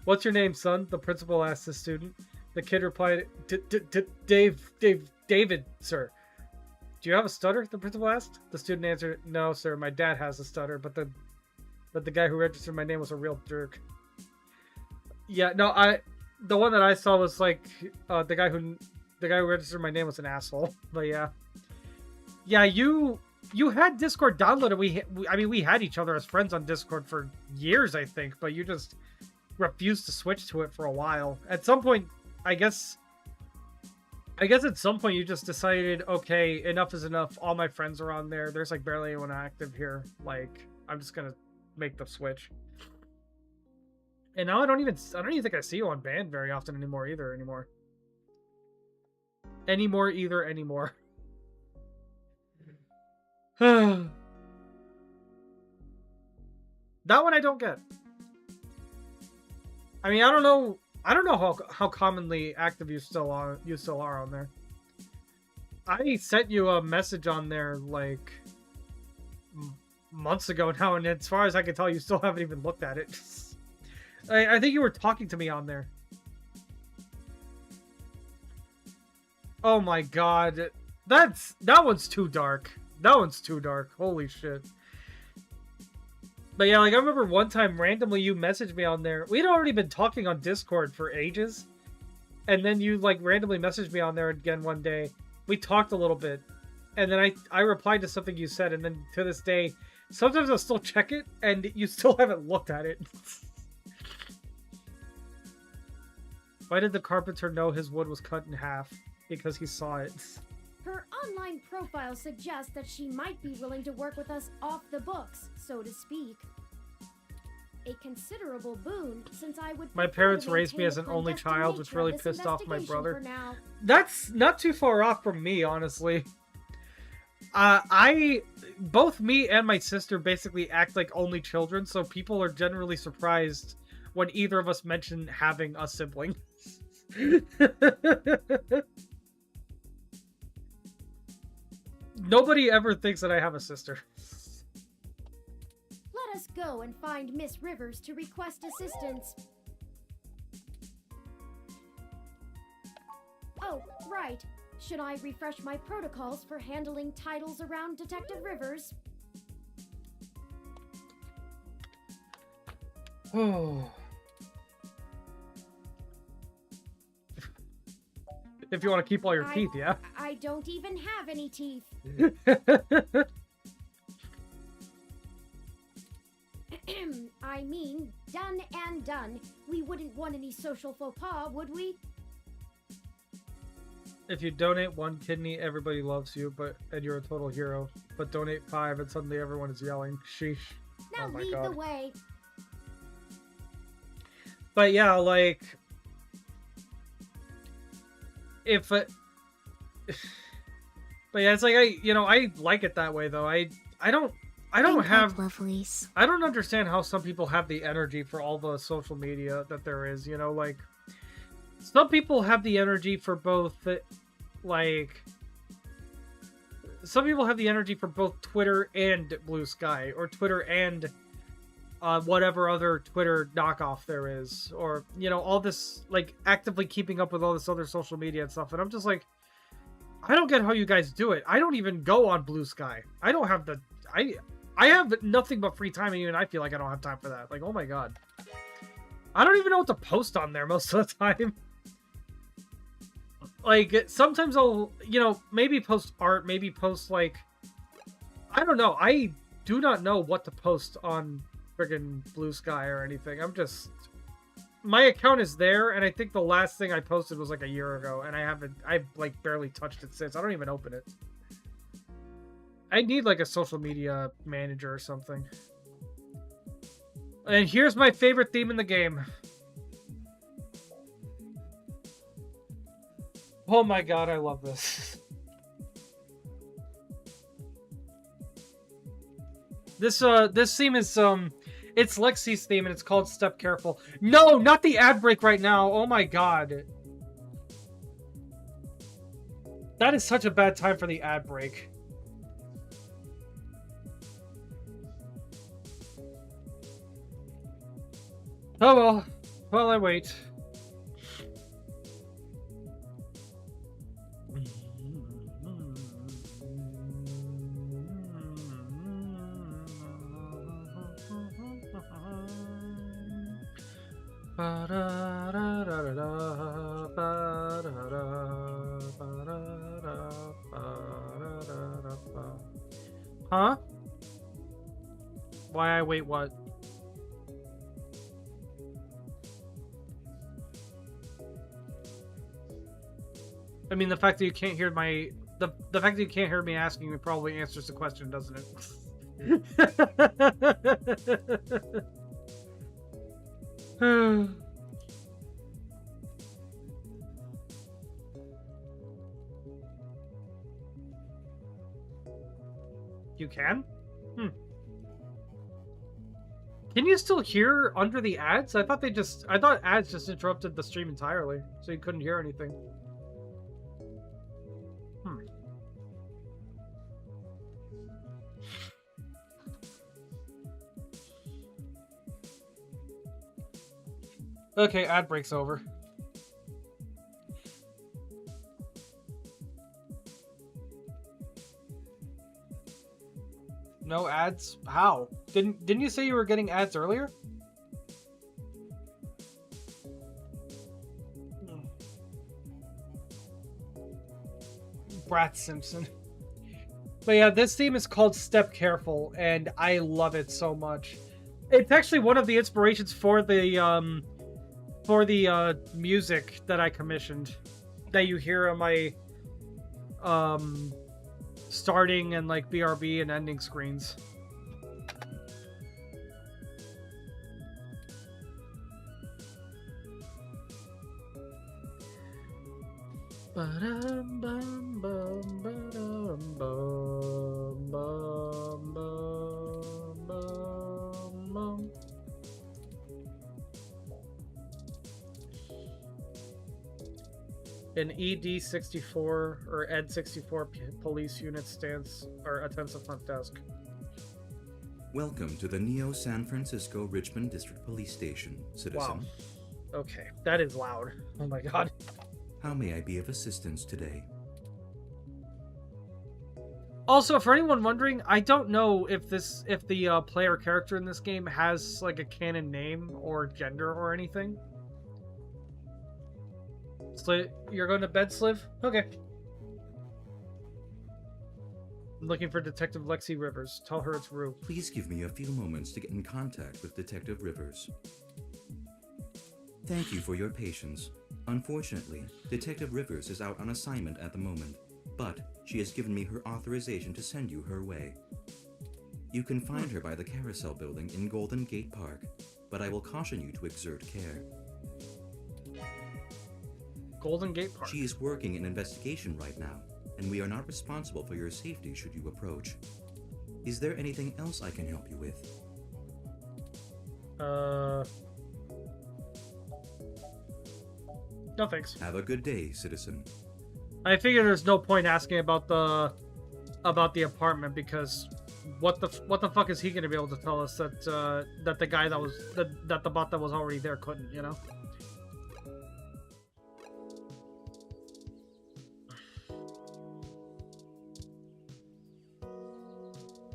What's your name, son? The principal asked the student. The kid replied, David, sir. Do you have a stutter? The principal asked. The student answered, no, sir, my dad has a stutter, but the guy who registered my name was a real jerk. Yeah, no, the one that I saw was like, the guy who registered my name was an asshole. But yeah. Yeah, you had Discord downloaded. We had each other as friends on Discord for years, I think, but you just refused to switch to it for a while. At some point, I guess at some point you just decided, okay, enough is enough. All my friends are on there. There's like barely anyone active here. Like, I'm just gonna make the switch. And now I don't even think I see you on band very often anymore. That one I don't get. I mean, I don't know how commonly active you still are on there. I sent you a message on there like months ago now, and as far as I can tell, you still haven't even looked at it. I think you were talking to me on there. Oh my god, that one's too dark. That one's too dark. Holy shit. But yeah, like, I remember one time randomly you messaged me on there. We'd already been talking on Discord for ages. And then you, like, randomly messaged me on there again one day. We talked a little bit. And then I replied to something you said. And then to this day, sometimes I'll still check it. And you still haven't looked at it. Why did the carpenter know his wood was cut in half? Because he saw it. Her online profile suggests that she might be willing to work with us off the books, so to speak. A considerable boon, since I would... My parents raised me as an only child, which really pissed off my brother. That's not too far off from me, honestly. Both me and my sister basically act like only children, so people are generally surprised when either of us mention having a sibling. Nobody ever thinks that I have a sister. Let us go and find Miss Rivers to request assistance. Oh, right. Should I refresh my protocols for handling titles around Detective Rivers? Oh. If you want to keep all your teeth, yeah? I don't even have any teeth. I mean, done and done. We wouldn't want any social faux pas, would we? If you donate 1 kidney, everybody loves you, and you're a total hero. But donate 5 and suddenly everyone is yelling. Sheesh. Now oh my lead God. the way. But yeah, like... But yeah, it's like I like it that way though. I I don't have lovelies. I don't understand how some people have the energy for all the social media that there is, you know, like some people have the energy for both like some people have the energy for both Twitter and Blue Sky, or Twitter and whatever other Twitter knockoff there is, or, you know, all this, like, actively keeping up with all this other social media and stuff. And I'm just like, I don't get how you guys do it. I don't even go on Blue Sky. I don't have the... I have nothing but free time, and even I feel like I don't have time for that. Like, oh my god. I don't even know what to post on there most of the time. Like, sometimes I'll, you know, maybe post art, maybe post, like... I don't know. I do not know what to post on friggin' Blue Sky or anything. I'm just... My account is there, and I think the last thing I posted was like a year ago, and I've like barely touched it since. I don't even open it. I need like a social media manager or something. And here's my favorite theme in the game. Oh my god, I love this. This theme is it's Lexi's theme, and it's called Step Careful. No, not the ad break right now. Oh my god. That is such a bad time for the ad break. Oh well. While I wait. Huh? Why I wait what? I mean, the fact that you can't hear my... The fact that you can't hear me asking it probably answers the question, doesn't it? You can? Can you still hear under the ads? I thought ads just interrupted the stream entirely, so you couldn't hear anything. Okay, ad break's over. No ads? How? Didn't you say you were getting ads earlier? Brat Simpson. But yeah, this theme is called Step Careful, and I love it so much. It's actually one of the inspirations for the music that I commissioned, that you hear on my starting and like BRB and ending screens. An ED-64 or ED-64 police unit attends the front desk. Welcome to the Neo San Francisco Richmond District Police Station, citizen. Wow. Okay, that is loud. Oh my god. How may I be of assistance today? Also, for anyone wondering, I don't know if the player character in this game has like a canon name or gender or anything. You're going to bed, Sliv? Okay. I'm looking for Detective Lexi Rivers. Tell her it's Rue. Please give me a few moments to get in contact with Detective Rivers. Thank you for your patience. Unfortunately, Detective Rivers is out on assignment at the moment, but she has given me her authorization to send you her way. You can find her by the Carousel Building in Golden Gate Park, but I will caution you to exert care. Golden Gate Park. She is working an investigation right now, and we are not responsible for your safety should you approach. Is there anything else I can help you with? No thanks. Have a good day, citizen. I figure there's no point asking about the apartment because what the fuck is he gonna be able to tell us that that the guy that was that the bot that was already there couldn't, you know?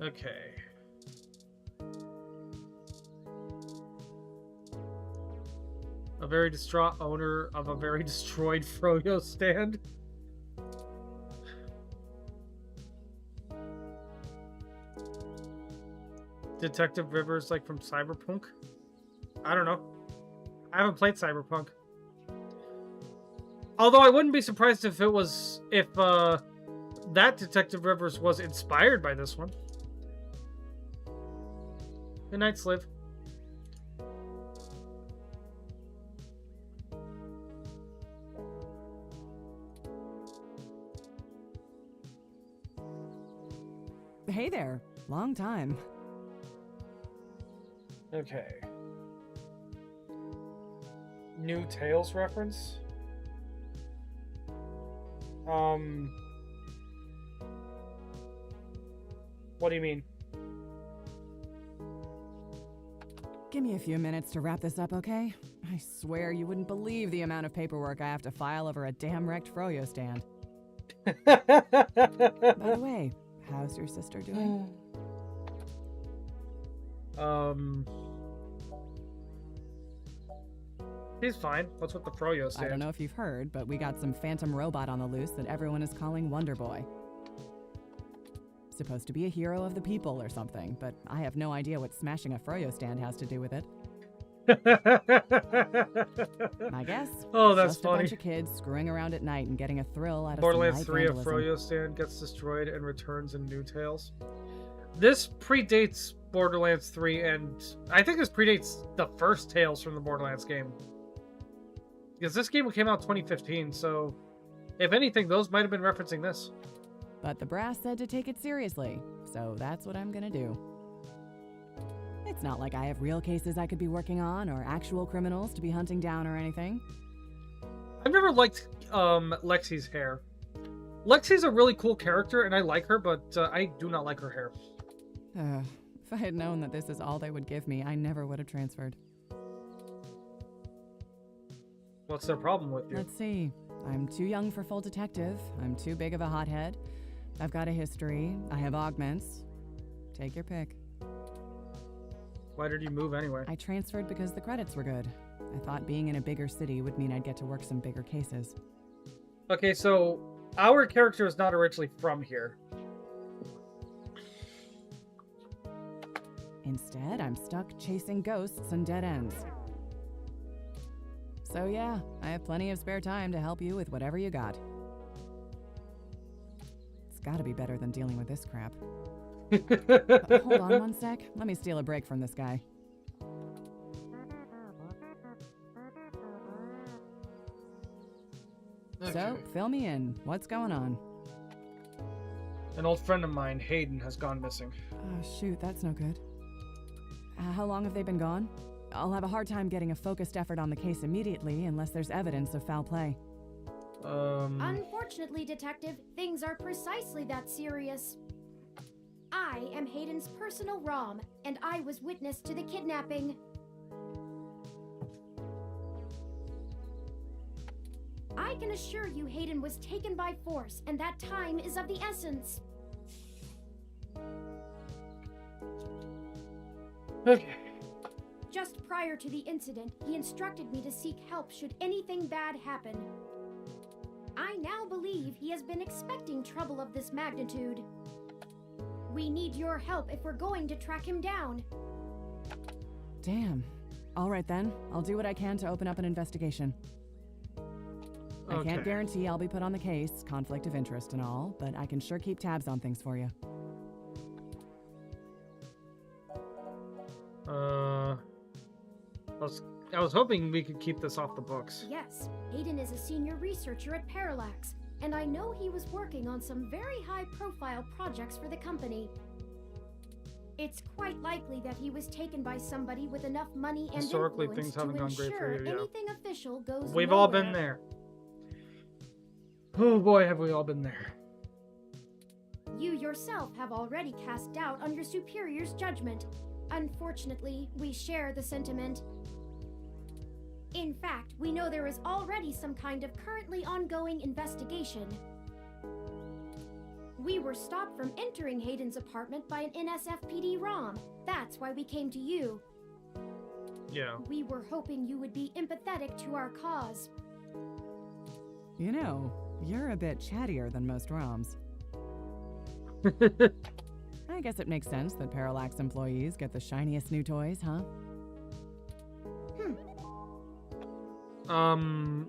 Okay. A very distraught owner of a very destroyed Froyo stand. Detective Rivers, like from Cyberpunk? I don't know. I haven't played Cyberpunk. Although I wouldn't be surprised if it was that Detective Rivers was inspired by this one. Good night, Sliv. Hey there. Long time. Okay. New Tales reference? What do you mean? Give me a few minutes to wrap this up, okay? I swear you wouldn't believe the amount of paperwork I have to file over a damn wrecked Froyo stand. By the way, how's your sister doing? He's fine. What's with the Froyo stand? I don't know if you've heard, but we got some phantom robot on the loose that everyone is calling Wonder Boy. Supposed to be a hero of the people or something, but I have no idea what smashing a Froyo stand has to do with it. I guess. Oh, that's just funny. A bunch of kids screwing around at night and getting a thrill out of Borderlands some 3, a vandalism. Froyo stand gets destroyed and returns in New Tales. This predates Borderlands 3, and I think this predates the first Tales from the Borderlands game. Because this game came out 2015, so if anything, those might have been referencing this. But the brass said to take it seriously, so that's what I'm gonna do. It's not like I have real cases I could be working on or actual criminals to be hunting down or anything. I've never liked Lexi's hair. Lexi's a really cool character, and I like her, but I do not like her hair. If I had known that this is all they would give me, I never would have transferred. What's their problem with you? Let's see. I'm too young for full detective. I'm too big of a hothead. I've got a history. I have augments. Take your pick. Why did you move anyway? I transferred because the credits were good. I thought being in a bigger city would mean I'd get to work some bigger cases. Okay, so our character is not originally from here. Instead, I'm stuck chasing ghosts and dead ends. So yeah, I have plenty of spare time to help you with whatever you got. It's gotta be better than dealing with this crap. Hold on one sec. Let me steal a break from this guy. Okay. So, fill me in. What's going on? An old friend of mine, Hayden, has gone missing. Oh, shoot, that's no good. How long have they been gone? I'll have a hard time getting a focused effort on the case immediately unless there's evidence of foul play. Unfortunately, Detective, things are precisely that serious. I am Hayden's personal ROM, and I was witness to the kidnapping. I can assure you Hayden was taken by force, and that time is of the essence. Okay. Just prior to the incident, he instructed me to seek help should anything bad happen. I now believe he has been expecting trouble of this magnitude. We need your help if we're going to track him down. Damn. All right then, I'll do what I can to open up an investigation. I can't guarantee I'll be put on the case, conflict of interest and all, but I can sure keep tabs on things for you. I was hoping we could keep this off the books. Yes, Hayden is a senior researcher at Parallax, and I know he was working on some very high-profile projects for the company. It's quite likely that he was taken by somebody with enough money and Historically, influence things haven't to gone great for ensure you, yeah. anything official goes We've all nowhere. been there. Oh boy, have we all been there. You yourself have already cast doubt on your superior's judgment. Unfortunately, we share the sentiment. In fact, we know there is already some kind of currently ongoing investigation. We were stopped from entering Hayden's apartment by an NSFPD ROM. That's why we came to you. Yeah. We were hoping you would be empathetic to our cause. You know, you're a bit chattier than most ROMs. I guess it makes sense that Parallax employees get the shiniest new toys, huh?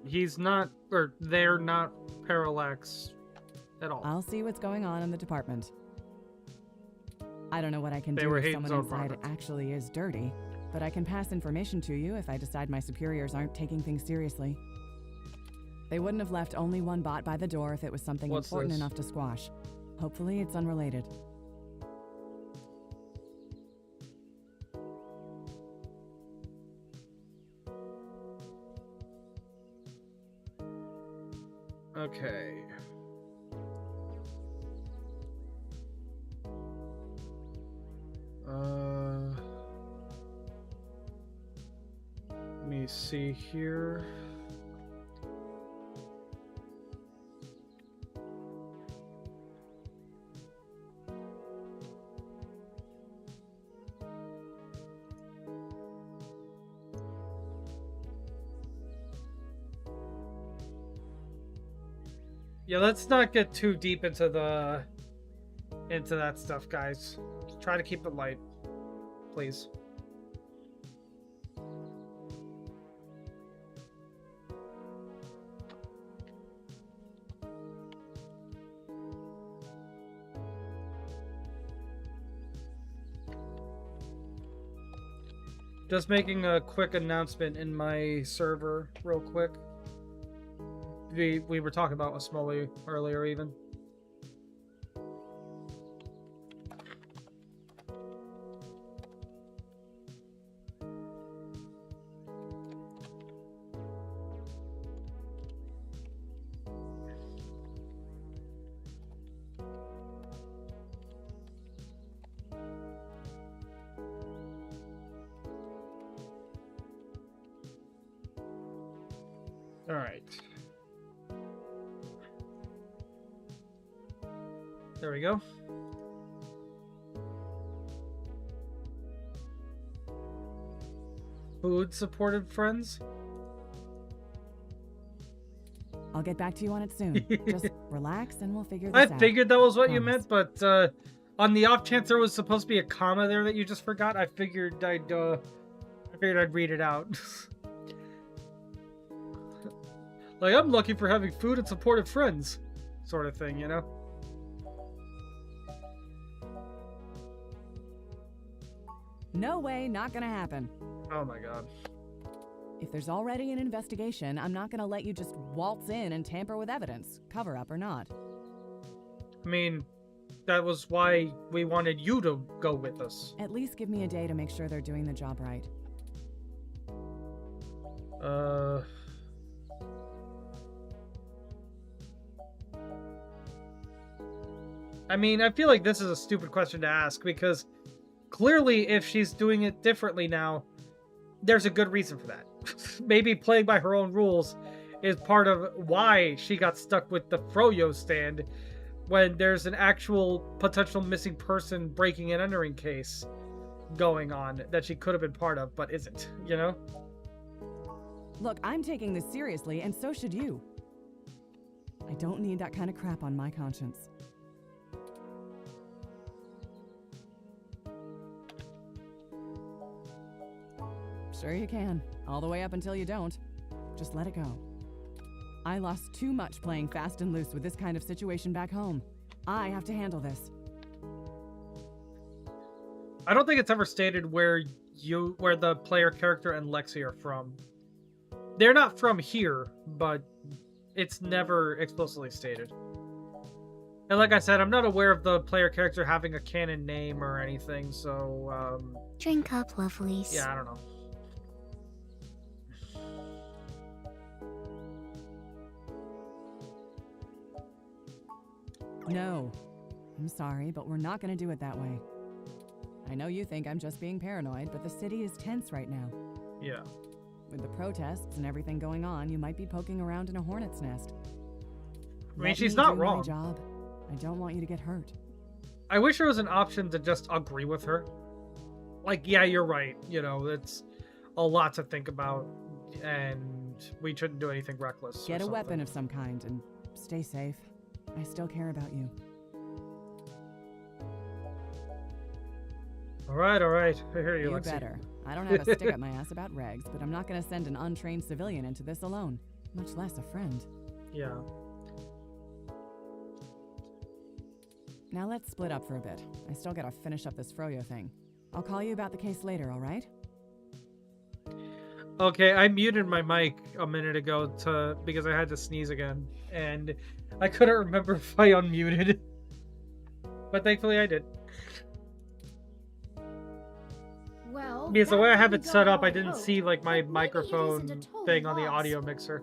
He's not, or they're not Parallax at all. I'll see what's going on in the department. I don't know what I can They do were if Hayden's someone own inside product. actually is dirty, but I can pass information to you if I decide my superiors aren't taking things seriously. They wouldn't have left only one bot by the door if it was something What's important this? enough to squash. Hopefully it's unrelated. Okay. Let me see here. Yeah, let's not get too deep into that stuff, guys. Try to keep it light, please. Just making a quick announcement in my server, real quick. We were talking about with Smoley earlier, even. All right. There we go. Food supported friends? I'll get back to you on it soon. Just relax and we'll figure this out. I figured that was what you Promise. meant, but on the off chance there was supposed to be a comma there that you just forgot, I figured I'd read it out. Like, I'm lucky for having food and supportive friends, sort of thing, you know? No way, not gonna happen. Oh my god. If there's already an investigation, I'm not gonna let you just waltz in and tamper with evidence, cover up or not. I mean, that was why we wanted you to go with us. At least give me a day to make sure they're doing the job right. I mean, I feel like this is a stupid question to ask, because clearly if she's doing it differently now, there's a good reason for that. Maybe playing by her own rules is part of why she got stuck with the Froyo stand when there's an actual potential missing person breaking and entering case going on that she could have been part of, but isn't, you know? Look, I'm taking this seriously, and so should you. I don't need that kind of crap on my conscience. Sure you can. All the way up until you don't. Just let it go. I lost too much playing fast and loose with this kind of situation back home. I have to handle this. I don't think it's ever stated where the player character and Lexi are from. They're not from here, but it's never explicitly stated. And like I said, I'm not aware of the player character having a canon name or anything, so, Drink up, lovelies. yeah, I don't know. No. I'm sorry, but we're not gonna do it that way. I know you think I'm just being paranoid, but the city is tense right now. Yeah. With the protests and everything going on, you might be poking around in a hornet's nest. I mean, Let she's me not do wrong. My job. I don't want you to get hurt. I wish there was an option to just agree with her. Like, yeah, you're right. You know, it's a lot to think about, and we shouldn't do anything reckless. Get a weapon of some kind and stay safe. I still care about you. All right. I hear you, You Lexi. better. I don't have a stick up my ass about regs, but I'm not going to send an untrained civilian into this alone, much less a friend. Yeah. Now let's split up for a bit. I still gotta finish up this Froyo thing. I'll call you about the case later, alright? Okay, I muted my mic a minute ago because I had to sneeze again, and I couldn't remember if I unmuted. But thankfully I did. Well, Because the that way I have didn't it go set how up, I I didn't hoped, see like my but maybe it microphone isn't a total thing on the loss. audio mixer.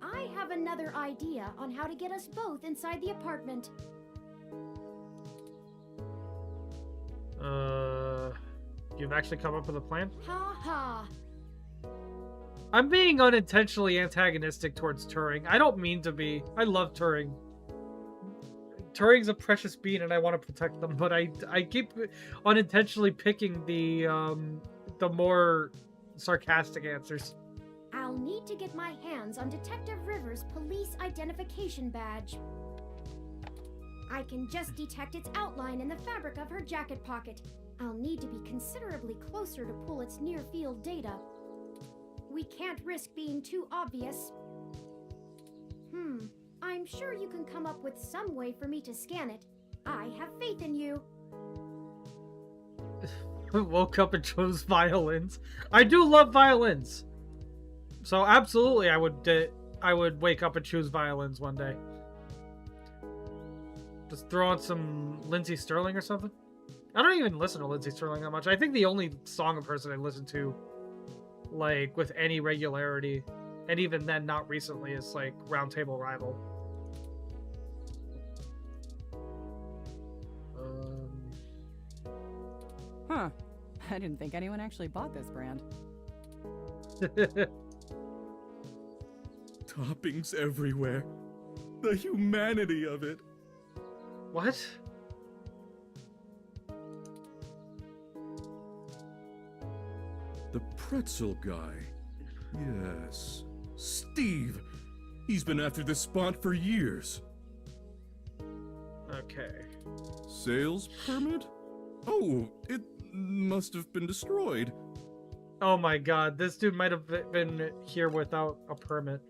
I have another idea on how to get us both inside the apartment. You've actually come up with a plan? Ha ha. I'm being unintentionally antagonistic towards Turing. I don't mean to be. I love Turing. Turing's a precious being and I want to protect them, but I keep unintentionally picking the more sarcastic answers. I'll need to get my hands on Detective Rivers' police identification badge. I can just detect its outline in the fabric of her jacket pocket. I'll need to be considerably closer to pull its near-field data. We can't risk being too obvious. I'm sure you can come up with some way for me to scan it. I have faith in you. Woke up and chose violins. I do love violins. So absolutely I would wake up and choose violins one day. Just throw on some Lindsey Sterling or something. I don't even listen to Lindsey Sterling that much. I think the only song of hers that I listen to, like, with any regularity, and even then not recently, is, like, Round Table Rival. Huh. I didn't think anyone actually bought this brand. Toppings everywhere. The humanity of it. What? The pretzel guy. Yes. Steve. He's been after this spot for years. Okay. Sales permit? Oh, it must have been destroyed. Oh my god, this dude might have been here without a permit.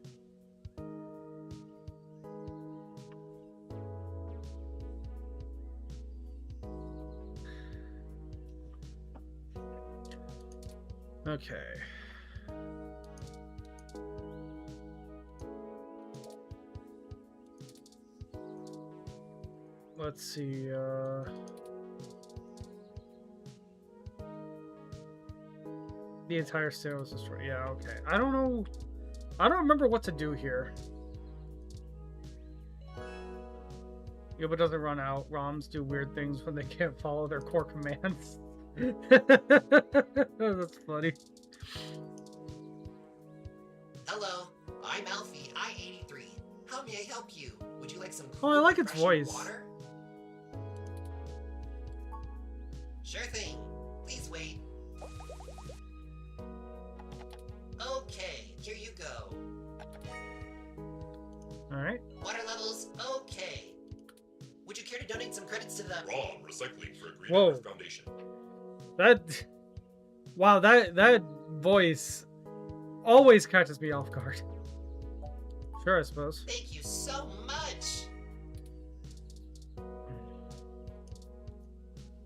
Okay. Let's see, the entire sale was destroyed. Yeah, okay. I don't know. I don't remember what to do here. Yoba doesn't run out. ROMs do weird things when they can't follow their core commands. That's funny. Hello, I'm Alfie, I-83. How may I help you? Would you like some Oh, I like its refreshing voice. water? Sure thing. Please wait. Okay, here you go. Alright. Water levels, okay. Would you care to donate some credits to the ROM recycling for Green Whoa. Earth Foundation. That... Wow, that voice always catches me off guard. Sure, I suppose. Thank you so much.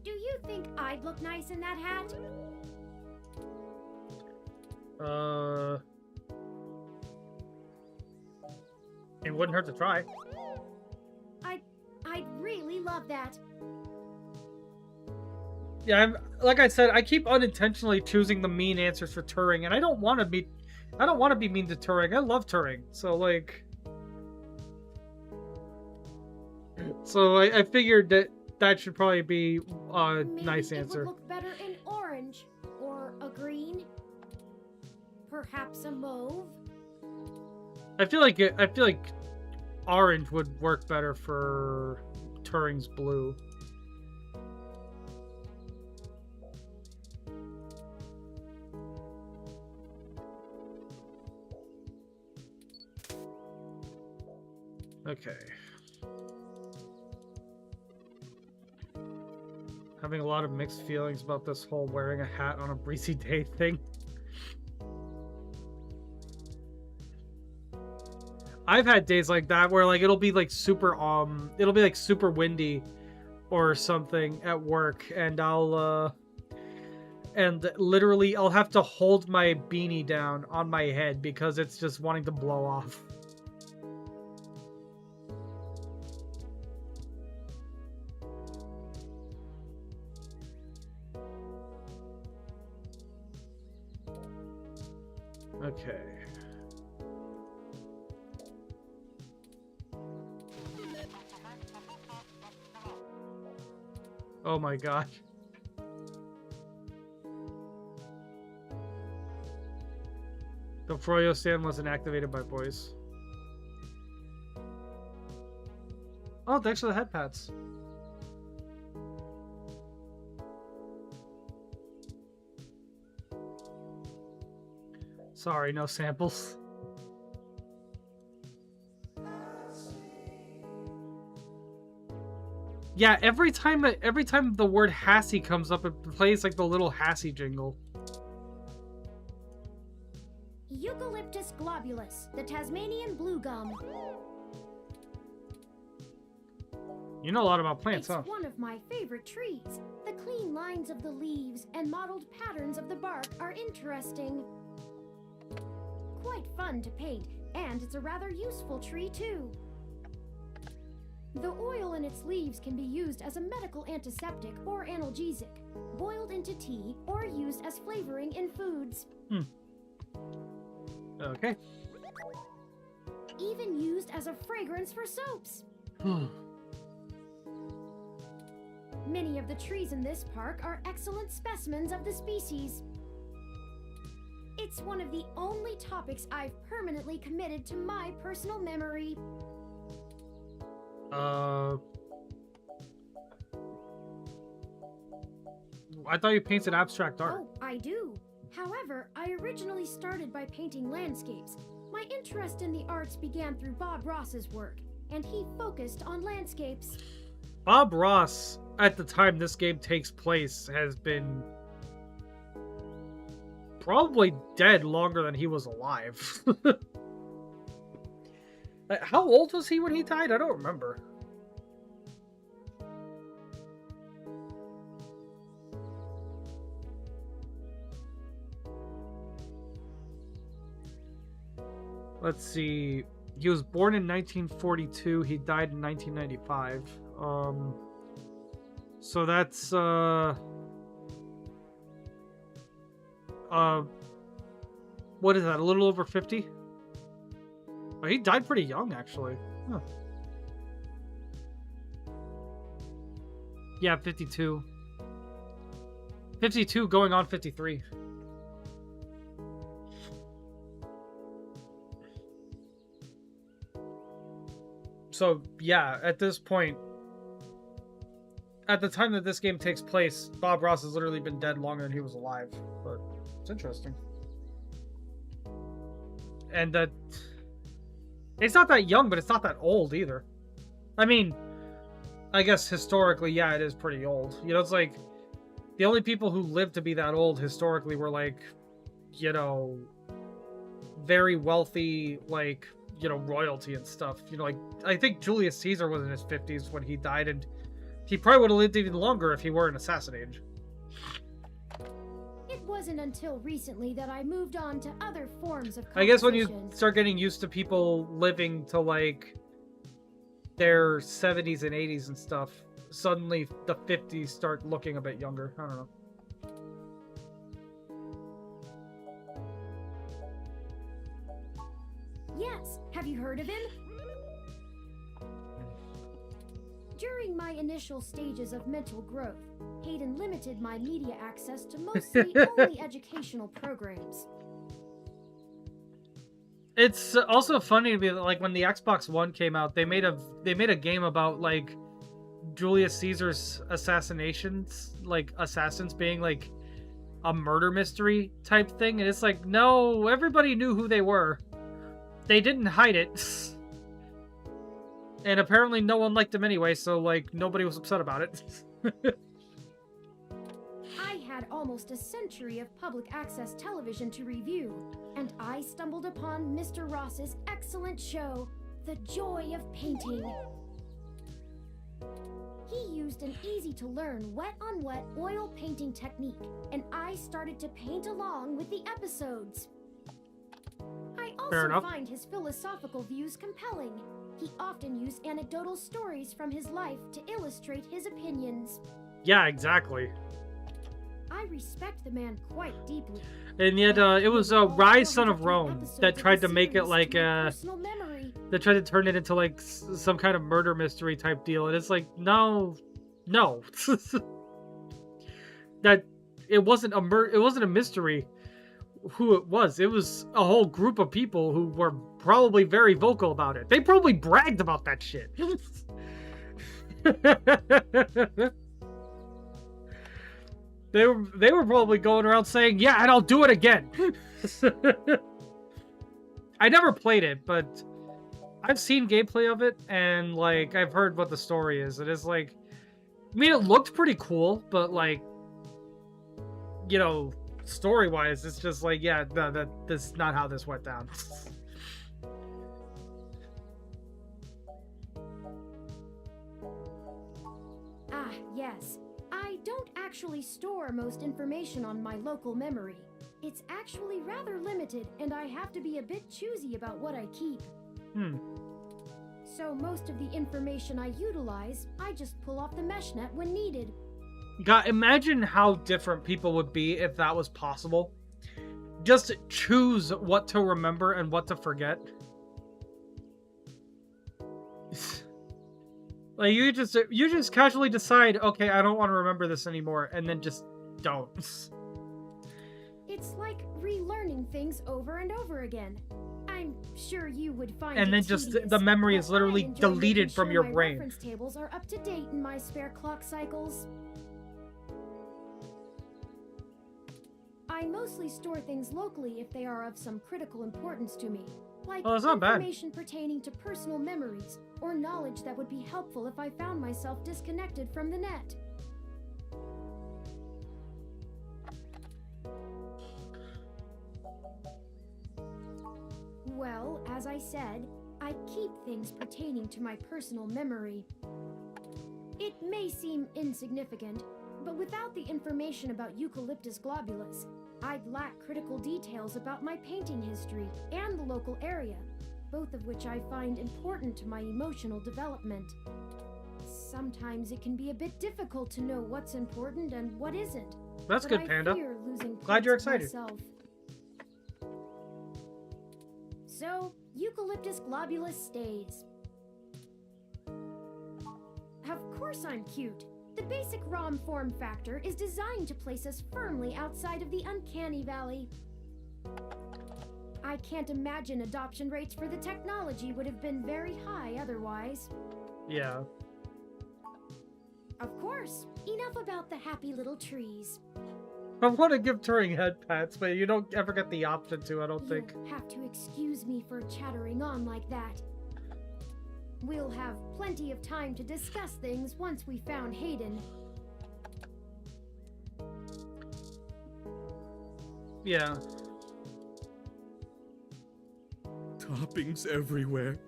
Do you think I'd look nice in that hat? It wouldn't hurt to try. I'd really love that. Yeah, like I said, I keep unintentionally choosing the mean answers for Turing, and I don't want to be mean to Turing. I love Turing, so like, so I figured that should probably be a nice answer. It would look better in orange or a green, perhaps a mauve. I feel like orange would work better for Turing's blue. Okay. Having a lot of mixed feelings about this whole wearing a hat on a breezy day thing. I've had days like that where like it'll be like super windy or something at work, and I'll literally I'll have to hold my beanie down on my head because it's just wanting to blow off. Okay. Oh my god. The Froyo stand wasn't activated by voice. Oh, thanks for the head pats. Sorry, no samples. Yeah, every time the word Hassie comes up, it plays like the little Hassie jingle. Eucalyptus globulus, the Tasmanian blue gum. You know a lot about plants, It's huh? one of my favorite trees. The clean lines of the leaves and mottled patterns of the bark are interesting. Quite fun to paint, and it's a rather useful tree too. The oil in its leaves can be used as a medical antiseptic or analgesic, boiled into tea, or used as flavoring in foods. Okay. Even used as a fragrance for soaps. Many of the trees in this park are excellent specimens of the species. It's one of the only topics I've permanently committed to my personal memory. I thought you painted abstract art. Oh, I do. However, I originally started by painting landscapes. My interest in the arts began through Bob Ross's work, and he focused on landscapes. Bob Ross, at the time this game takes place, has been probably dead longer than he was alive. How old was he when he died? I don't remember. Let's see. He was born in 1942. He died in 1995. So that's what is that? A little over 50? Oh, he died pretty young, actually. Huh. Yeah, 52. 52 going on 53. So, yeah, at this point, at the time that this game takes place, Bob Ross has literally been dead longer than he was alive. But it's interesting. And that... It's not that young, but it's not that old either. I mean, I guess historically, yeah, it is pretty old. You know, it's like, the only people who lived to be that old historically were like, you know, very wealthy, like, you know, royalty and stuff. You know, like, I think Julius Caesar was in his 50s when he died, and he probably would have lived even longer if he weren't assassinated. It wasn't until recently that I moved on to other forms of composition. I guess when you start getting used to people living to, like, their 70s and 80s and stuff, suddenly the 50s start looking a bit younger. I don't know. Yes, have you heard of him? During my initial stages of mental growth, Hayden limited my media access to mostly only educational programs. It's also funny to be like when the Xbox One came out, they made a game about like Julius Caesar's assassinations, like assassins being like a murder mystery type thing, and it's like, no, everybody knew who they were. They didn't hide it. And apparently no one liked him anyway, so like nobody was upset about it. I had almost a century of public access television to review, and I stumbled upon Mr. Ross's excellent show, The Joy of Painting. He used an easy-to-learn wet-on-wet oil painting technique, and I started to paint along with the episodes. I also find his philosophical views compelling. He often used anecdotal stories from his life to illustrate his opinions. Yeah, exactly. I respect the man quite deeply. And yet, it was Rise, Son of Rome that tried to make it like they tried to turn it into like some kind of murder mystery type deal, and it's like, no, that it wasn't a mystery. Who it was a whole group of people who were probably very vocal about it. They probably bragged about that shit. They were probably going around saying, yeah, and I'll do it again. I never played it, but I've seen gameplay of it, and like I've heard what the story is. It is like, I mean, it looked pretty cool, but like, you know, story-wise, it's just like, yeah, no, that's not how this went down. Ah, yes. I don't actually store most information on my local memory. It's actually rather limited, and I have to be a bit choosy about what I keep. So most of the information I utilize, I just pull off the mesh net when needed. God, imagine how different people would be if that was possible. Just choose what to remember and what to forget. Like you just casually decide, okay, I don't want to remember this anymore, and then just don't. It's like relearning things over and over again. I'm sure you would find and it then just tedious, the memory is but literally I enjoy deleted making from sure your my brain. Reference tables are up to date in my spare clock cycles. I mostly store things locally if they are of some critical importance to me, like that's not bad. information pertaining to personal memories or knowledge that would be helpful if I found myself disconnected from the net. Well, as I said, I keep things pertaining to my personal memory. It may seem insignificant, but without the information about Eucalyptus globulus, I'd lack critical details about my painting history and the local area, both of which I find important to my emotional development. Sometimes it can be a bit difficult to know what's important and what isn't. That's good, Panda. I fear losing Glad you're parts of excited. myself. So, Eucalyptus globulus stays. Of course I'm cute. The basic ROM form factor is designed to place us firmly outside of the uncanny valley. I can't imagine adoption rates for the technology would have been very high otherwise. Yeah. Of course, enough about the happy little trees. I want to give Turing head pats, but you don't ever get the option to, I don't think. You'll have to excuse me for chattering on like that. We'll have plenty of time to discuss things once we found Hayden. Yeah. Toppings everywhere.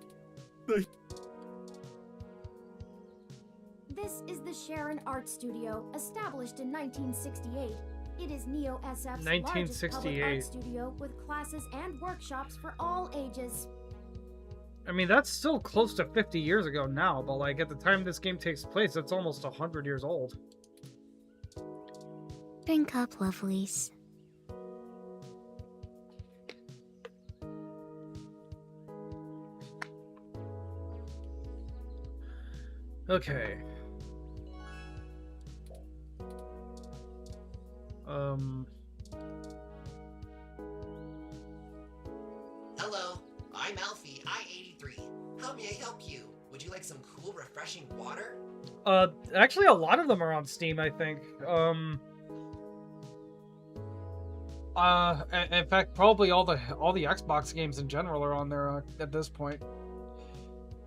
This is the Sharon Art Studio, established in 1968. It is Neo SF's largest public art studio with classes and workshops for all ages. I mean, that's still close to 50 years ago now, but like at the time this game takes place, it's almost 100 years old. Drink up, lovelies. Okay. Hello, I'm Alfie, I-83. How may I help you? Would you like some cool, refreshing water? Actually a lot of them are on Steam, I think. In fact, probably all the Xbox games in general are on there at this point.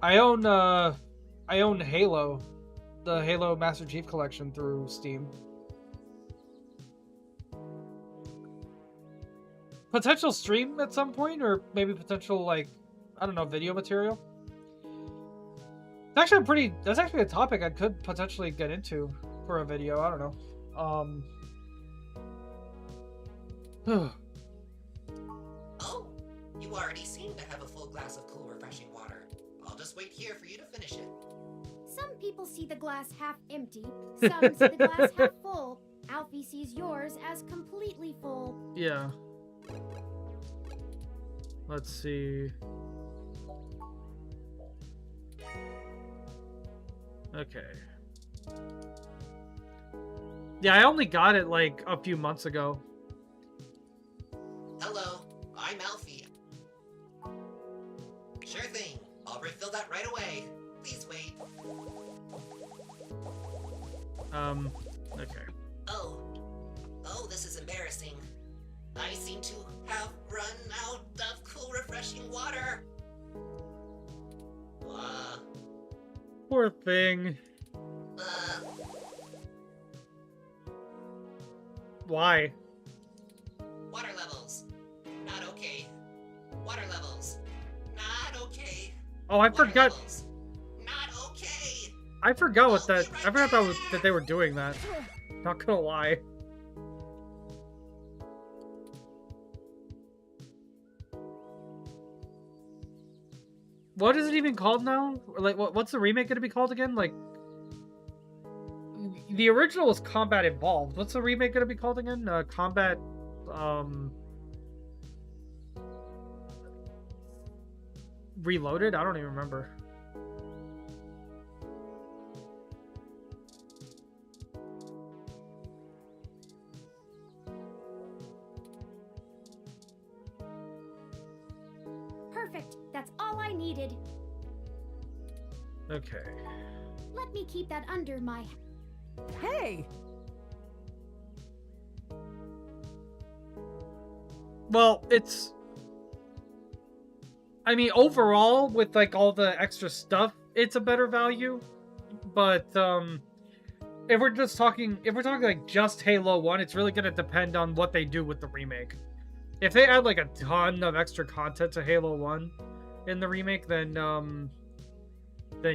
I own Halo, the Halo Master Chief Collection through Steam. Potential stream at some point, or maybe potential, like, I don't know, video material. That's actually a topic I could potentially get into for a video. I don't know. Oh, you already seem to have a full glass of cool, refreshing water. I'll just wait here for you to finish it. Some people see the glass half empty, some see the glass half full. Alfie sees yours as completely full. Yeah. Let's see. Okay. Yeah, I only got it like a few months ago. Hello, I'm Alfie. Sure thing. I'll refill that right away. Please wait. Okay. Oh, this is embarrassing. I seem to have run out of cool, refreshing water. Poor thing. Why? Water levels. Not okay. Water levels. Not okay. Oh, I forgot. Levels. Not okay. I forgot what that. I forgot that they were doing that. Not gonna lie. What is it even called now? Like, what's the remake gonna be called again? Like, the original was Combat Evolved. What's the remake gonna be called again? Combat, Reloaded? I don't even remember. Perfect. That's all I needed. Okay. Let me keep that under my... Hey! Well, it's... I mean, overall, with, like, all the extra stuff, it's a better value. But, if we're talking, like, just Halo 1, it's really gonna depend on what they do with the remake. If they add, like, a ton of extra content to Halo 1 in the remake, then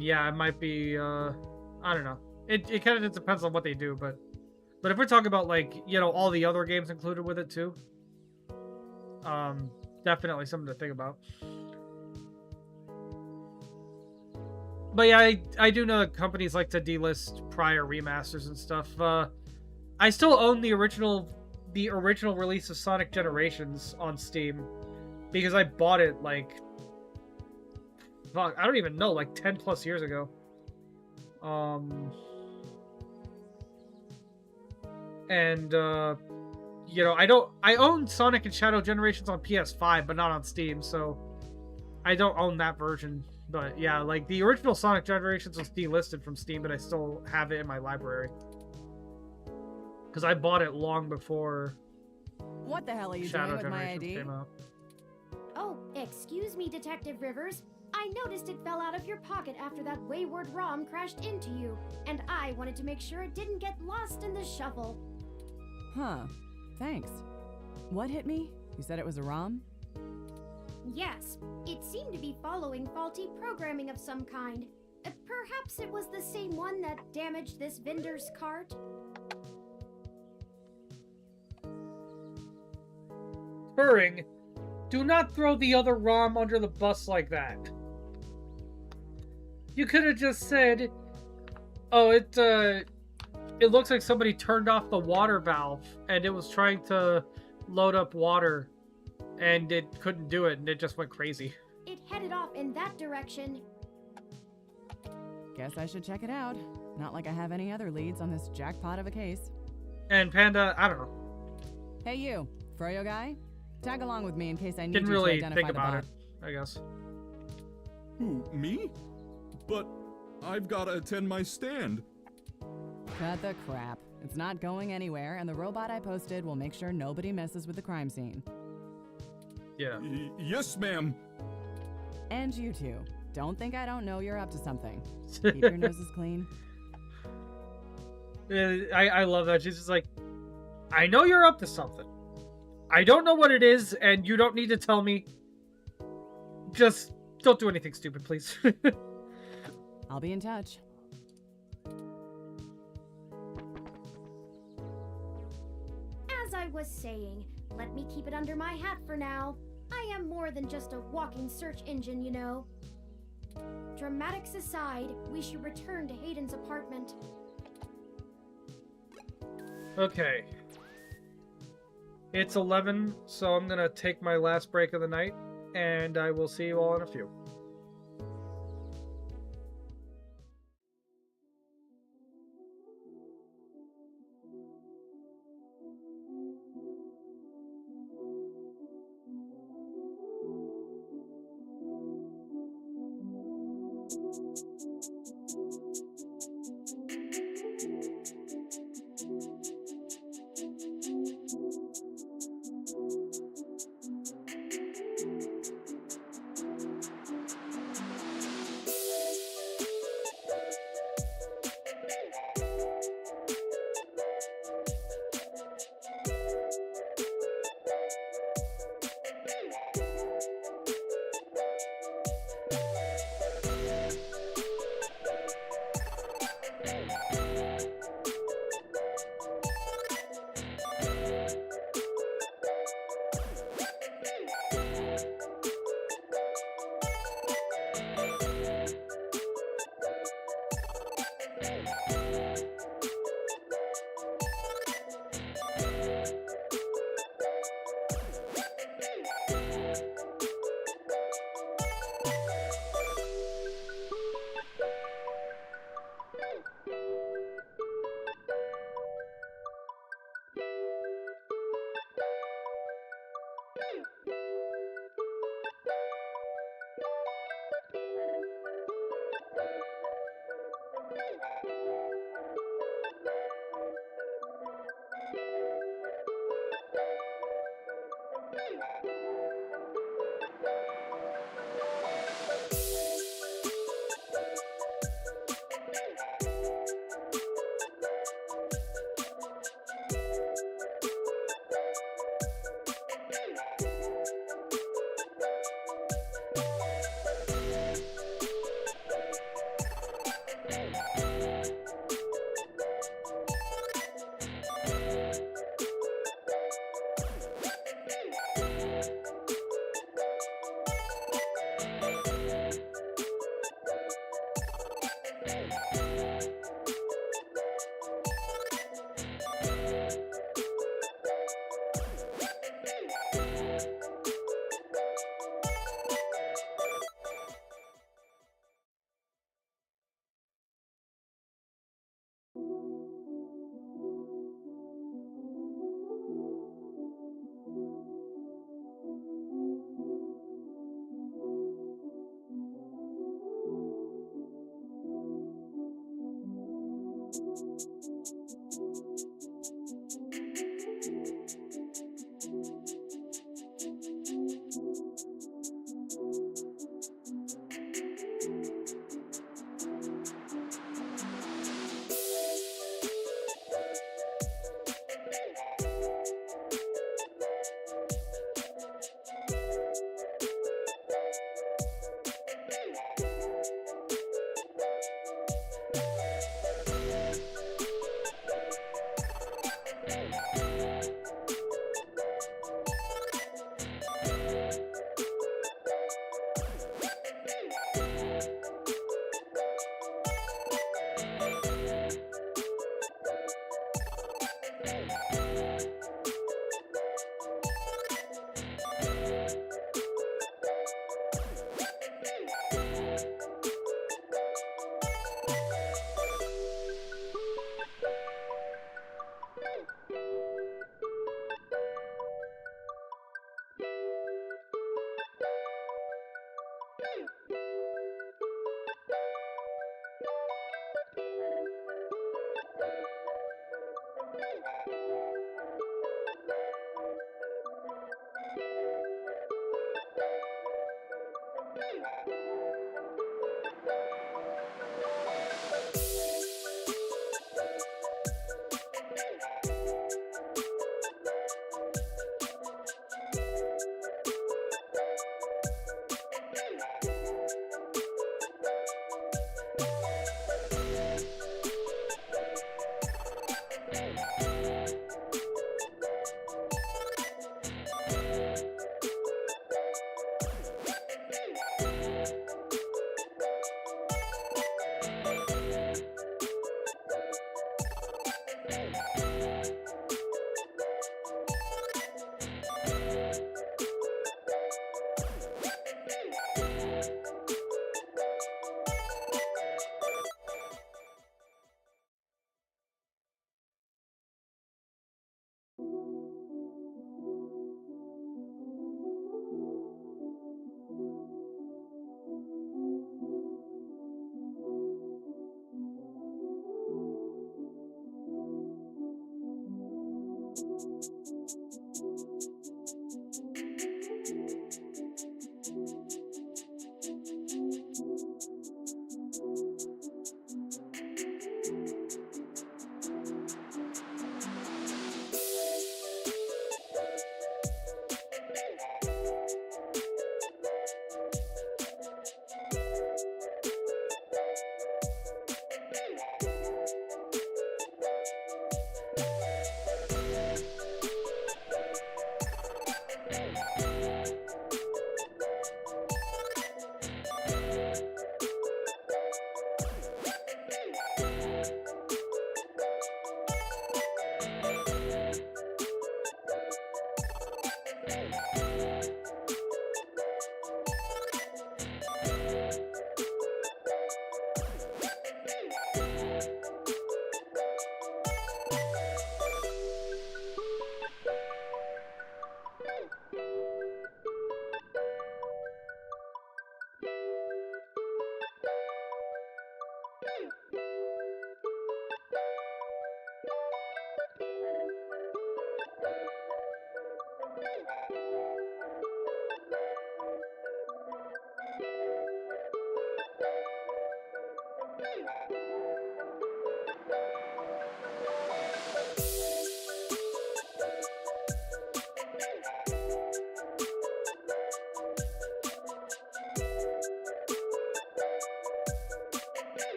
yeah, it might be, I don't know. It kind of just depends on what they do, but if we're talking about, like, you know, all the other games included with it, too, definitely something to think about. But yeah, I do know that companies like to delist prior remasters and stuff. I still own the original release of Sonic Generations on Steam because I bought it like, fuck, I don't even know, like 10 plus years ago. You know, I own Sonic and Shadow Generations on PS5, but not on Steam, so I don't own that version. But yeah, like the original Sonic Generations was delisted from Steam, but I still have it in my library. Because I bought it long before What the hell are you Shadow doing with my Generations ID? came out. Oh, excuse me, Detective Rivers. I noticed it fell out of your pocket after that wayward ROM crashed into you, and I wanted to make sure it didn't get lost in the shuffle. Huh. Thanks. What hit me? You said it was a ROM? Yes, it seemed to be following faulty programming of some kind. Perhaps it was the same one that damaged this vendor's cart? Purring, do not throw the other ROM under the bus like that. You could have just said, "Oh, it looks like somebody turned off the water valve and it was trying to load up water and it couldn't do it and it just went crazy." It headed off in that direction. Guess I should check it out. Not like I have any other leads on this jackpot of a case. And Panda, I don't know. Hey you, Froyo guy? Tag along with me in case I need Didn't you really to identify think the about bot. it, I guess. Who, me? But I've gotta attend my stand. Cut the crap. It's not going anywhere, and the robot I posted will make sure nobody messes with the crime scene. Yeah. Yes, ma'am. And you two. Don't think I don't know you're up to something. Keep your noses clean. I love that. She's just like, I know you're up to something. I don't know what it is, and you don't need to tell me. Just don't do anything stupid, please. I'll be in touch. As I was saying, let me keep it under my hat for now. I am more than just a walking search engine, you know. Dramatics aside, we should return to Hayden's apartment. Okay. It's 11, so I'm gonna take my last break of the night, and I will see you all in a few.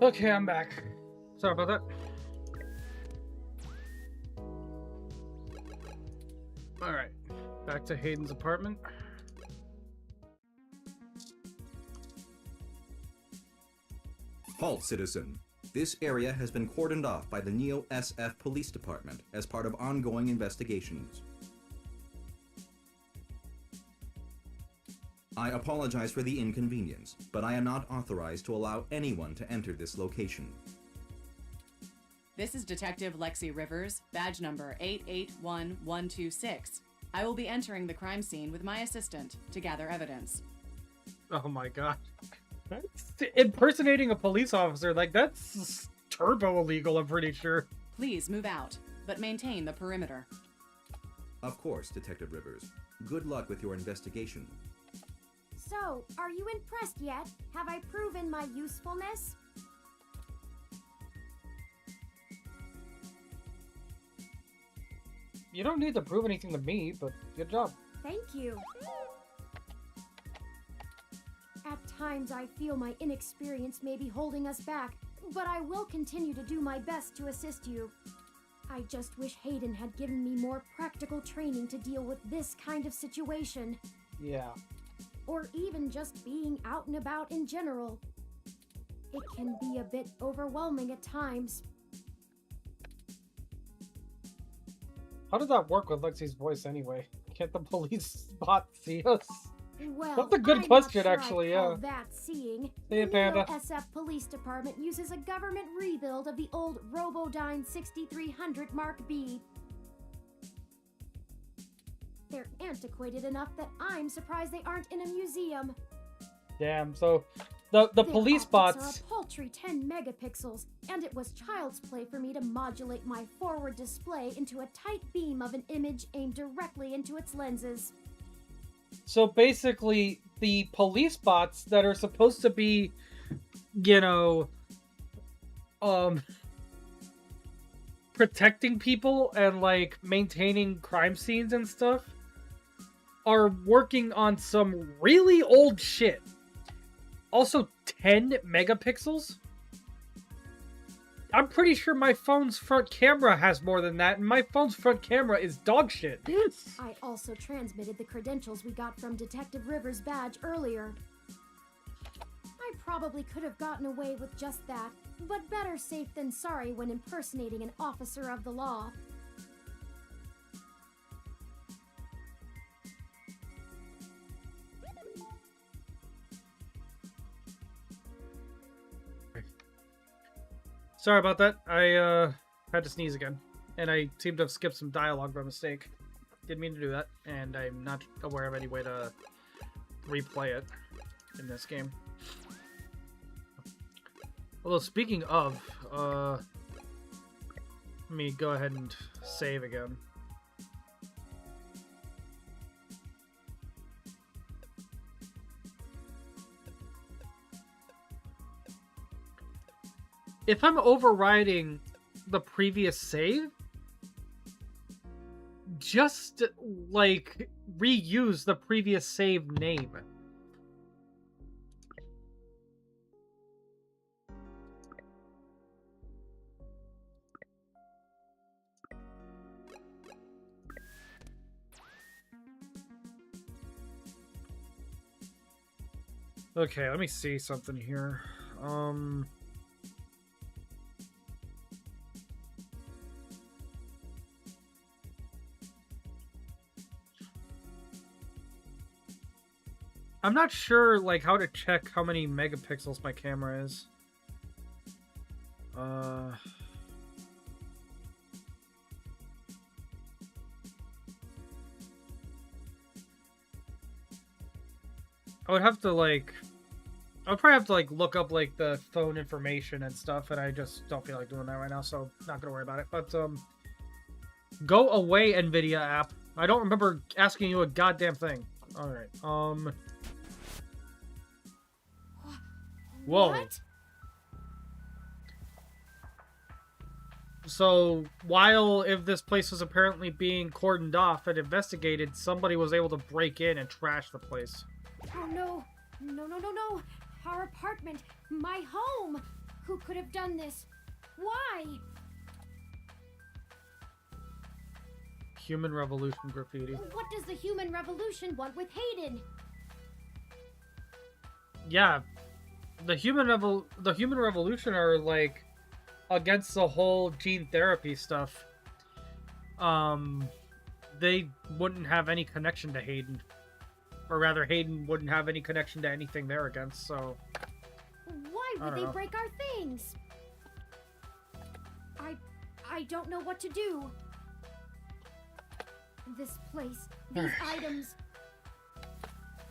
Okay, I'm back. Sorry about that. Alright, back to Hayden's apartment. Halt, citizen. This area has been cordoned off by the Neo SF Police Department as part of ongoing investigations. I apologize for the inconvenience, but I am not authorized to allow anyone to enter this location. This is Detective Lexi Rivers, badge number 881126. I will be entering the crime scene with my assistant to gather evidence. Oh my god. That's impersonating a police officer, like, that's turbo illegal, I'm pretty sure. Please move out, but maintain the perimeter. Of course, Detective Rivers. Good luck with your investigation. So, are you impressed yet? Have I proven my usefulness? You don't need to prove anything to me, but good job. Thank you. At times, I feel my inexperience may be holding us back, but I will continue to do my best to assist you. I just wish Hayden had given me more practical training to deal with this kind of situation. Yeah. or even just being out and about in general. It can be a bit overwhelming at times. How did that work with Lexi's voice anyway? Can't the police bot see us? Well, That's a good I'm question, not sure actually, I'd call yeah. that seeing. See ya, The Panda. Neo SF Police Department uses a government rebuild of the old Robodyne 6300 Mark B. They're antiquated enough that I'm surprised they aren't in a museum. Damn, so the Their police optics bots... are a paltry 10 megapixels, and it was child's play for me to modulate my forward display into a tight beam of an image aimed directly into its lenses. So basically, the police bots that are supposed to be, you know, protecting people and, like, maintaining crime scenes and stuff are working on some really old shit. Also, 10 megapixels? I'm pretty sure my phone's front camera has more than that, and my phone's front camera is dog shit. I also transmitted the credentials we got from Detective Rivers' badge earlier. I probably could have gotten away with just that, but better safe than sorry when impersonating an officer of the law. Sorry about that. I had to sneeze again, and I seem to have skipped some dialogue by mistake. Didn't mean to do that, and I'm not aware of any way to replay it in this game. Although, speaking of, let me go ahead and save again. If I'm overriding the previous save, just, like, reuse the previous save name. Okay, let me see something here. I'm not sure, like, how to check how many megapixels my camera is. I would have to, like... I would probably have to, like, look up, like, the phone information and stuff, and I just don't feel like doing that right now, so not gonna worry about it. But, go away, NVIDIA app. I don't remember asking you a goddamn thing. Alright, Whoa. What? So, while if this place was apparently being cordoned off and investigated, somebody was able to break in and trash the place. Oh no. No, no, no, no. Our apartment. My home. Who could have done this? Why? Human Revolution graffiti. What does the Human Revolution want with Hayden? Yeah, the Human Revolution are, like, against the whole gene therapy stuff. They wouldn't have any connection to Hayden. Or rather, Hayden wouldn't have any connection to anything they're against, so... Why would they break our things? I don't know what to do. This place, these items,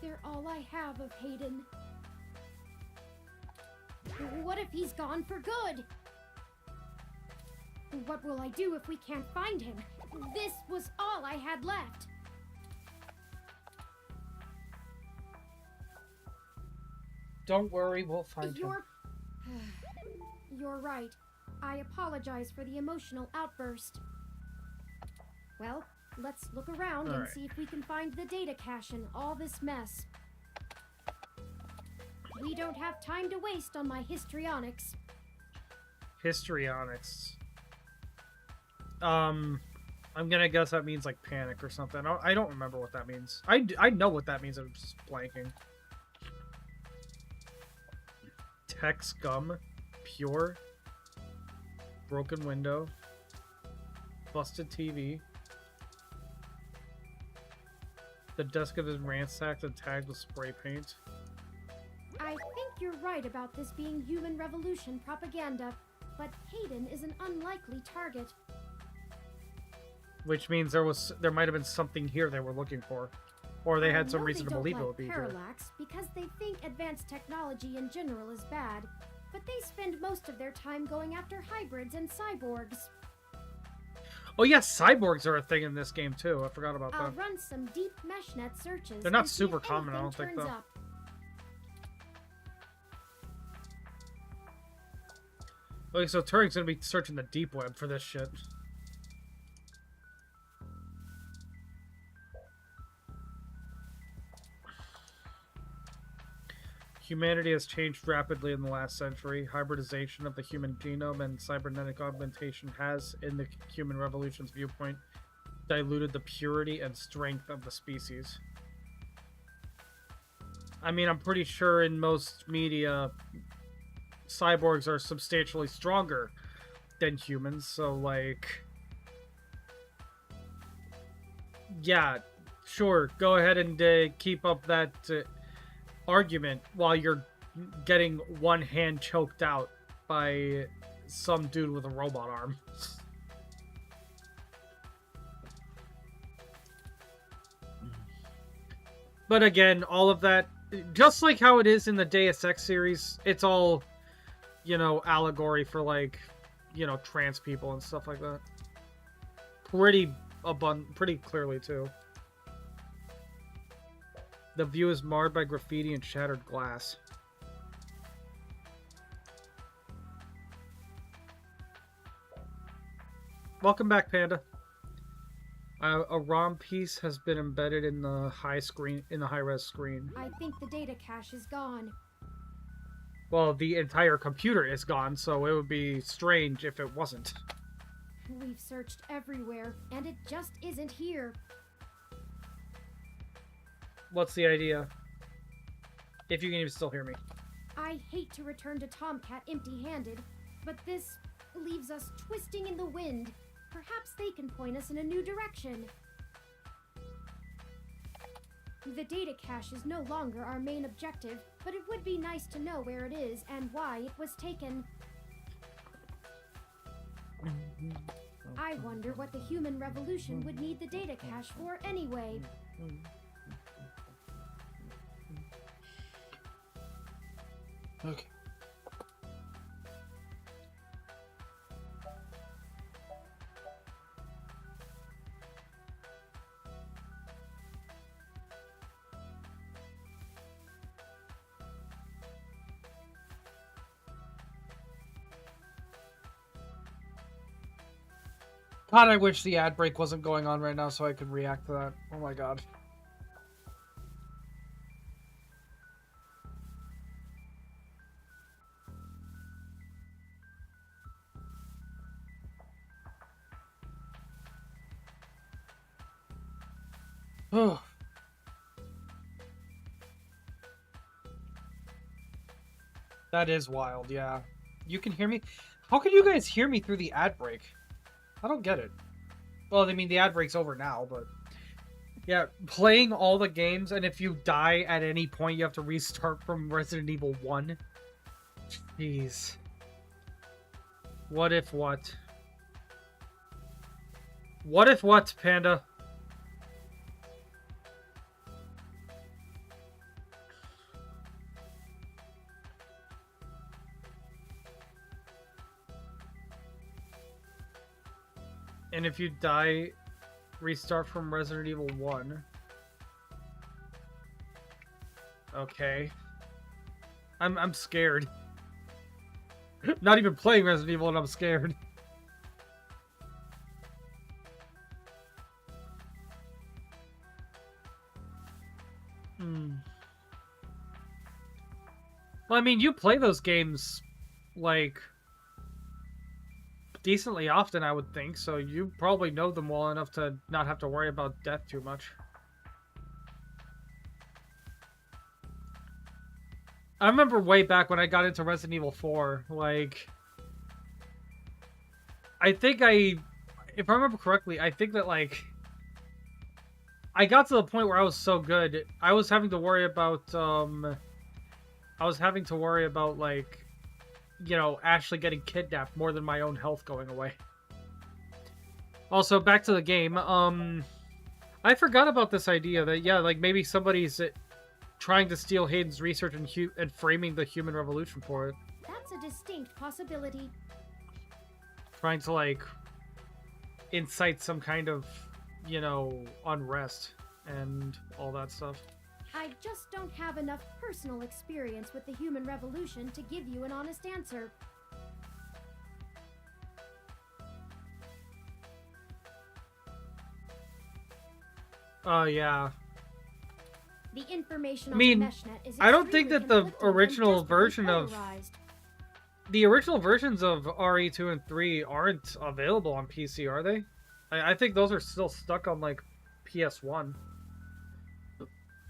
they're all I have of Hayden. What if he's gone for good? What will I do if we can't find him? This was all I had left. Don't worry, we'll find him. You're right. I apologize for the emotional outburst. Well, let's look around and see if we can find the data cache in all this mess. We don't have time to waste on my histrionics. Histrionics. I'm gonna guess that means like panic or something. I don't remember what that means. I know what that means. I'm just blanking. Tech scum, pure, broken window, busted TV. The desk of his ransacked and tagged with spray paint. I think you're right about this being human revolution propaganda, but Hayden is an unlikely target. Which means there might have been something here they were looking for. Or they had some reason to believe it would be here. Parallax because they think advanced technology in general is bad, but they spend most of their time going after hybrids and cyborgs. Oh yeah, cyborgs are a thing in this game too. I forgot about I'll that. run some deep meshnet searches. They're not and see super if common, I don't anything think, turns though. up. Okay, so Turing's gonna be searching the deep web for this shit. Humanity has changed rapidly in the last century. Hybridization of the human genome and cybernetic augmentation has, in the human revolution's viewpoint, diluted the purity and strength of the species. I mean, I'm pretty sure in most media, cyborgs are substantially stronger than humans, so, like... Yeah, sure, go ahead and keep up that... argument while you're getting one hand choked out by some dude with a robot arm. But again, all of that, just like how it is in the Deus Ex series, it's all, you know, allegory for, like, you know, trans people and stuff like that. Pretty clearly, too. The view is marred by graffiti and shattered glass. Welcome back, Panda. A ROM piece has been embedded in the high-res screen. I think the data cache is gone. Well, the entire computer is gone, so it would be strange if it wasn't. We've searched everywhere, and it just isn't here. What's the idea? If you can even still hear me. I hate to return to Tomcat empty-handed, but this leaves us twisting in the wind. Perhaps they can point us in a new direction. The data cache is no longer our main objective, but it would be nice to know where it is and why it was taken. I wonder what the human revolution would need the data cache for anyway. Okay. God, I wish the ad break wasn't going on right now so I could react to that. Oh my god. Oh. That is wild, yeah. You can hear me? How can you guys hear me through the ad break? I don't get it. Well, I mean, the ad break's over now, but... Yeah, playing all the games, and if you die at any point, you have to restart from Resident Evil 1. Jeez. What if what? What if what, Panda? And if you die, restart from Resident Evil 1. Okay. I'm scared. Not even playing Resident Evil and I'm scared. Well, I mean, you play those games, like, decently often, I would think, so you probably know them well enough to not have to worry about death too much. I remember way back when I got into Resident Evil 4, like... I think if I remember correctly, I think that, like... I got to the point where I was so good, I was having to worry about, like, you know, Ashley getting kidnapped more than my own health going away. Also, back to the game, I forgot about this idea that, yeah, like, maybe somebody's trying to steal Hayden's research and framing the human revolution for it. That's a distinct possibility. Trying to, like, incite some kind of, you know, unrest and all that stuff. I just don't have enough personal experience with the human revolution to give you an honest answer. Yeah. The information I mean, on the meshnet is I don't think extremely that the conflicting and original desperately version of... polarized. The original versions of RE2 and 3 aren't available on PC, are they? I think those are still stuck on, like, PS1.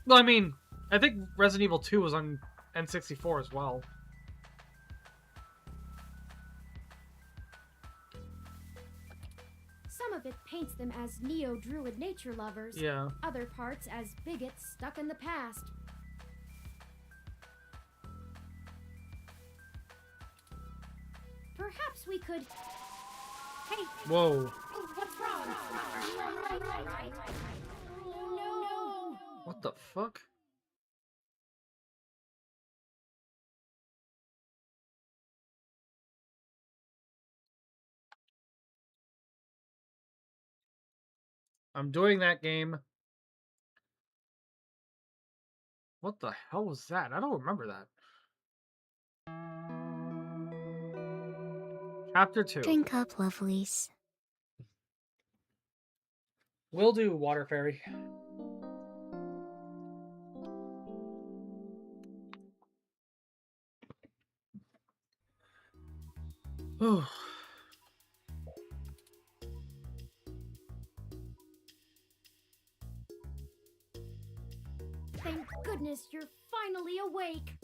Well, I mean, I think Resident Evil 2 was on N64 as well. Some of it paints them as neo-druid nature lovers. Yeah. Other parts as bigots stuck in the past. Perhaps we could... Hey! Whoa. What's wrong? No! What the fuck? I'm doing that game. What the hell was that? I don't remember that. Chapter 2. Drink up, lovelies. Will do, Water Fairy. Oh. Thank goodness you're finally awake.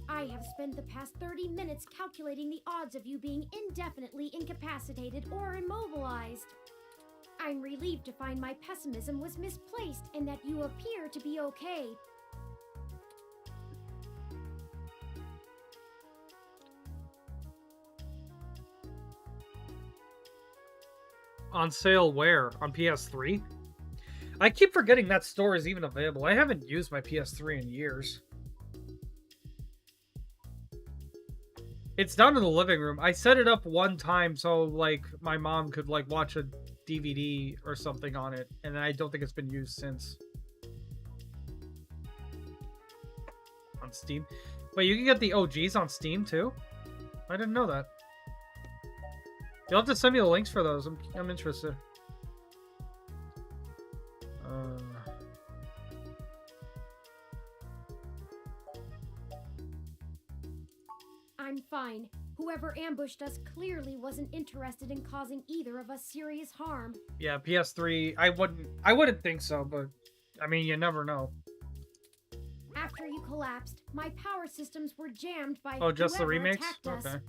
I have spent the past 30 minutes calculating the odds of you being indefinitely incapacitated or immobilized. I'm relieved to find my pessimism was misplaced and that you appear to be okay. On sale where? On PS3? I keep forgetting that store is even available. I haven't used my PS3 in years. It's down in the living room. I set it up one time so, like, my mom could, like, watch a DVD or something on it, and I don't think it's been used since. On Steam. Wait, you can get the OGs on Steam, too? I didn't know that. You'll have to send me the links for those. I'm interested. I'm fine. Whoever ambushed us clearly wasn't interested in causing either of us serious harm. Yeah, PS3. I wouldn't think so, but I mean, you never know. After you collapsed, my power systems were jammed by just the whoever remakes? attacked us. Okay.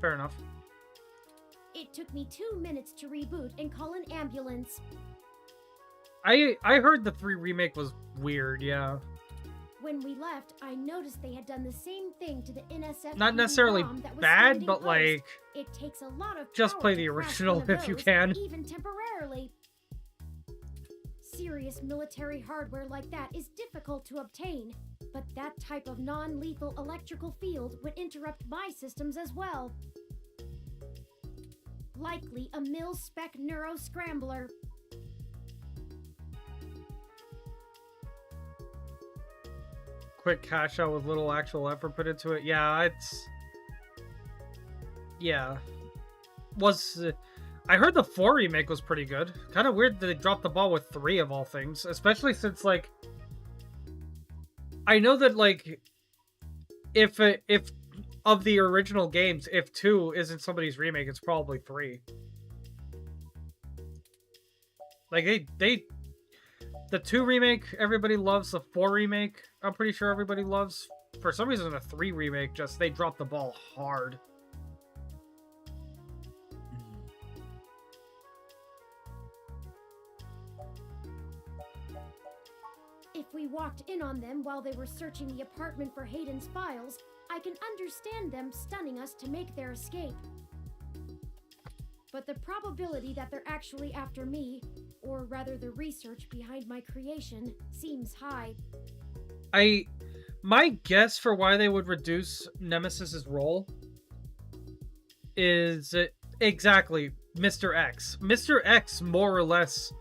Fair enough. It took me 2 minutes to reboot and call an ambulance. I heard the 3 remake was weird, yeah. When we left, I noticed they had done the same thing to the NSF. Not necessarily bad, but like, it takes a lot of just power play to the crash original one of if you those, can. even temporarily. Serious military hardware like that is difficult to obtain, but that type of non-lethal electrical field would interrupt my systems as well. Likely a mil-spec neuro-scrambler. Quick cash out with little actual effort put into it. Yeah, it's... Yeah. I heard the 4 remake was pretty good. Kind of weird that they dropped the ball with 3 of all things. Especially since, like... I know that, like... If of the original games, if 2 isn't somebody's remake, it's probably 3. Like, the 2 remake, everybody loves. The 4 remake, I'm pretty sure everybody loves. For some reason, the 3 remake, just, they dropped the ball hard. If we walked in on them while they were searching the apartment for Hayden's files, I can understand them stunning us to make their escape. But the probability that they're actually after me, or rather the research behind my creation, seems high. My guess for why they would reduce Nemesis's role is exactly Mr. X. Mr. X more or less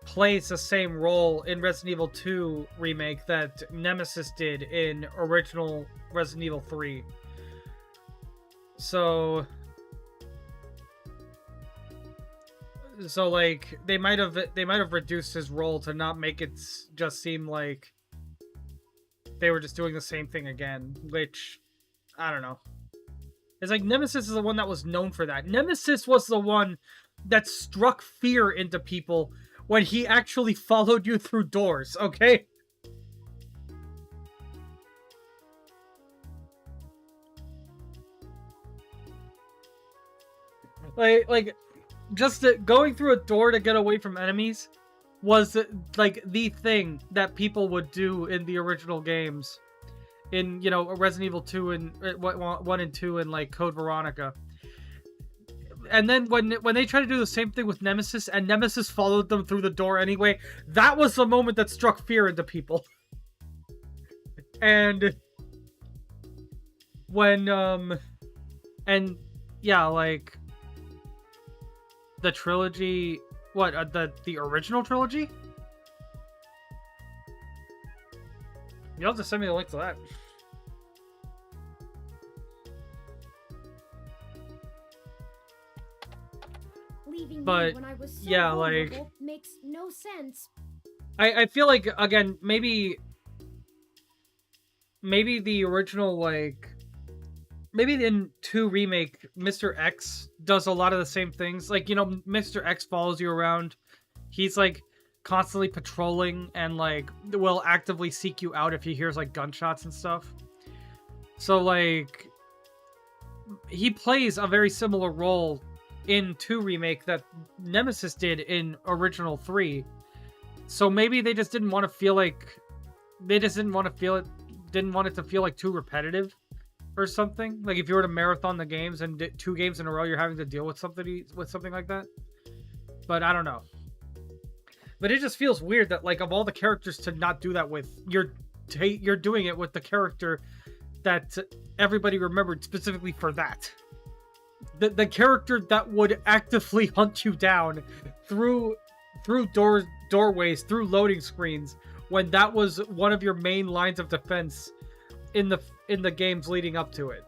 plays the same role in Resident Evil 2 remake that Nemesis did in original Resident Evil 3. So like they might have reduced his role to not make it just seem like they were just doing the same thing again, which I don't know. It's like Nemesis is the one that was known for that. Nemesis was the one that struck fear into people when he actually followed you through doors, okay? Like just going through a door to get away from enemies was like the thing that people would do in the original games, in Resident Evil 2 and 1 and 2 and like Code Veronica. And then when they try to do the same thing with Nemesis and Nemesis followed them through the door anyway, that was the moment that struck fear into people. And when and yeah, like the trilogy, what, the original trilogy? You'll have to send me the link to that. Leaving But me when I was so yeah, like vulnerable makes no sense. I feel like, again, maybe the original, like, maybe in 2 remake, Mr. X does a lot of the same things. Like, Mr. X follows you around. He's, like, constantly patrolling and, like, will actively seek you out if he hears, like, gunshots and stuff. So, like, he plays a very similar role in 2 remake that Nemesis did in original 3. So maybe they just didn't want to feel like... They just didn't want it to feel like too repetitive or something. Like if you were to marathon the games and did 2 games in a row, you're having to deal with something like that. But I don't know. But it just feels weird that, like, of all the characters to not do that with, you're doing it with the character that everybody remembered specifically for that. The character that would actively hunt you down through doorways, through loading screens, when that was one of your main lines of defense in the games leading up to it.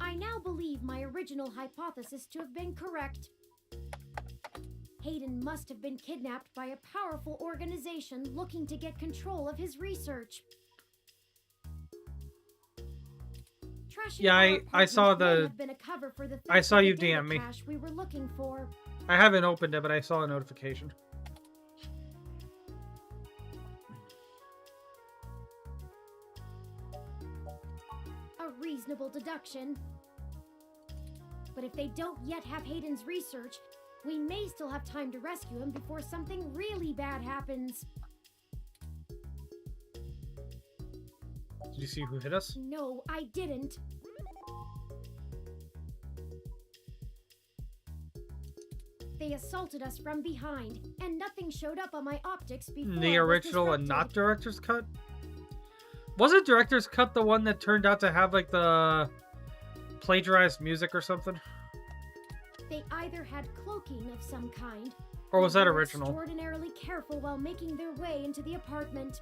I now believe my original hypothesis to have been correct. Hayden must have been kidnapped by a powerful organization looking to get control of his research. Yeah, I saw I saw you DM me. We were looking for. I haven't opened it, but I saw a notification. A reasonable deduction. But if they don't yet have Hayden's research, we may still have time to rescue him before something really bad happens. Did you see who hit us? No, I didn't. They assaulted us from behind, and nothing showed up on my optics before. The original and not director's cut? Was it director's cut the one that turned out to have, like, the plagiarized music or something? They either had cloaking of some kind, or was that were original? Extraordinarily careful while making their way into the apartment.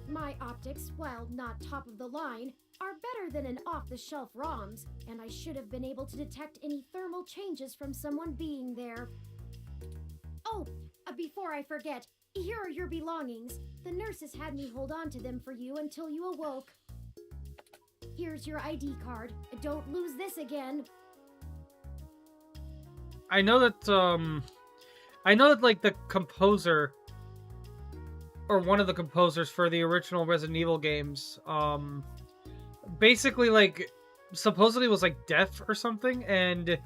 My optics, while not top of the line, are better than an off-the-shelf ROMs, and I should have been able to detect any thermal changes from someone being there. Oh, before I forget, Here are your belongings. The nurses had me hold on to them for you until you awoke. Here's your ID card. Don't lose this again. I know that, like, the composer, or one of the composers for the original Resident Evil games, basically, like, supposedly was, like, deaf or something, and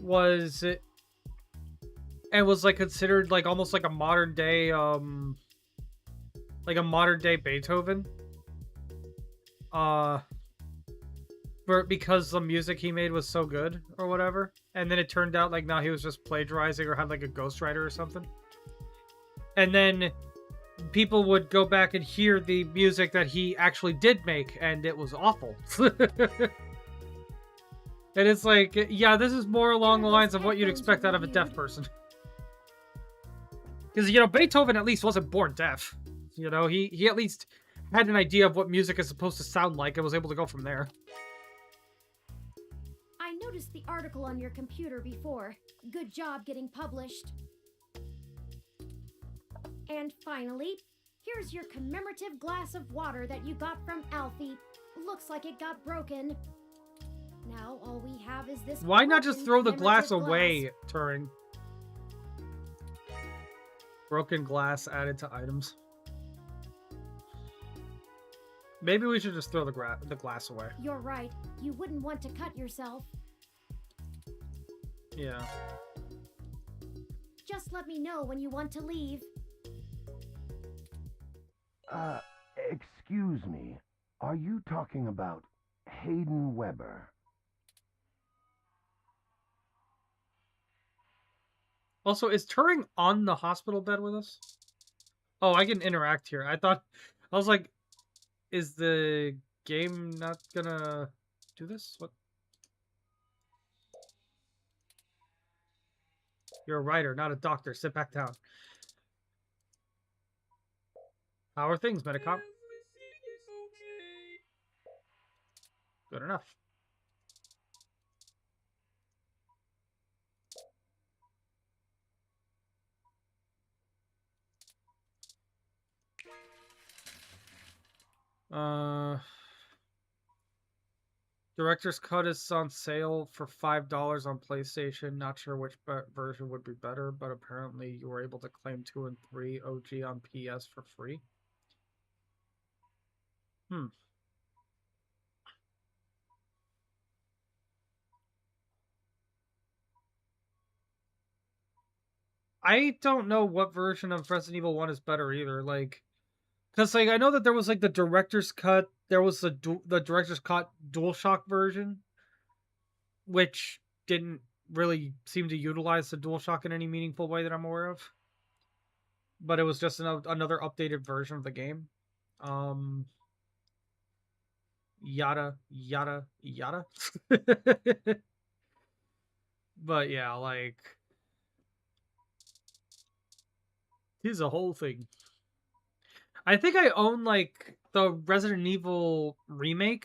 was like, considered, like, almost like a modern day, Beethoven. Because the music he made was so good, or whatever. And then it turned out, like, now he was just plagiarizing or had, like, a ghostwriter or something. And then people would go back and hear the music that he actually did make, and it was awful. And it's like, yeah, this is more along the lines of what you'd expect out of a deaf person. Because, you know, Beethoven at least wasn't born deaf. You know, he at least had an idea of what music is supposed to sound like and was able to go from there. I noticed the article on your computer before. Good job getting published. And finally, here's your commemorative glass of water that you got from Alfie. Looks like it got broken. Now all we have is this. Why not just throw the glass commemorative away, Turing? Broken glass added to items. Maybe we should just throw the glass away. You're right. You wouldn't want to cut yourself. Yeah. Just let me know when you want to leave. Excuse me. Are you talking about Hayden Weber? Also, is Turing on the hospital bed with us? Oh, I can interact here. I was like, is the game not gonna do this? What? You're a writer, not a doctor. Sit back down. How are things, Medicop? Good enough. Director's Cut is on sale for $5 on PlayStation. Not sure which version would be better, but apparently you were able to claim 2 and 3 OG on PS for free. I don't know what version of Resident Evil 1 is better either. Like, because, like, I know that there was, like, the Director's Cut. There was the Director's Cut DualShock version, which didn't really seem to utilize the DualShock in any meaningful way that I'm aware of. But it was just another updated version of the game. Yada, yada, yada. But yeah, like, here's a whole thing. I think I own, like, the Resident Evil remaster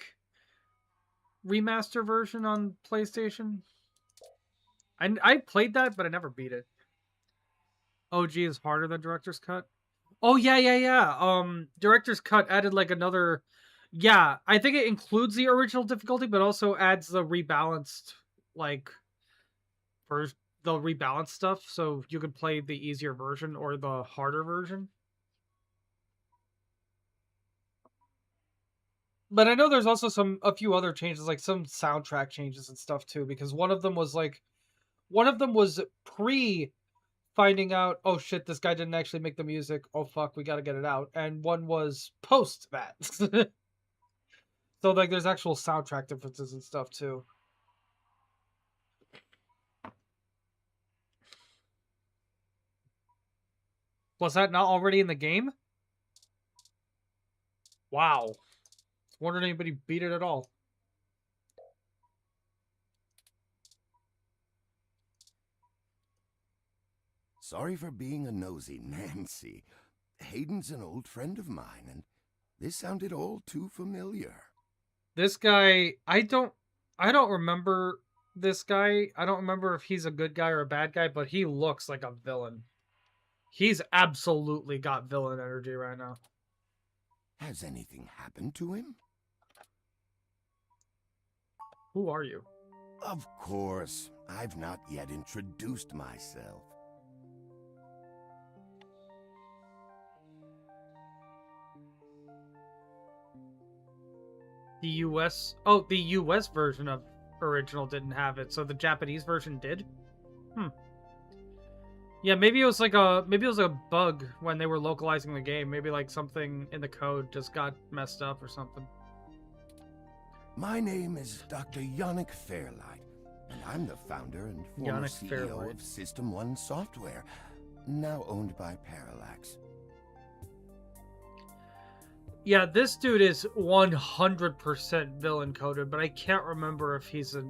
version on PlayStation. I played that, but I never beat it. OG is harder than Director's Cut. Oh, yeah. Director's Cut added, like, another... Yeah, I think it includes the original difficulty, but also adds the rebalanced, like, the rebalanced stuff, so you could play the easier version or the harder version. But I know there's also a few other changes, like some soundtrack changes and stuff too, because one of them was pre finding out, oh shit, this guy didn't actually make the music. Oh fuck, we gotta get it out. And one was post that. So like there's actual soundtrack differences and stuff too. Was that not already in the game? Wow. Wondering anybody beat it at all. Sorry for being a nosy, Nancy. Hayden's an old friend of mine, and this sounded all too familiar. This guy, I don't remember this guy. I don't remember if he's a good guy or a bad guy, but he looks like a villain. He's absolutely got villain energy right now. Has anything happened to him? Who are you? Of course, I've not yet introduced myself. The US... Oh, the US version of original didn't have it, so the Japanese version did? Yeah, maybe it was like a bug when they were localizing the game. Maybe like something in the code just got messed up or something. My name is Dr. Yannick Fairlight, and I'm the founder and former Yannick CEO Fairlight. of System 1 Software, now owned by Parallax. Yeah, this dude is 100% villain coded, but I can't remember if he's a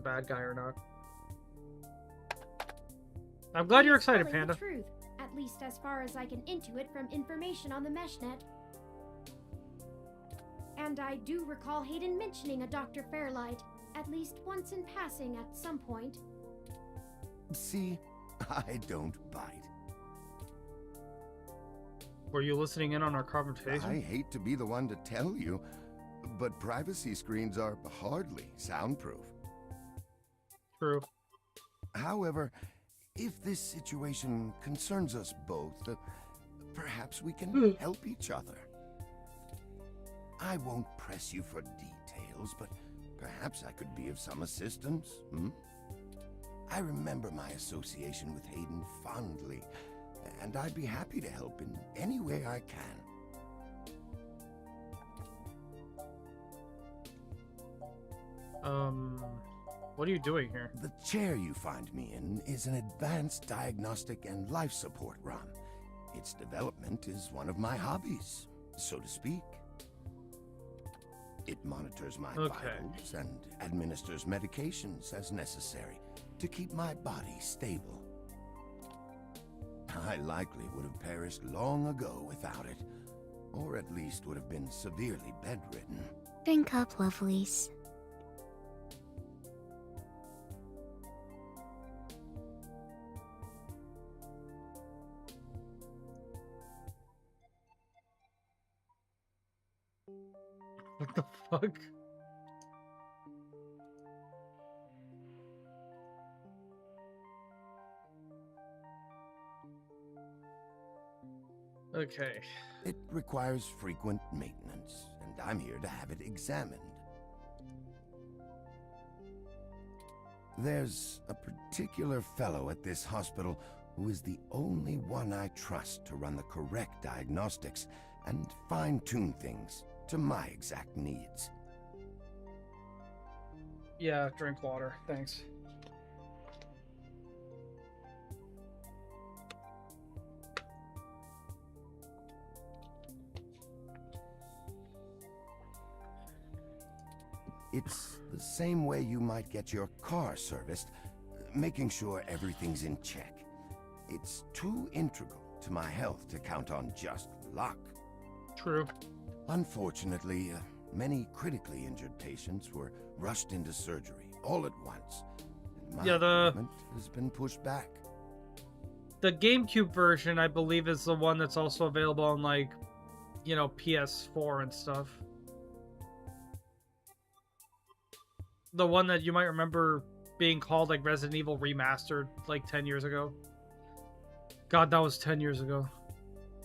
bad guy or not. I'm glad you're excited, Telling Panda. the truth, at least as far as I can intuit from information on the meshnet. And I do recall Hayden mentioning a Dr. Fairlight, at least once in passing at some point. See, I don't bite. Were you listening in on our conversation? I hate to be the one to tell you, but privacy screens are hardly soundproof. True. However, if this situation concerns us both, perhaps we can help each other. I won't press you for details, but perhaps I could be of some assistance, I remember my association with Hayden fondly, and I'd be happy to help in any way I can. What are you doing here? The chair you find me in is an advanced diagnostic and life support ROM. Its development is one of my hobbies, so to speak. It monitors my vitals and administers medications as necessary to keep my body stable. I likely would have perished long ago without it, or at least would have been severely bedridden. Drink up, lovelies. What the fuck? Okay. It requires frequent maintenance, and I'm here to have it examined. There's a particular fellow at this hospital who is the only one I trust to run the correct diagnostics and fine-tune things to my exact needs. Yeah, drink water. Thanks. It's the same way you might get your car serviced, making sure everything's in check. It's too integral to my health to count on just luck. True. Unfortunately, many critically injured patients were rushed into surgery all at once. And my appointment has been pushed back. The GameCube version, I believe, is the one that's also available on, like, you know, PS4 and stuff. The one that you might remember being called, like, Resident Evil Remastered, like, 10 years ago. God, that was 10 years ago.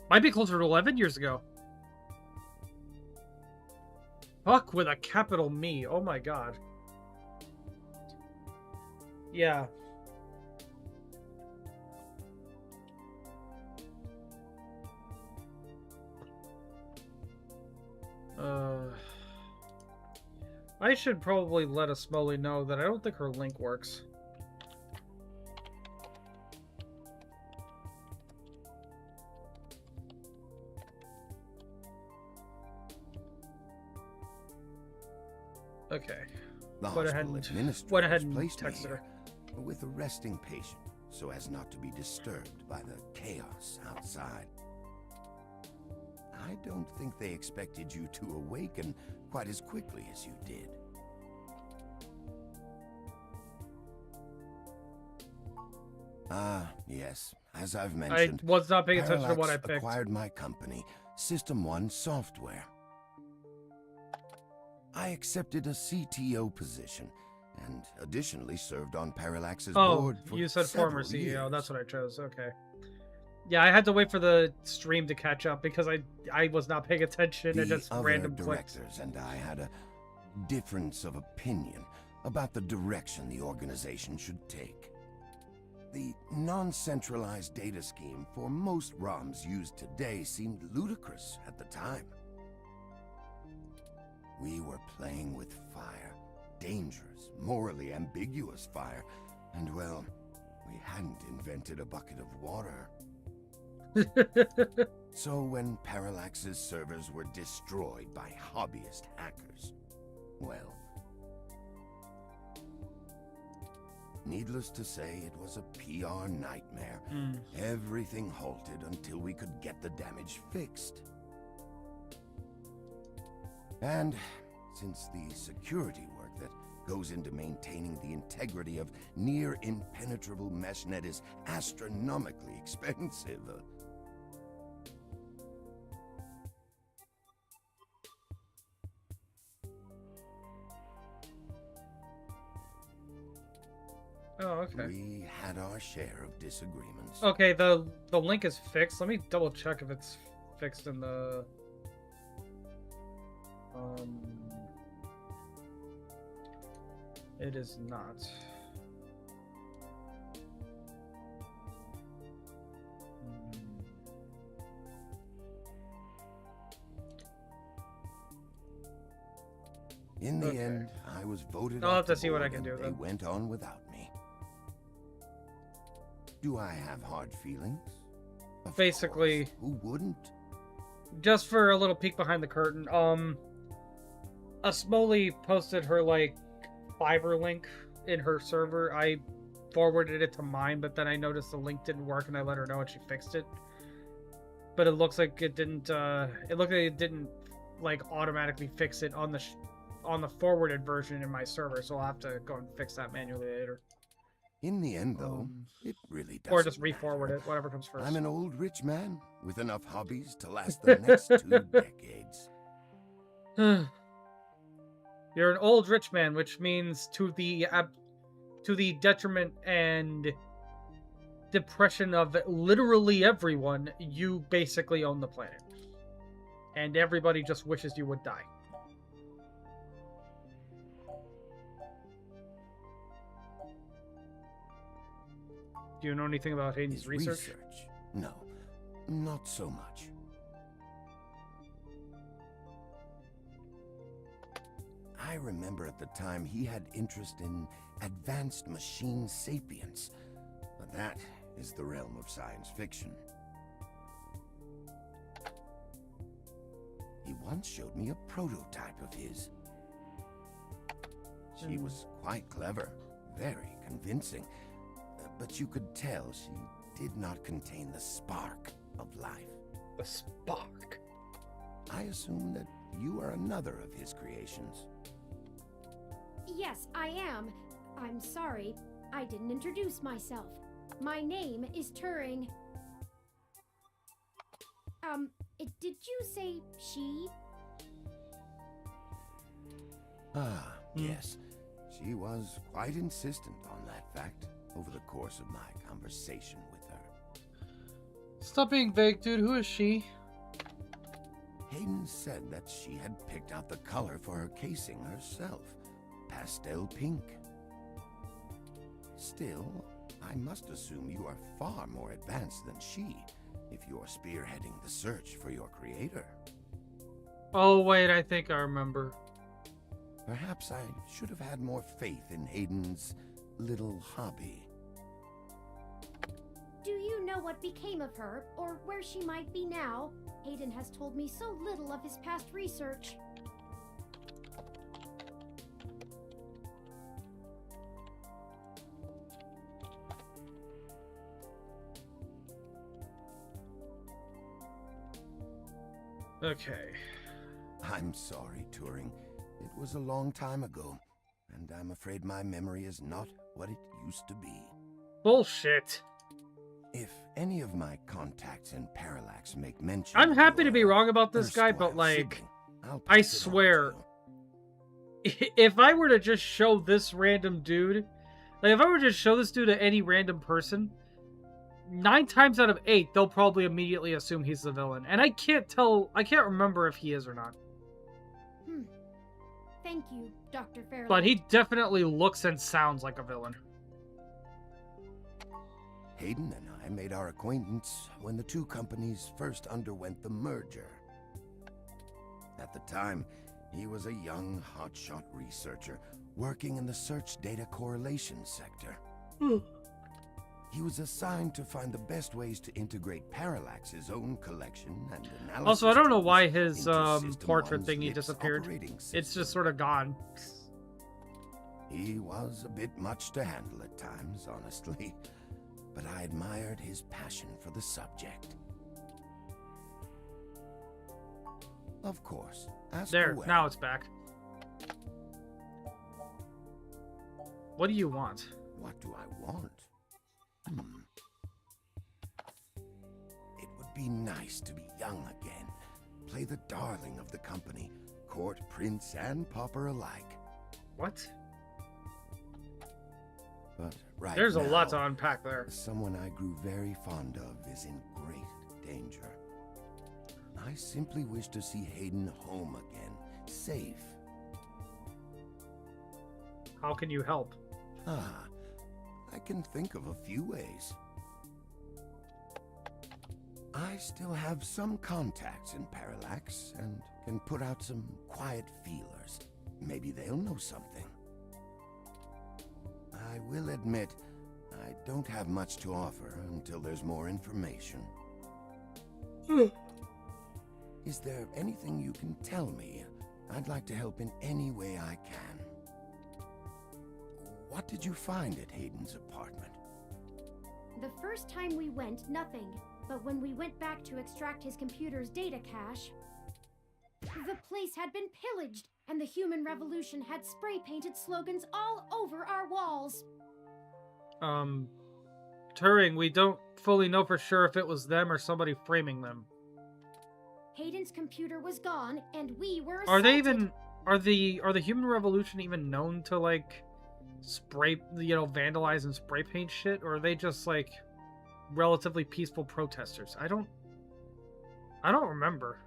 Might be closer to 11 years ago. Fuck with a capital Me. Oh my god. Yeah. I should probably let Asmoli know that I don't think her link works. Okay. The Went ahead hospital and administrator placed me texted her. here with a resting patient, so as not to be disturbed by the chaos outside. I don't think they expected you to awaken quite as quickly as you did. Yes. As I've I mentioned, was not paying attention to what I Parallax picked. acquired my company, System 1 Software. I accepted a CTO position, and additionally served on Parallax's board for you said former several CEO. years. That's what I chose. Okay. Yeah, I had to wait for the stream to catch up because I was not paying attention and The just other random clicks. directors and I had a difference of opinion about the direction the organization should take. The non-centralized data scheme for most ROMs used today seemed ludicrous at the time. We were playing with fire, dangerous, morally ambiguous fire, and well, we hadn't invented a bucket of water. So when Parallax's servers were destroyed by hobbyist hackers, well, needless to say, it was a PR nightmare. Everything halted until we could get the damage fixed. And since the security work that goes into maintaining the integrity of near impenetrable meshnet is astronomically expensive, Oh, okay. we had our share of disagreements. Okay, the link is fixed. Let me double check if it's fixed in the it is not. In the end, I was voted I'll off have to the see what I board can and do They then. went on without me. Do I have hard feelings? Of Basically, course. Who wouldn't? just for a little peek behind the curtain, Asmoli posted her like Fiverr link in her server. I forwarded it to mine, but then I noticed the link didn't work, and I let her know, and she fixed it. But it looks like it didn't. It looked like it didn't like automatically fix it on the forwarded version in my server. So I'll have to go and fix that manually later. In the end, though, it really doesn't Or just re-forward matter. it, whatever comes first. I'm an old rich man with enough hobbies to last the next 2 decades. You're an old rich man, which means to the detriment and depression of literally everyone, you basically own the planet. And everybody just wishes you would die. Do you know anything about Hayden's His research? No, not so much. I remember at the time he had interest in advanced machine sapience, but that is the realm of science fiction. He once showed me a prototype of his. She was quite clever, very convincing, but you could tell she did not contain the spark of life. The spark? I assume that you are another of his creations. Yes, I am. I'm sorry, I didn't introduce myself. My name is Turing. Did you say she? Ah, yes. She was quite insistent on that fact over the course of my conversation with her. Stop being vague, dude. Who is she? Hayden said that she had picked out the color for her casing herself. Pastel pink. Still, I must assume you are far more advanced than she, if you're spearheading the search for your creator. Oh, wait, I think I remember. Perhaps I should have had more faith in Hayden's little hobby. Do you know what became of her, or where she might be now? Hayden has told me so little of his past research. Okay. I'm sorry, Turing. It was a long time ago, and I'm afraid my memory is not what it used to be. Bullshit. If any of my contacts in Parallax make mention I'm of happy to be your wrong about this guy, but erstwhile like, sibling, I'll I pass it on to swear, you. if I were to just show this random dude, like if I were to just show this dude to any random person, 9 times out of 8, they'll probably immediately assume he's the villain. And I can't remember if he is or not. Thank you, Dr. Fairlight. But he definitely looks and sounds like a villain. Hayden and I made our acquaintance when the two companies first underwent the merger. At the time, he was a young, hotshot researcher working in the search data correlation sector. He was assigned to find the best ways to integrate Parallax's own collection and analysis. Also, I don't know tools why his into System portrait 1's thingy LIPS disappeared. operating It's system. just sort of gone. He was a bit much to handle at times, honestly, but I admired his passion for the subject. Of course, ask There, away. now it's back. What do you want? What do I want? It would be nice to be young again. Play the darling of the company, court prince and pauper alike. What? But right There's a lot now, to unpack there. someone I grew very fond of is in great danger. I simply wish to see Hayden home again, safe. How can you help? I can think of a few ways. I still have some contacts in Parallax and can put out some quiet feelers. Maybe they'll know something. I will admit, I don't have much to offer until there's more information. Is there anything you can tell me? I'd like to help in any way I can. What did you find at Hayden's apartment? The first time we went, nothing. But when we went back to extract his computer's data cache, the place had been pillaged, and the human revolution had spray-painted slogans all over our walls. Turing, we don't fully know for sure if it was them or somebody framing them. Hayden's computer was gone, and we were Are they assaulted. even are the human revolution even known to like vandalize and spray paint shit, or are they just like relatively peaceful protesters? I don't remember.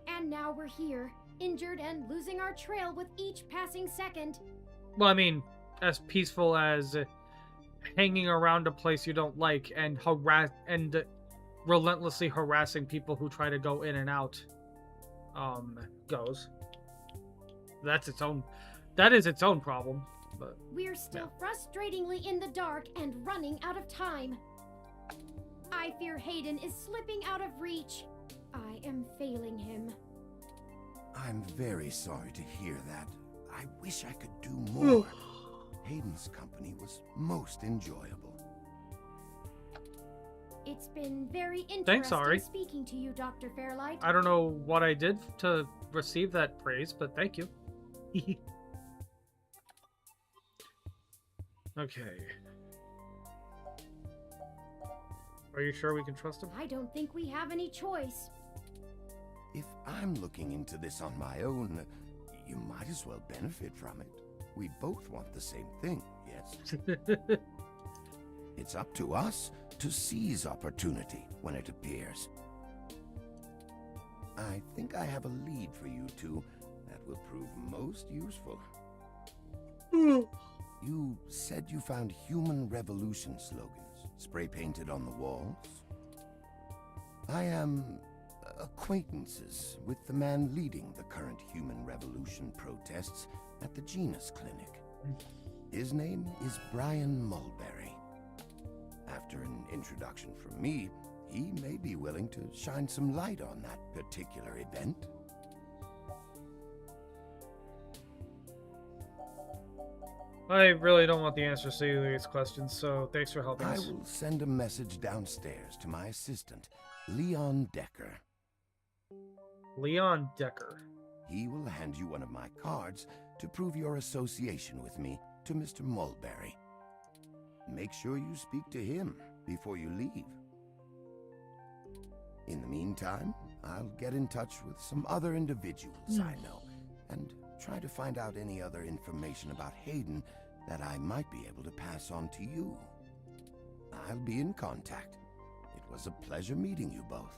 And now we're here, injured and losing our trail with each passing second. Well, I mean, as peaceful as hanging around a place you don't like and relentlessly harassing people who try to go in and out goes. That is its own problem. But We're still frustratingly in the dark and running out of time. I fear Hayden is slipping out of reach. I am failing him. I'm very sorry to hear that. I wish I could do more. Hayden's company was most enjoyable. It's been very interesting Thanks, Ari. speaking to you, Dr. Fairlight. I don't know what I did to receive that praise, but thank you. Okay. Are you sure we can trust him? I don't think we have any choice. If I'm looking into this on my own, you might as well benefit from it. We both want the same thing, yes? It's up to us to seize opportunity when it appears. I think I have a lead for you two that will prove most useful. You said you found human revolution slogans spray-painted on the walls? I am acquaintances with the man leading the current human revolution protests at the Genus Clinic. His name is Brian Mulberry. After an introduction from me, he may be willing to shine some light on that particular event. I really don't want the answers to either of these questions, so thanks for helping I us. will send a message downstairs to my assistant, Leon Decker. Leon Decker. He will hand you one of my cards to prove your association with me to Mr. Mulberry. Make sure you speak to him. before you leave. In the meantime, I'll get in touch with some other individuals I know and try to find out any other information about Hayden that I might be able to pass on to you. I'll be in contact. It was a pleasure meeting you both.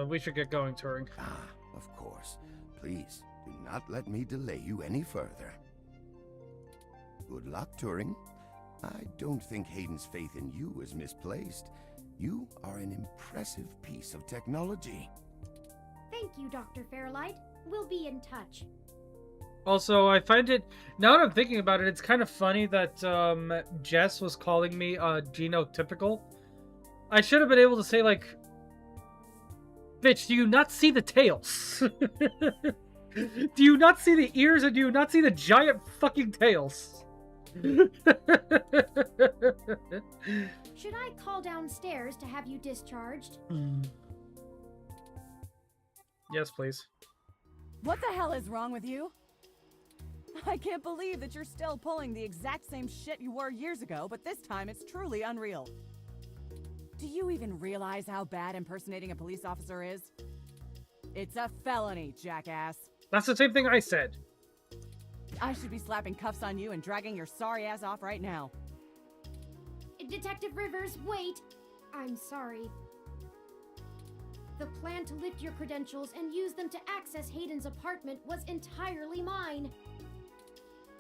We should get going, Turing. Ah, of course. Please, do not let me delay you any further. Good luck, Turing. I don't think Hayden's faith in you is misplaced. You are an impressive piece of technology. Thank you, Dr. Fairlight. We'll be in touch. Also, I find it, now that I'm thinking about it, it's kind of funny that Jess was calling me genotypical. I should have been able to say, like, bitch, do you not see the tails? Do you not see the ears, and do you not see the giant fucking tails? Should I call downstairs to have you discharged? Yes, please. What the hell is wrong with you? I can't believe that you're still pulling the exact same shit you were years ago, but this time it's truly unreal. Do you even realize how bad impersonating a police officer is? It's a felony, jackass. That's the same thing I said. I should be slapping cuffs on you and dragging your sorry ass off right now. Detective Rivers, wait! I'm sorry. The plan to lift your credentials and use them to access Hayden's apartment was entirely mine.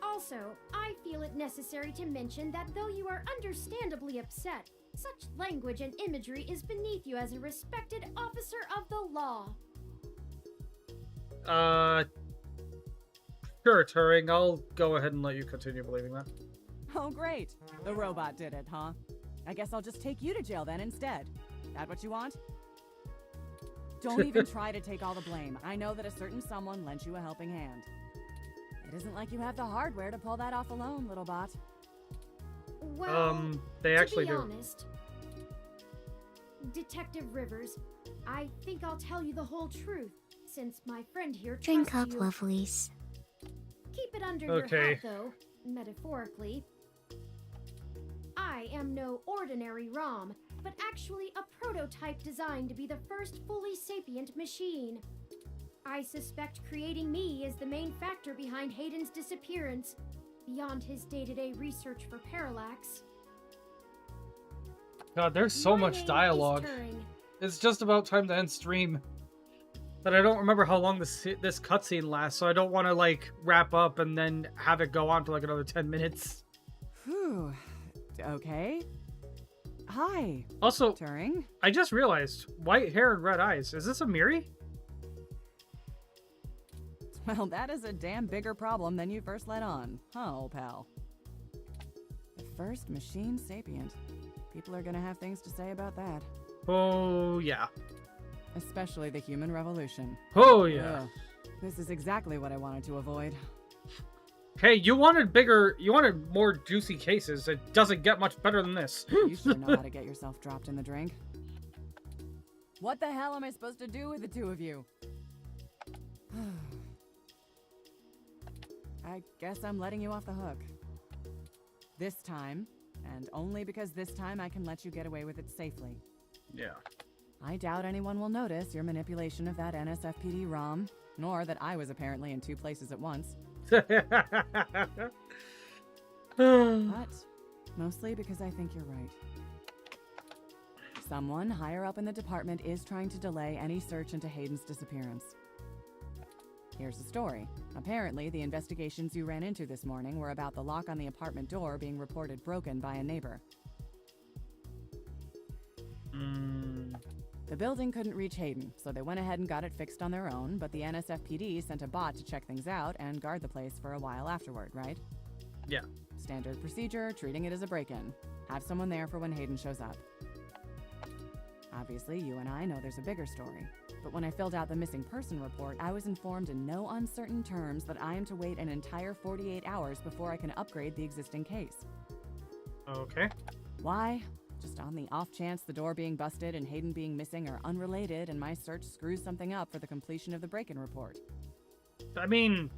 Also, I feel it necessary to mention that though you are understandably upset, such language and imagery is beneath you as a respected officer of the law. Sure, Turing. I'll go ahead and let you continue believing that. Oh, great. The robot did it, huh? I guess I'll just take you to jail then instead. That what you want? Don't even try to take all the blame. I know that a certain someone lent you a helping hand. It isn't like you have the hardware to pull that off alone, little bot. Well, they actually to be do. honest, Detective Rivers, I think I'll tell you the whole truth, since my friend here trusts Drink up, you. lovelies. Keep it under Okay. your hat, though, metaphorically. I am no ordinary ROM, but actually a prototype designed to be the first fully sapient machine. I suspect creating me is the main factor behind Hayden's disappearance, beyond his day-to-day research for parallax. God, there's so My much name is dialogue. Turing. It's just about time to end stream. But I don't remember how long this cutscene lasts, so I don't want to, like, wrap up and then have it go on for, like, another 10 minutes. Whew. Okay. Hi. Also, Turing. I just realized, white hair and red eyes. Is this a Miri? Well, that is a damn bigger problem than you first let on, huh, old pal? The first machine sapient. People are gonna have things to say about that. Oh, yeah. Especially the human revolution. Oh, yeah. Ugh. This is exactly what I wanted to avoid. Hey, you wanted more juicy cases. It doesn't get much better than this. You sure know how to get yourself dropped in the drink. What the hell am I supposed to do with the two of you? I guess I'm letting you off the hook. This time, and only because this time I can let you get away with it safely. Yeah. I doubt anyone will notice your manipulation of that NSFPD ROM, nor that I was apparently in two places at once. But mostly because I think you're right. Someone higher up in the department is trying to delay any search into Hayden's disappearance. Here's the story. Apparently, the investigations you ran into this morning were about the lock on the apartment door being reported broken by a neighbor. The building couldn't reach Hayden, so they went ahead and got it fixed on their own, but the NSFPD sent a bot to check things out and guard the place for a while afterward, right? Yeah. Standard procedure, treating it as a break-in. Have someone there for when Hayden shows up. Obviously, you and I know there's a bigger story. But when I filled out the missing person report, I was informed in no uncertain terms that I am to wait an entire 48 hours before I can upgrade the existing case. Okay. Why? Just on the off chance the door being busted and Hayden being missing are unrelated and my search screws something up for the completion of the break-in report. I mean,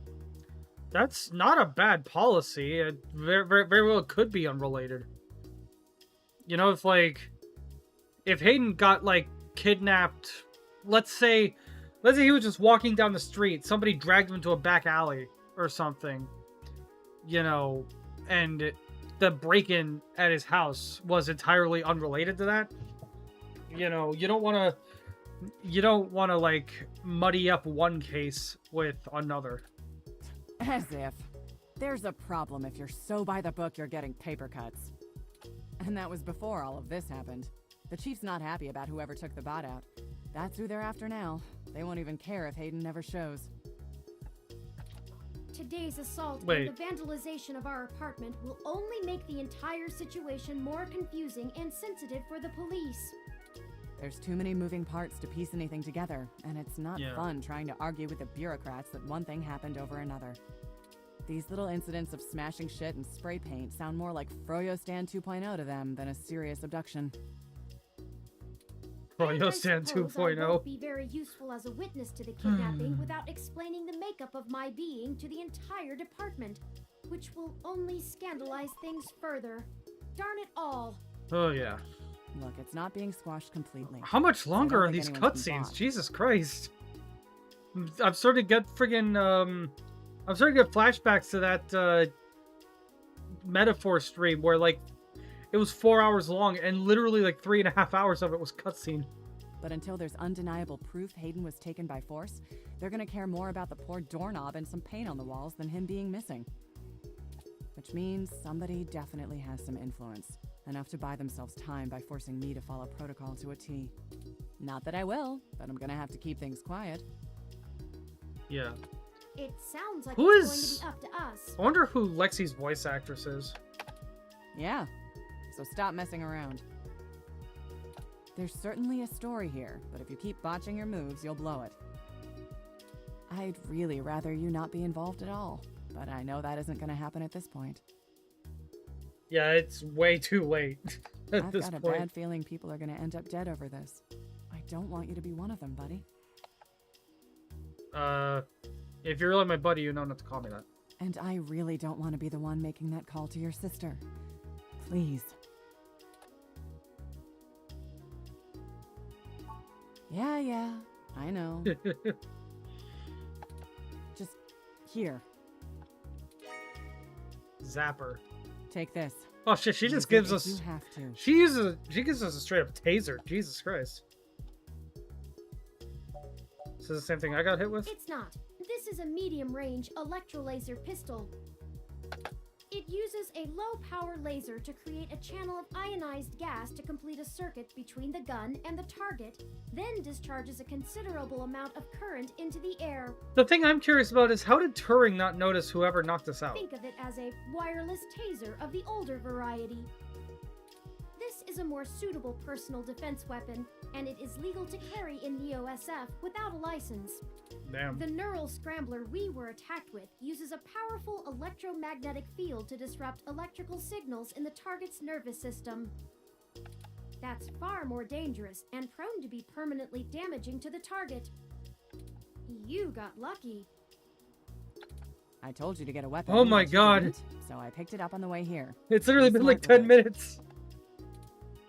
that's not a bad policy. It very, very, very well could be unrelated. You know, if Hayden got, like, kidnapped, let's say he was just walking down the street, somebody dragged him into a back alley or something, you know, and the break-in at his house was entirely unrelated to that. You know, you don't want to, like, muddy up one case with another. As if. There's a problem if you're so by the book you're getting paper cuts. And that was before all of this happened. The chief's not happy about whoever took the bot out. That's who they're after now. They won't even care if Hayden never shows. Today's assault Wait. and the vandalization of our apartment will only make the entire situation more confusing and sensitive for the police. There's too many moving parts to piece anything together, and it's not fun trying to argue with the bureaucrats that one thing happened over another. These little incidents of smashing shit and spray paint sound more like Froyo Stand 2.0 to them than a serious abduction. Froyo Stand I 2.0. won't be very useful as a witness to the kidnapping without explaining the makeup of my being to the entire department, which will only scandalize things further. Darn it all. Oh, yeah. Look, it's not being squashed completely. How much longer I are don't these think anyone's been cutscenes? bought. Jesus Christ. I'm starting to get friggin', I'm starting to get flashbacks to that, metaphor stream where, like, it was 4 hours long and literally, like, 3.5 hours of it was cutscene. But until there's undeniable proof Hayden was taken by force, they're gonna care more about the poor doorknob and some paint on the walls than him being missing. Which means somebody definitely has some influence. Enough to buy themselves time by forcing me to follow protocol to a T. Not that I will, but I'm gonna have to keep things quiet. Yeah. It sounds like Who it's is... going to be up to us. I wonder who Lexi's voice actress is. Yeah, so stop messing around. There's certainly a story here, but if you keep botching your moves, you'll blow it. I'd really rather you not be involved at all, but I know that isn't gonna happen at this point. Yeah, it's way too late at I've this got a point. bad feeling people are gonna end up dead over this. I don't want you to be one of them, buddy. If you're really my buddy, you know not to call me that. And I really don't want to be the one making that call to your sister. Please. Yeah, I know. Just here. Zapper. Take this. Oh shit, she Use just it gives if us... You have to. She gives us a straight up taser. Jesus Christ. This is the same thing I got hit with? It's not. This is a medium-range electrolaser pistol. It uses a low-power laser to create a channel of ionized gas to complete a circuit between the gun and the target, then discharges a considerable amount of current into the air. The thing I'm curious about is how did Turing not notice whoever knocked us out? Think of it as a wireless taser of the older variety. This is a more suitable personal defense weapon, and it is legal to carry in the OSF without a license. Damn. The neural scrambler we were attacked with uses a powerful electromagnetic field to disrupt electrical signals in the target's nervous system. That's far more dangerous and prone to be permanently damaging to the target. You got lucky. I told you to get a weapon. Oh my but you god. didn't, so I picked it up on the way here. It's literally Be been like smart 10 with it. minutes.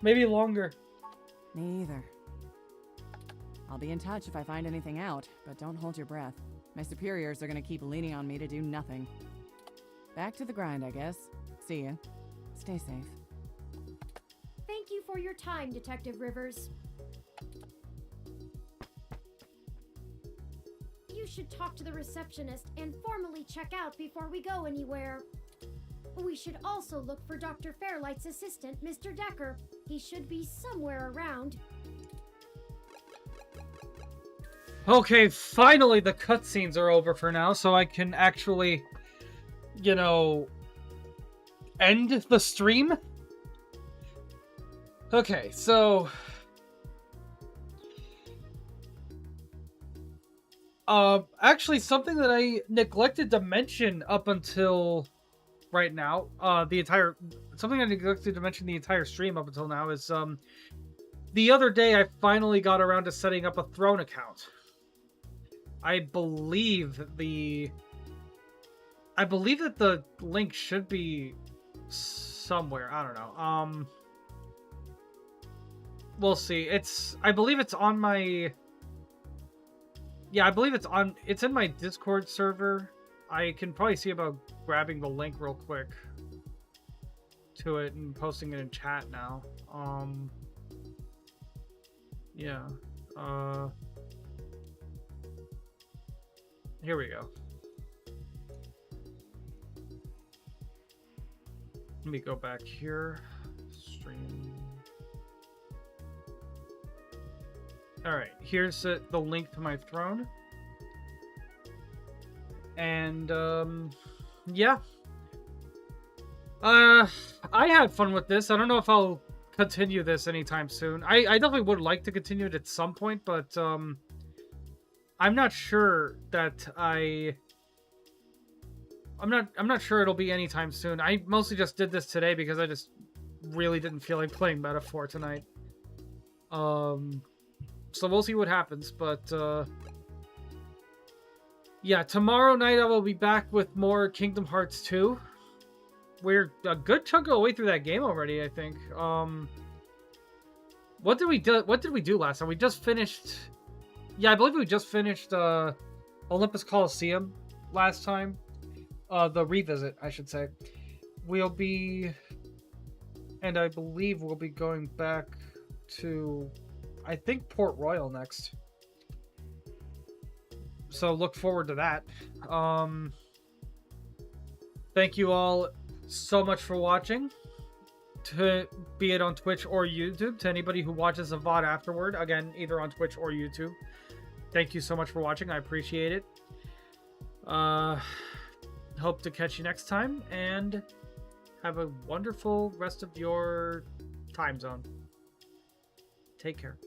Maybe longer. Me either. I'll be in touch if I find anything out, but don't hold your breath. My superiors are gonna keep leaning on me to do nothing. Back to the grind, I guess. See ya. Stay safe. Thank you for your time, Detective Rivers. You should talk to the receptionist and formally check out before we go anywhere. We should also look for Dr. Fairlight's assistant, Mr. Decker. He should be somewhere around. Okay, finally the cutscenes are over for now, so I can actually, you know, end the stream. Okay, so... actually, something that I neglected to mention up until right now, something I neglected to mention the entire stream up until now is, the other day I finally got around to setting up a Throne account. I believe that the link should be somewhere. I don't know. we'll see. I believe it's on my... Yeah, I believe it's in my Discord server. I can probably see about grabbing the link real quick to it and posting it in chat now. Yeah. Here we go. Let me go back here. Stream. Alright, here's the link to my throne. And, yeah. I had fun with this. I don't know if I'll continue this anytime soon. I definitely would like to continue it at some point, but, I'm not sure that I'm not sure it'll be anytime soon. I mostly just did this today because I just really didn't feel like playing Metaphor tonight. So we'll see what happens, but yeah, tomorrow night I will be back with more Kingdom Hearts 2. We're a good chunk of the way through that game already, I think. What did we do last time? We just finished... Yeah, I believe we just finished Olympus Coliseum last time. The revisit, I should say. We'll be... And I believe we'll be going back to... I think Port Royal next. So look forward to that. Thank you all so much for watching. Be it on Twitch or YouTube. To anybody who watches the VOD afterward. Again, either on Twitch or YouTube. Thank you so much for watching. I appreciate it. Hope to catch you next time. And have a wonderful rest of your time zone. Take care.